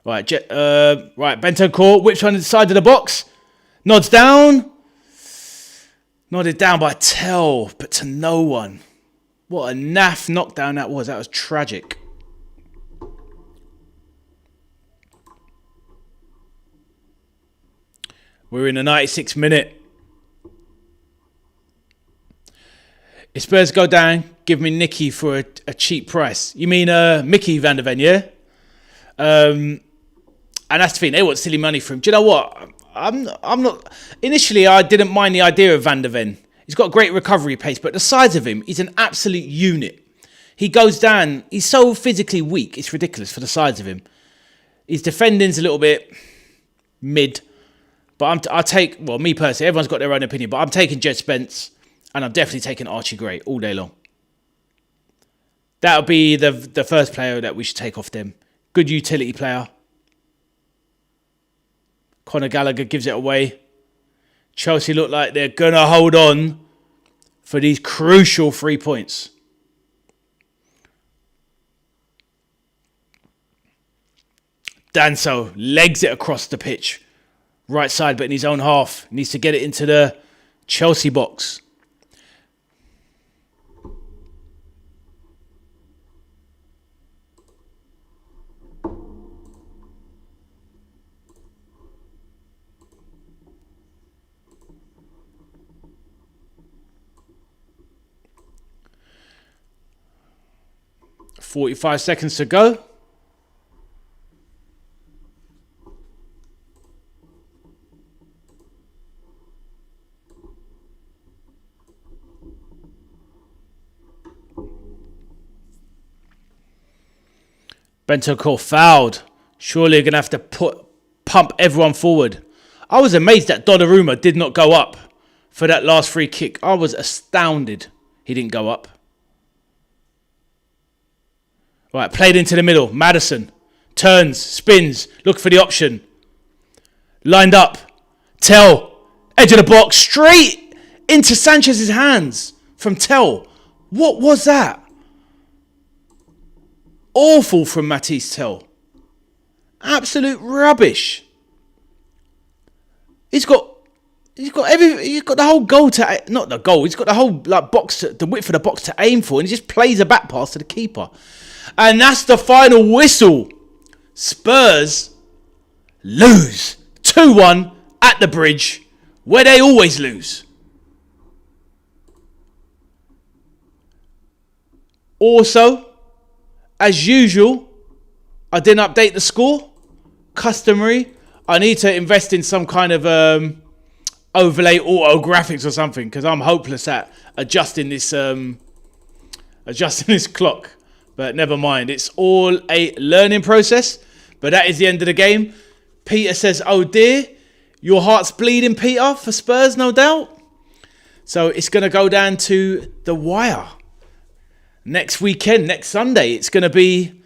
Right, Bentancur whips one to the side of the box. Nods down. Nodded down by Tell, but to no one. What a naff knockdown that was. That was tragic. We're in the 96th minute. If Spurs go down, give me Nicky for a cheap price. You mean Mickey Van der Ven, yeah? And that's the thing, they want silly money from him. Do you know what? I'm not. Initially, I didn't mind the idea of Van der Ven. He's got great recovery pace, but the size of him, he's an absolute unit. He goes down. He's so physically weak. It's ridiculous for the size of him. His defending's a little bit mid, but me personally, everyone's got their own opinion, but I'm taking Jed Spence, and I'm definitely taking Archie Gray all day long. That'll be the first player that we should take off them. Good utility player. Conor Gallagher gives it away. Chelsea look like they're going to hold on for these crucial 3 points. Danso legs it across the pitch. Right side, but in his own half. Needs to get it into the Chelsea box. 45 seconds to go. Bentancur fouled. Surely you're going to have to pump everyone forward. I was amazed that Donnarumma did not go up for that last free kick. I was astounded he didn't go up. Right, played into the middle. Maddison turns, spins, look for the option. Lined up. Tell. Edge of the box. Straight into Sanchez's hands from Tell. What was that? Awful from Matisse Tell. Absolute rubbish. He's got the whole goal to, not the goal, he's got the whole box, the width of the box to aim for, and he just plays a back pass to the keeper. And that's the final whistle. Spurs lose 2-1 at the Bridge, where they always lose. Also, as usual, I didn't update the score. Customary. I need to invest in some kind of overlay auto graphics or something, because I'm hopeless at adjusting this clock. But never mind. It's all a learning process. But that is the end of the game. Peter says, "Oh dear, your heart's bleeding, Peter, for Spurs, no doubt." So it's going to go down to the wire. Next weekend, next Sunday, it's going to be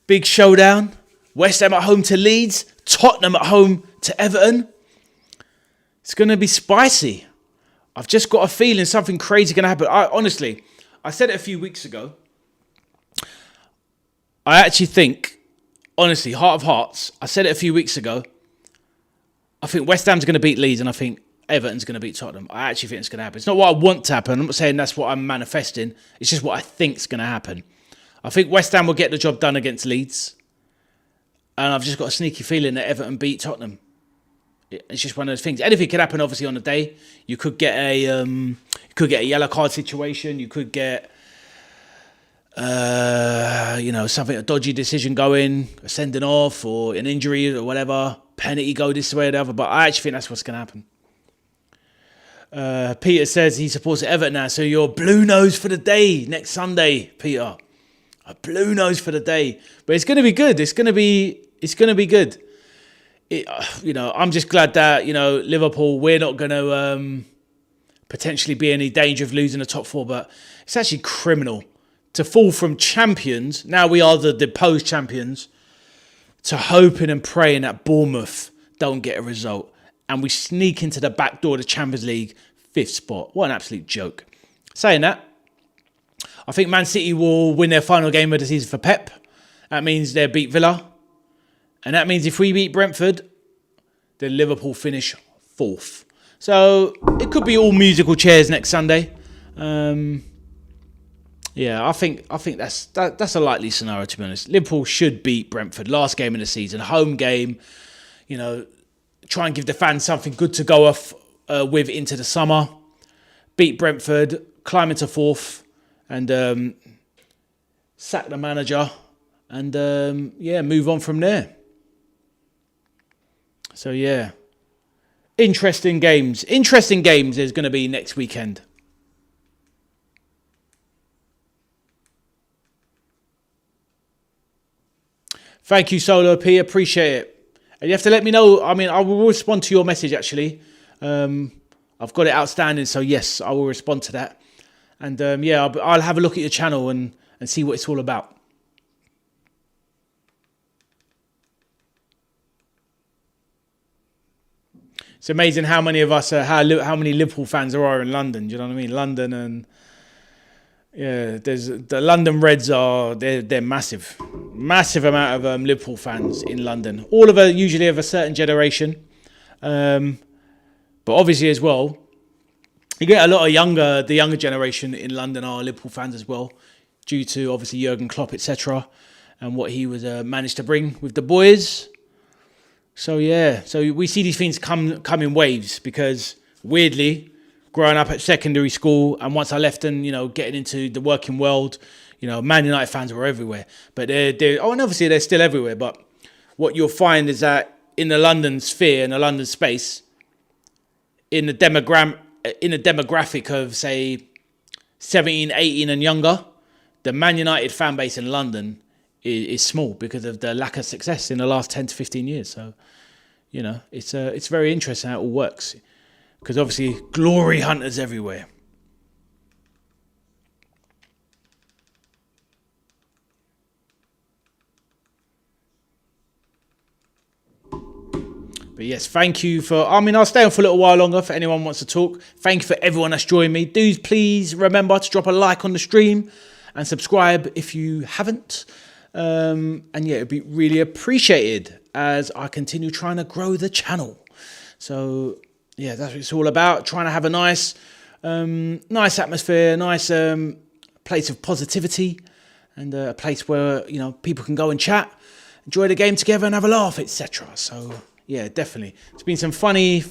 big showdown. West Ham at home to Leeds. Tottenham at home to Everton. It's going to be spicy. I've just got a feeling something crazy is going to happen. I said it a few weeks ago. I actually think, honestly, heart of hearts, I said it a few weeks ago. I think West Ham's going to beat Leeds and I think Everton's going to beat Tottenham. I actually think it's going to happen. It's not what I want to happen. I'm not saying that's what I'm manifesting. It's just what I think is going to happen. I think West Ham will get the job done against Leeds. And I've just got a sneaky feeling that Everton beat Tottenham. It's just one of those things. Anything could happen, obviously, on the day. You could get a yellow card situation. You could get, something, a dodgy decision going, a sending off, or an injury or whatever. Penalty go this way or the other. But I actually think that's what's going to happen. Peter says he supports Everton now, so you're blue nose for the day next Sunday, Peter. A blue nose for the day, but it's going to be good. It's going to be good. I'm just glad that Liverpool, we're not going to potentially be in any danger of losing the top four, but it's actually criminal to fall from champions. Now we are the deposed champions, to hoping and praying that Bournemouth don't get a result. And we sneak into the back door of the Champions League 5th spot. What an absolute joke. Saying that, I think Man City will win their final game of the season for Pep. That means they'll beat Villa. And that means if we beat Brentford, then Liverpool finish 4th. So it could be all musical chairs next Sunday. I think that's a likely scenario, to be honest. Liverpool should beat Brentford. Last game of the season, home game. Try and give the fans something good to go off with into the summer. Beat Brentford, climb into 4th, and sack the manager, and move on from there. So interesting games. Interesting games is going to be next weekend. Thank you, Solo P. Appreciate it. And you have to let me know. I mean, I will respond to your message, actually. I've got it outstanding, so yes, I will respond to that. And I'll have a look at your channel and see what it's all about. It's amazing how many of us, how many Liverpool fans there are in London. Do you know what I mean? London, and there's the London Reds they're massive amount of Liverpool fans in London. All usually of a certain generation, but obviously as well, you get a lot of the younger generation in London are Liverpool fans as well, due to obviously Jurgen Klopp, etc., and what he was managed to bring with the boys. So we see these things come in waves, because weirdly, growing up at secondary school, and once I left and getting into the working world, Man United fans were everywhere. But and obviously they're still everywhere. But what you'll find is that in the London sphere, in the London space, in the demographic of, say, 17, 18 and younger, the Man United fan base in London is small because of the lack of success in the last 10 to 15 years. So, it's very interesting how it all works. Because obviously, glory hunters everywhere. But yes, thank you I'll stay on for a little while longer for anyone who wants to talk. Thank you for everyone that's joined me. Do please remember to drop a like on the stream and subscribe if you haven't. It'd be really appreciated as I continue trying to grow the channel. So yeah, that's what it's all about. Trying to have a nice atmosphere, nice place of positivity, and a place where people can go and chat, enjoy the game together, and have a laugh, etc. So yeah, definitely. There's been some funny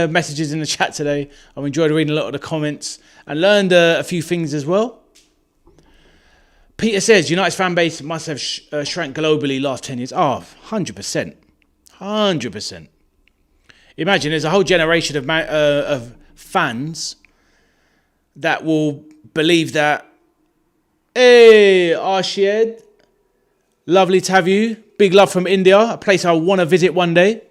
messages in the chat today. I've enjoyed reading a lot of the comments and learned a few things as well. Peter says, United's fan base must have shrank globally last 10 years. Oh, 100%. 100%. Imagine there's a whole generation of fans that will believe that, hey, Arshid, lovely to have you. Big love from India, a place I want to visit one day.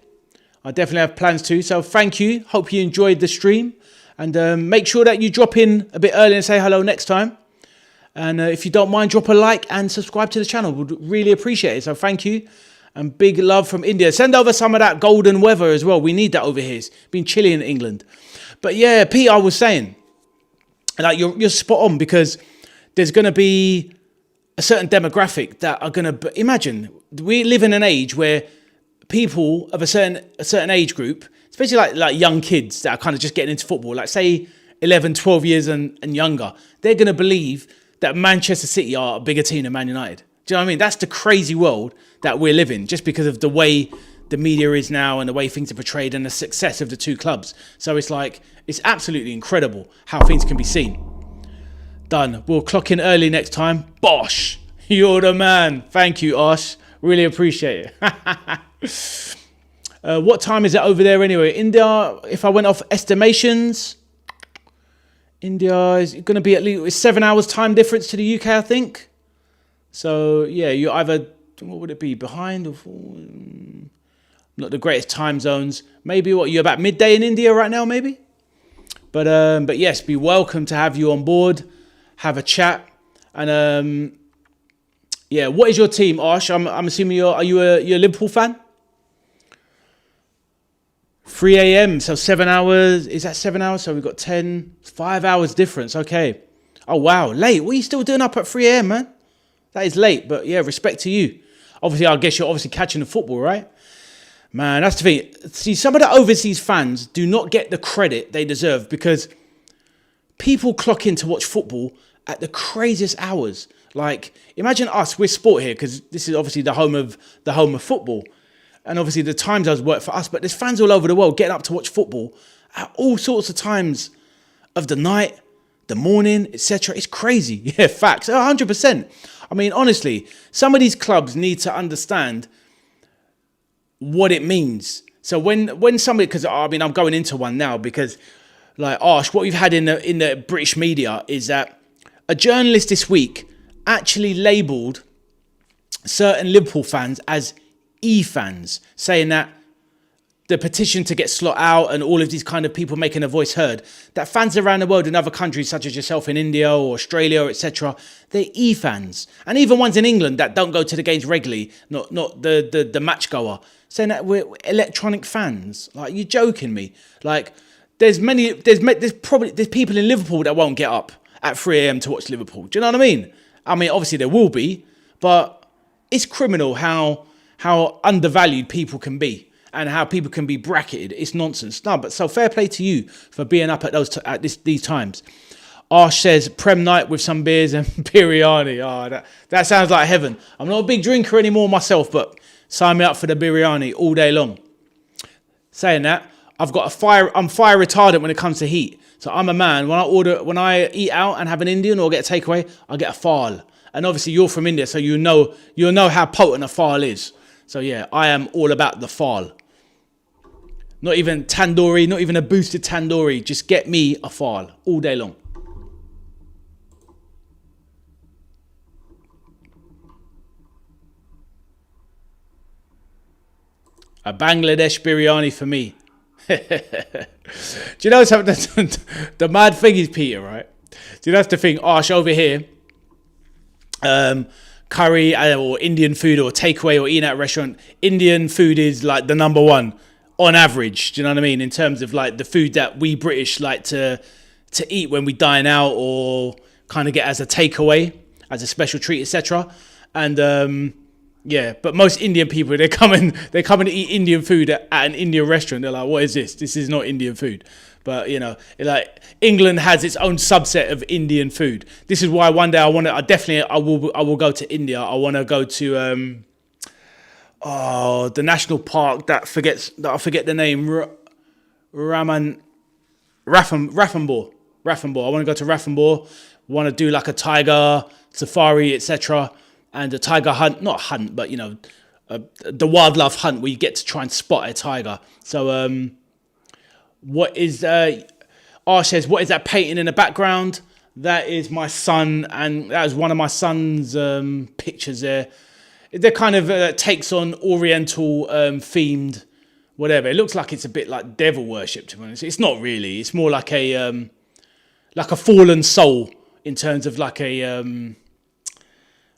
I definitely have plans to. So thank you. Hope you enjoyed the stream. And make sure that you drop in a bit early and say hello next time. And if you don't mind, drop a like and subscribe to the channel. Would really appreciate it. So thank you. And big love from India. Send over some of that golden weather as well. We need that over here. It's been chilly in England. But yeah, Pete, I was saying, like you're spot on, because there's going to be a certain demographic that are going to... Imagine, we live in an age where people of a certain age group, especially like young kids that are kind of just getting into football, like say 11, 12 years and younger, they're going to believe that Manchester City are a bigger team than Man United. Do you know what I mean? That's the crazy world that we're living, just because of the way the media is now and the way things are portrayed and the success of the two clubs. So it's absolutely incredible how things can be seen. Done. We'll clock in early next time. Bosh! You're the man. Thank you, Osh. Really appreciate it. What time is it over there anyway? India, if I went off estimations, India is going to be at least 7 hours time difference to the UK, I think. So, yeah, you're either, what would it be, behind or not the greatest time zones. Maybe, you're about midday in India right now, maybe? But yes, be welcome to have you on board, have a chat. And, yeah, what is your team, Ash? I'm assuming you're a Liverpool fan? 3 a.m, so 7 hours. Is that 7 hours? So we've got 5 hours difference. Okay. Oh, wow. Late. What are you still doing up at 3 a.m, man? That is late, but yeah, respect to you. Obviously, I guess you're obviously catching the football, right? Man, that's the thing. See, some of the overseas fans do not get the credit they deserve, because people clock in to watch football at the craziest hours. Like, imagine us, we're sport here, because this is obviously the home of football. And obviously the time zones work for us, but there's fans all over the world getting up to watch football at all sorts of times of the night, the morning, etc. It's crazy. Yeah, facts. 100%. I mean, honestly, some of these clubs need to understand what it means. So when somebody, because I mean, I'm going into one now, because like, Ash, what we've had in the British media is that a journalist this week actually labelled certain Liverpool fans as E-fans, saying that the petition to get Slot out and all of these kind of people making a voice heard, that fans around the world in other countries such as yourself in India or Australia, etc., they're E-fans. And even ones in England that don't go to the games regularly, not the match goer, saying that we're electronic fans. Like, you're joking me. Like, there's people in Liverpool that won't get up at 3 a.m. to watch Liverpool. Do you know what I mean? I mean, obviously there will be, but it's criminal how undervalued people can be and how people can be bracketed. It's nonsense. No, but so fair play to you for being up at these times. Ash says, Prem night with some beers and biryani. Oh, that sounds like heaven. I'm not a big drinker anymore myself, but sign me up for the biryani all day long. Saying that, I'm fire retardant when it comes to heat. So I'm a man. When I eat out and have an Indian or get a takeaway, I get a fal. And obviously you're from India, so you'll know how potent a fal is. So yeah, I am all about the fal. Not even tandoori, not even a boosted tandoori. Just get me a fal all day long. A Bangladesh biryani for me. Do you know something? The mad thing is, Peter, right? Do you know that's the thing? Arsh over here, curry or Indian food or takeaway or eating at a restaurant, Indian food is like the number one on average. Do you know what I mean? In terms of like the food that we British like to eat when we dine out or kind of get as a takeaway, as a special treat, etc. And yeah, but most Indian people, they come and eat Indian food at an Indian restaurant. They're like, what is this? This is not Indian food. But you know, like England has its own subset of Indian food. This is why one day I will go to India. I want to go to the national park that I forget the name. Ranthambore. I want to go to Ranthambore. Want to do like a tiger safari, etc. And a tiger hunt, not hunt, but you know, the wildlife hunt where you get to try and spot a tiger. So what is Arsh says, what is that painting in the background? That is my son, and that is one of my son's pictures there. They're kind of takes on Oriental themed, whatever. It looks like it's a bit like devil worship, to be honest. It's not really. It's more like a fallen soul in terms of like an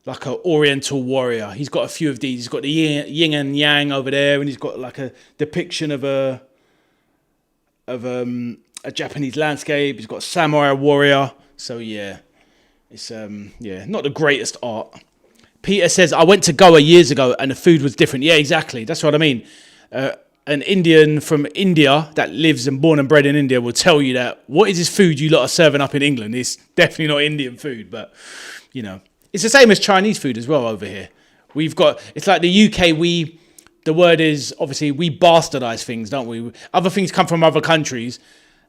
Oriental warrior. He's got a few of these. He's got the yin and yang over there, and he's got like a depiction of a Japanese landscape. He's got a samurai warrior. So yeah, it's not the greatest art. Peter says, I went to Goa years ago and the food was different. Yeah, exactly. That's what I mean. An Indian from India that lives and born and bred in India will tell you that what is this food you lot are serving up in England? It's definitely not Indian food, but you know, it's the same as Chinese food as well over here. It's like the UK, the word is, obviously, we bastardize things, don't we? Other things come from other countries,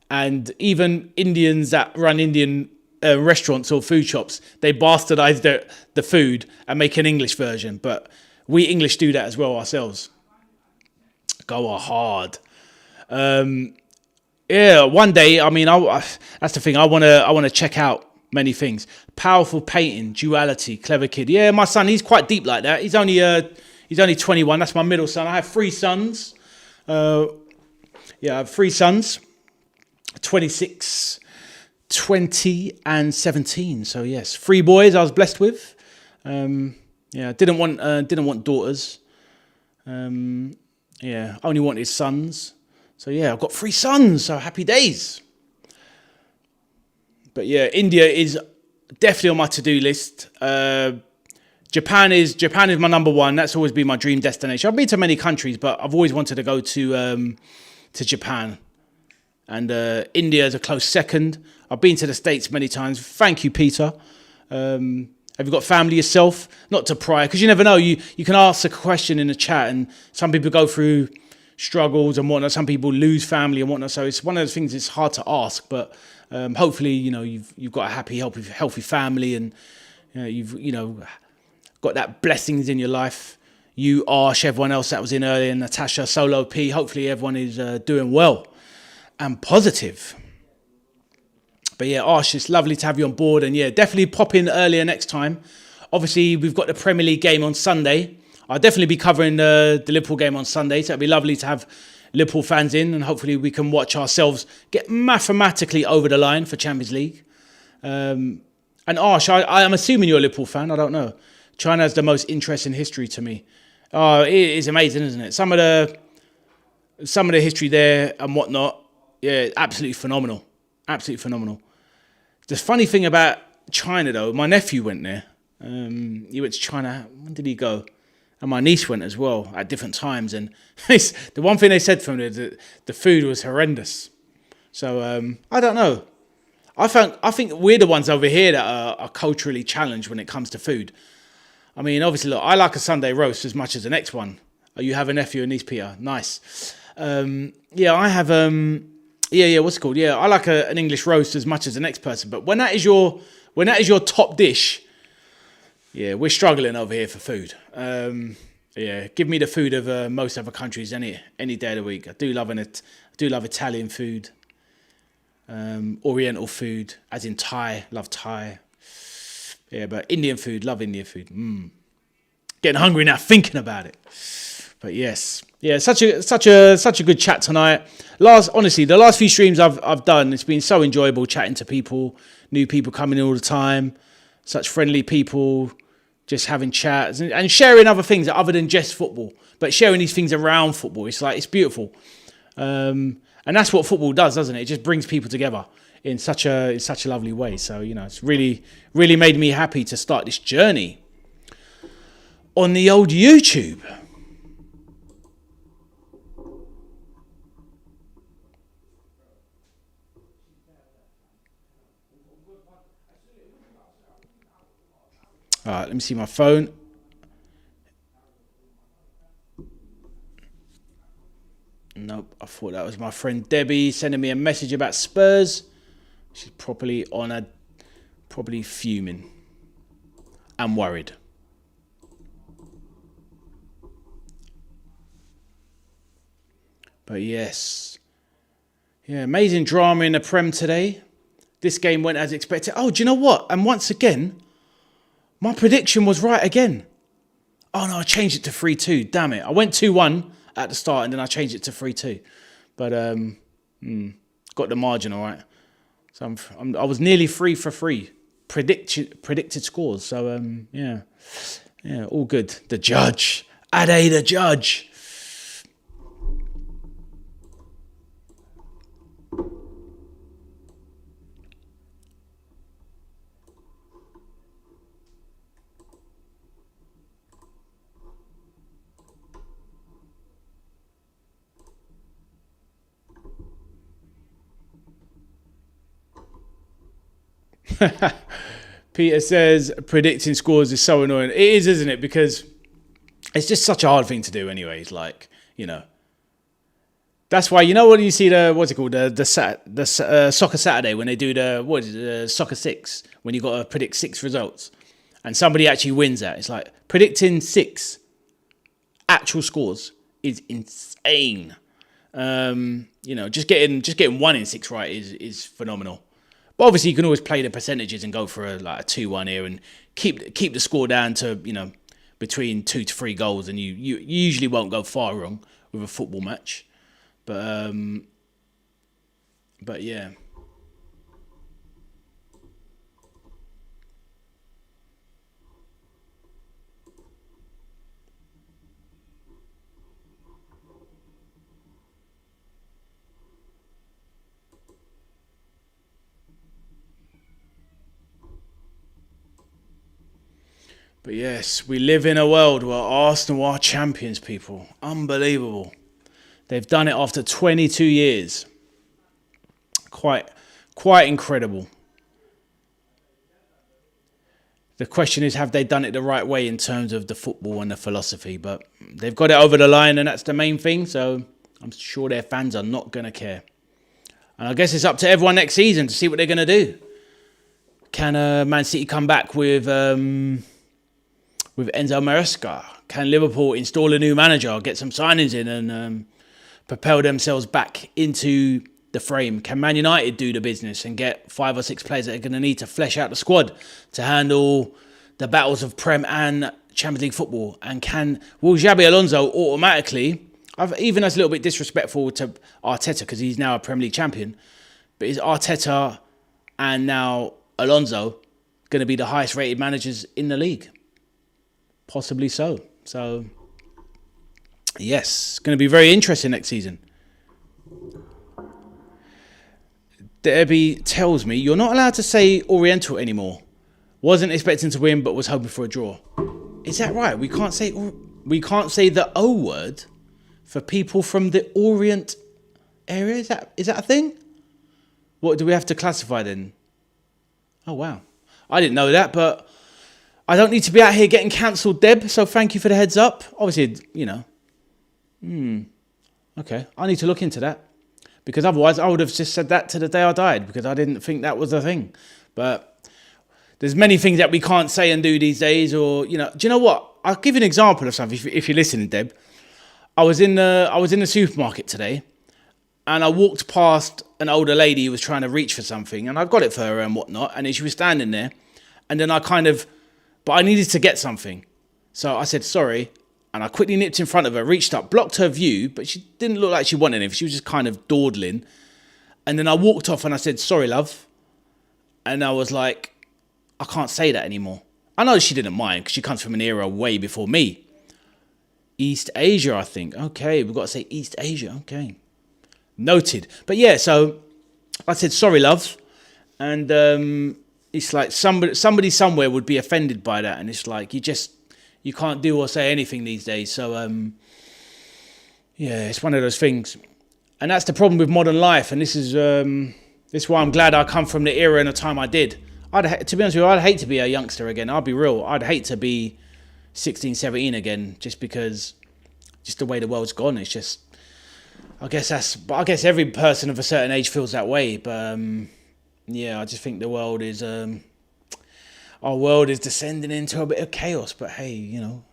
and even Indians that run Indian restaurants or food shops, they bastardize the food and make an English version. But we English do that as well ourselves. Go hard. Yeah, one day, I mean, that's the thing. I want to check out many things. Powerful painting, duality, clever kid. Yeah, my son, he's quite deep like that. He's only 21. That's my middle son. I have 3 sons. I have 3 sons. 26, 20, and 17. So yes, 3 boys I was blessed with. Didn't want daughters. Only wanted sons. So yeah, I've got 3 sons. So happy days. But yeah, India is definitely on my to-do list. Japan is my number 1. That's always been my dream destination. I've been to many countries, but I've always wanted to go to Japan. And India is a close second. I've been to the States many times. Thank you, Peter. Have you got family yourself? Not to pry, because you never know. You can ask a question in the chat, and some people go through struggles and whatnot. Some people lose family and whatnot. So it's one of those things. It's hard to ask, but hopefully, you know, you've got a happy, healthy family, and you've got that blessings in your life. You, Arsh, everyone else that was in earlier, Natasha, Solo P. Hopefully, everyone is doing well and positive. But yeah, Arsh, it's lovely to have you on board, and yeah, definitely pop in earlier next time. Obviously, we've got the Premier League game on Sunday. I'll definitely be covering the Liverpool game on Sunday, so it'd be lovely to have Liverpool fans in, and hopefully we can watch ourselves get mathematically over the line for Champions League. And Arsh, I am assuming you're a Liverpool fan. I don't know. China has the most interesting history to me. Oh, it is amazing, isn't it? Some of the history there and whatnot. Yeah, absolutely phenomenal. Absolutely phenomenal. The funny thing about China, though, my nephew went there. He went to China. When did he go? And my niece went as well at different times. And the one thing they said from there, the food was horrendous. So I don't know. I think we're the ones over here that are culturally challenged when it comes to food. I mean, obviously, look, I like a Sunday roast as much as the next one. Oh, you have a nephew and niece, Peter. Nice. I have... what's it called? Yeah, I like an English roast as much as the next person. But when that is your top dish, Yeah, we're struggling over here for food. Yeah, give me the food of most other countries any day of the week. I do love Italian food, Oriental food, as in Thai. Love Thai. Yeah, but Indian food, love Indian food. Getting hungry now thinking about it. But yes, yeah, such a good chat tonight. Honestly, the last few streams I've done, it's been so enjoyable chatting to people, new people coming in all the time, such friendly people, just having chats and sharing other things other than just football, but sharing these things around football. It's beautiful, and that's what football does, doesn't it? It just brings people together in such a lovely way. So it's really made me happy to start this journey on the old YouTube. All right, let me see my phone. Nope, I thought that was my friend Debbie sending me a message about Spurs. She's probably fuming and worried. But yes. Yeah, amazing drama in the Prem today. This game went as expected. Oh, do you know what? And once again, my prediction was right again. Oh no, I changed it to 3-2. Damn it. I went 2-1 at the start and then I changed it to 3-2. But got the margin all right. So I was nearly 3 for 3 predicted scores. So yeah, all good. The judge, Ade the judge. Peter says predicting scores is so annoying. It is, isn't it? Because it's just such a hard thing to do anyways. Like, that's why, when you see the Soccer Saturday, when they do the Soccer 6, when you got to predict 6 results and somebody actually wins that, it's like predicting 6 actual scores is insane. Just getting 1 in 6 right is phenomenal. But obviously, you can always play the percentages and go for a 2-1 here and keep the score down to between 2 to 3 goals, and you usually won't go far wrong with a football match. But yeah. But yes, we live in a world where Arsenal are champions, people. Unbelievable. They've done it after 22 years. Quite incredible. The question is, have they done it the right way in terms of the football and the philosophy? But they've got it over the line, and that's the main thing. So I'm sure their fans are not going to care. And I guess it's up to everyone next season to see what they're going to do. Can Man City come back with Enzo Maresca? Can Liverpool install a new manager, get some signings in and propel themselves back into the frame? Can Man United do the business and get 5 or 6 players that are going to need to flesh out the squad to handle the battles of Prem and Champions League football? And will Xabi Alonso automatically, even as a little bit disrespectful to Arteta because he's now a Premier League champion, but is Arteta and now Alonso going to be the highest rated managers in the league? Possibly so. So, yes, it's going to be very interesting next season. Debbie tells me you're not allowed to say Oriental anymore. Wasn't expecting to win, but was hoping for a draw. Is that right? We can't say the O word for people from the Orient area. Is that a thing? What do we have to classify then? Oh wow, I didn't know that, but I don't need to be out here getting cancelled, Deb. So thank you for the heads up. Obviously, okay, I need to look into that. Because otherwise I would have just said that to the day I died because I didn't think that was a thing. But There's many things that we can't say and do these days, or, you know, do you know what? I'll give you an example of something if you're listening, Deb. I was in the supermarket today, and I walked past an older lady who was trying to reach for something, and I got it for her and whatnot, and then she was standing there, and then but I needed to get something. So I said, sorry, and I quickly nipped in front of her, reached up, blocked her view, but she didn't look like she wanted anything. She was just kind of dawdling. And then I walked off and I said, sorry, love. And I was like, I can't say that anymore. I know she didn't mind because she comes from an era way before me. East Asia, I think. Okay, we've got to say East Asia. Okay. Noted. But yeah, so I said, sorry, love. And it's like somebody somewhere would be offended by that. And it's like, you can't do or say anything these days. So, yeah, it's one of those things. And that's the problem with modern life. And this is why I'm glad I come from the era and the time I did. To be honest with you, I'd hate to be a youngster again. I'll be real. I'd hate to be 16, 17 again, just because the way the world's gone. It's just, I guess every person of a certain age feels that way. But yeah, I just think our world is descending into a bit of chaos. But hey, you know,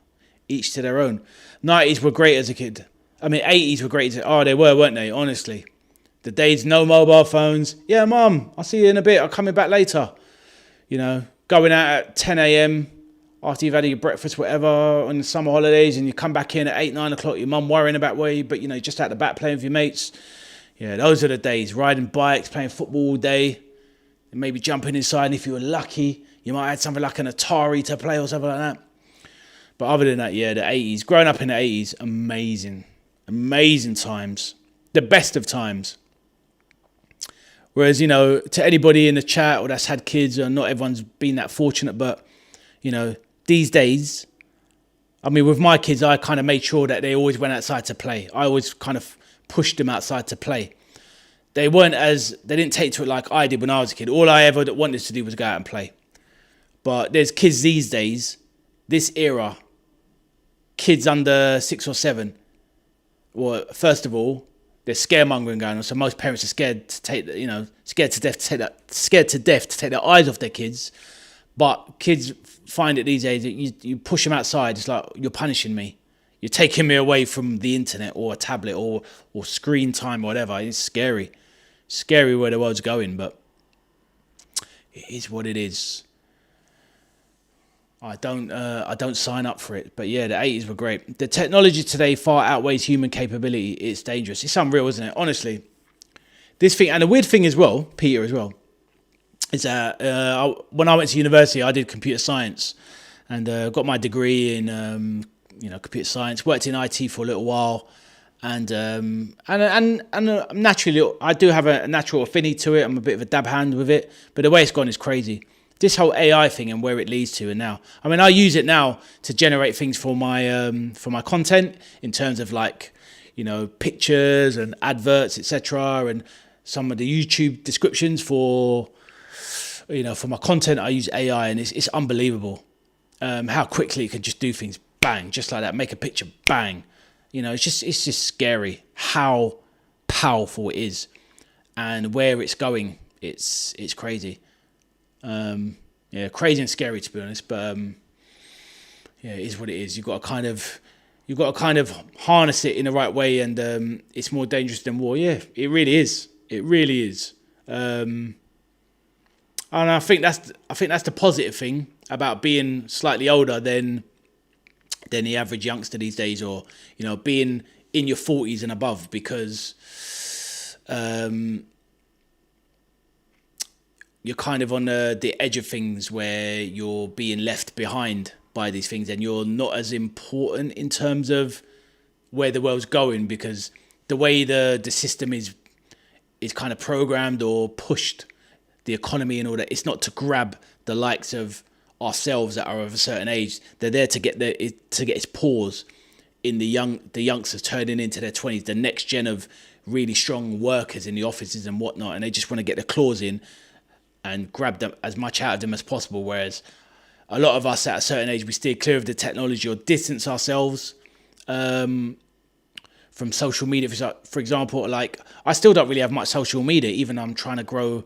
each to their own. 90s were great as a kid. I mean, 80s were great. Oh, they were, weren't they? Honestly. The days, no mobile phones. Yeah, Mum, I'll see you in a bit. I'm coming back later. You know, going out at 10 a.m. after you've had your breakfast, whatever, on the summer holidays, and you come back in at 8, 9 o'clock, your mum worrying about where you, but, you know, just out the back playing with your mates. Yeah, those are the days. Riding bikes, playing football all day, and maybe jumping inside, and if you were lucky, you might have something like an Atari to play or something like that. But other than that, yeah, the 80s. Growing up in the 80s, amazing. Amazing times. The best of times. Whereas, you know, to anybody in the chat or that's had kids, or not everyone's been that fortunate, but, you know, these days, I mean, with my kids, I kind of made sure that they always went outside to play. I always kind of pushed them outside to play. They didn't take to it like I did when I was a kid. All I ever wanted to do was go out and play. But there's kids these days, this era, kids under 6 or 7. Well, first of all, there's scaremongering going on, so most parents are scared to death to take their eyes off their kids. But kids find it these days that you push them outside, it's like, you're punishing me. You're taking me away from the internet or a tablet or screen time or whatever. It's scary. Scary where the world's going, but it is what it is. I don't sign up for it, but yeah, the 80s were great. The technology today far outweighs human capability. It's dangerous. It's unreal, isn't it? Honestly, this thing, and the weird thing as well, Peter as well, is that when I went to university, I did computer science, and got my degree in computer science. Worked in IT for a little while, and naturally, I do have a natural affinity to it. I'm a bit of a dab hand with it, but the way it's gone is crazy. This whole AI thing and where it leads to, and now, I mean, I use it now to generate things for my content in terms of, like, you know, pictures and adverts, etc., and some of the YouTube descriptions for my content. I use AI, and it's unbelievable how quickly it can just do things, bang, just like that, make a picture, bang. You know, it's just scary how powerful it is and where it's going. It's crazy. Crazy and scary, to be honest, but yeah, it is what it is. You've got to kind of harness it in the right way, and it's more dangerous than war. Yeah, it really is. It really is. And I think that's the positive thing about being slightly older than the average youngster these days, or, you know, being in your 40s and above, because you're kind of on the edge of things where you're being left behind by these things, and you're not as important in terms of where the world's going, because the way the system is kind of programmed or pushed, the economy and all that, it's not to grab the likes of ourselves that are of a certain age. They're there to get its paws in the youngsters turning into their 20s, the next gen of really strong workers in the offices and whatnot, and they just want to get their claws in and grab them as much out of them as possible. Whereas a lot of us at a certain age, we steer clear of the technology or distance ourselves from social media. For example, like, I still don't really have much social media, even though I'm trying to grow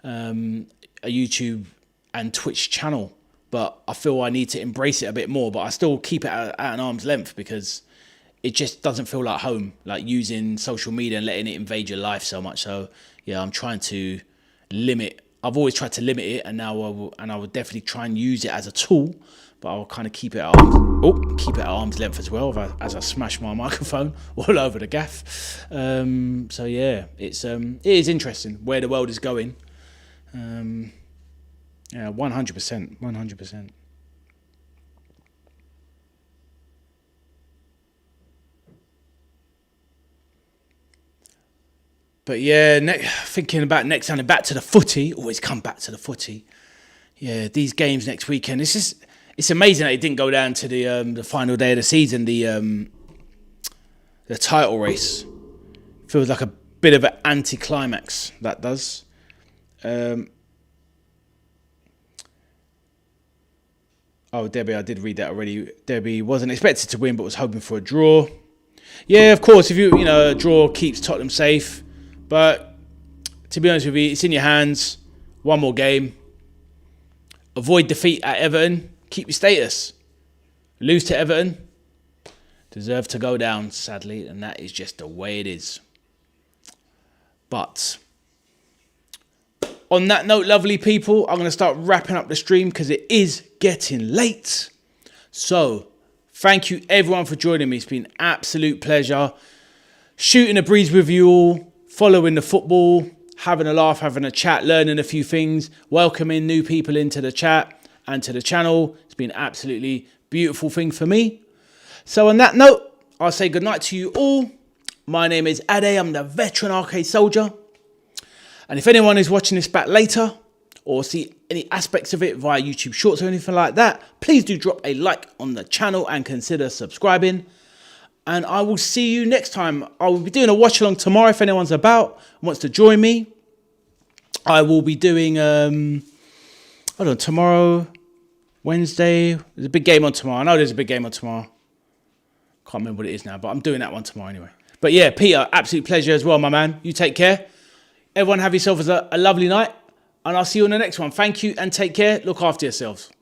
a YouTube and Twitch channel. But I feel I need to embrace it a bit more, but I still keep it at an arm's length because it just doesn't feel like home, like using social media and letting it invade your life so much. So yeah, I'm trying to limit. I've always tried to limit it, and now I will definitely try and use it as a tool, but I'll kind of keep it at arm's length as well as I smash my microphone all over the gaff. So yeah, it is interesting where the world is going. Yeah, 100%. But yeah, thinking about next time, back to the footy. Always come back to the footy. Yeah, these games next weekend. It's amazing that it didn't go down to the final day of the season. The title race feels like a bit of an anti-climax. That does. Oh, Debbie, I did read that already. Debbie wasn't expected to win, but was hoping for a draw. Yeah, of course, if a draw keeps Tottenham safe. But to be honest with you, it's in your hands. One more game. Avoid defeat at Everton. Keep your status. Lose to Everton. Deserve to go down, sadly. And that is just the way it is. But on that note, lovely people, I'm going to start wrapping up the stream because it is getting late. So thank you everyone for joining me. It's been an absolute pleasure. Shooting a breeze with you all. Following the football, having a laugh, having a chat, learning a few things, welcoming new people into the chat and to the channel. It's been an absolutely beautiful thing for me. So on that note, I'll say goodnight to you all. My name is Ade. I'm the veteran arcade soldier. And if anyone is watching this back later or see any aspects of it via YouTube Shorts or anything like that, please do drop a like on the channel and consider subscribing. And I will see you next time. I will be doing a watch along tomorrow if anyone's about and wants to join me. I will be doing, tomorrow, Wednesday. There's a big game on tomorrow. I know there's a big game on tomorrow. Can't remember what it is now, but I'm doing that one tomorrow anyway. But yeah, Peter, absolute pleasure as well, my man. You take care. Everyone have yourselves a lovely night. And I'll see you on the next one. Thank you and take care. Look after yourselves.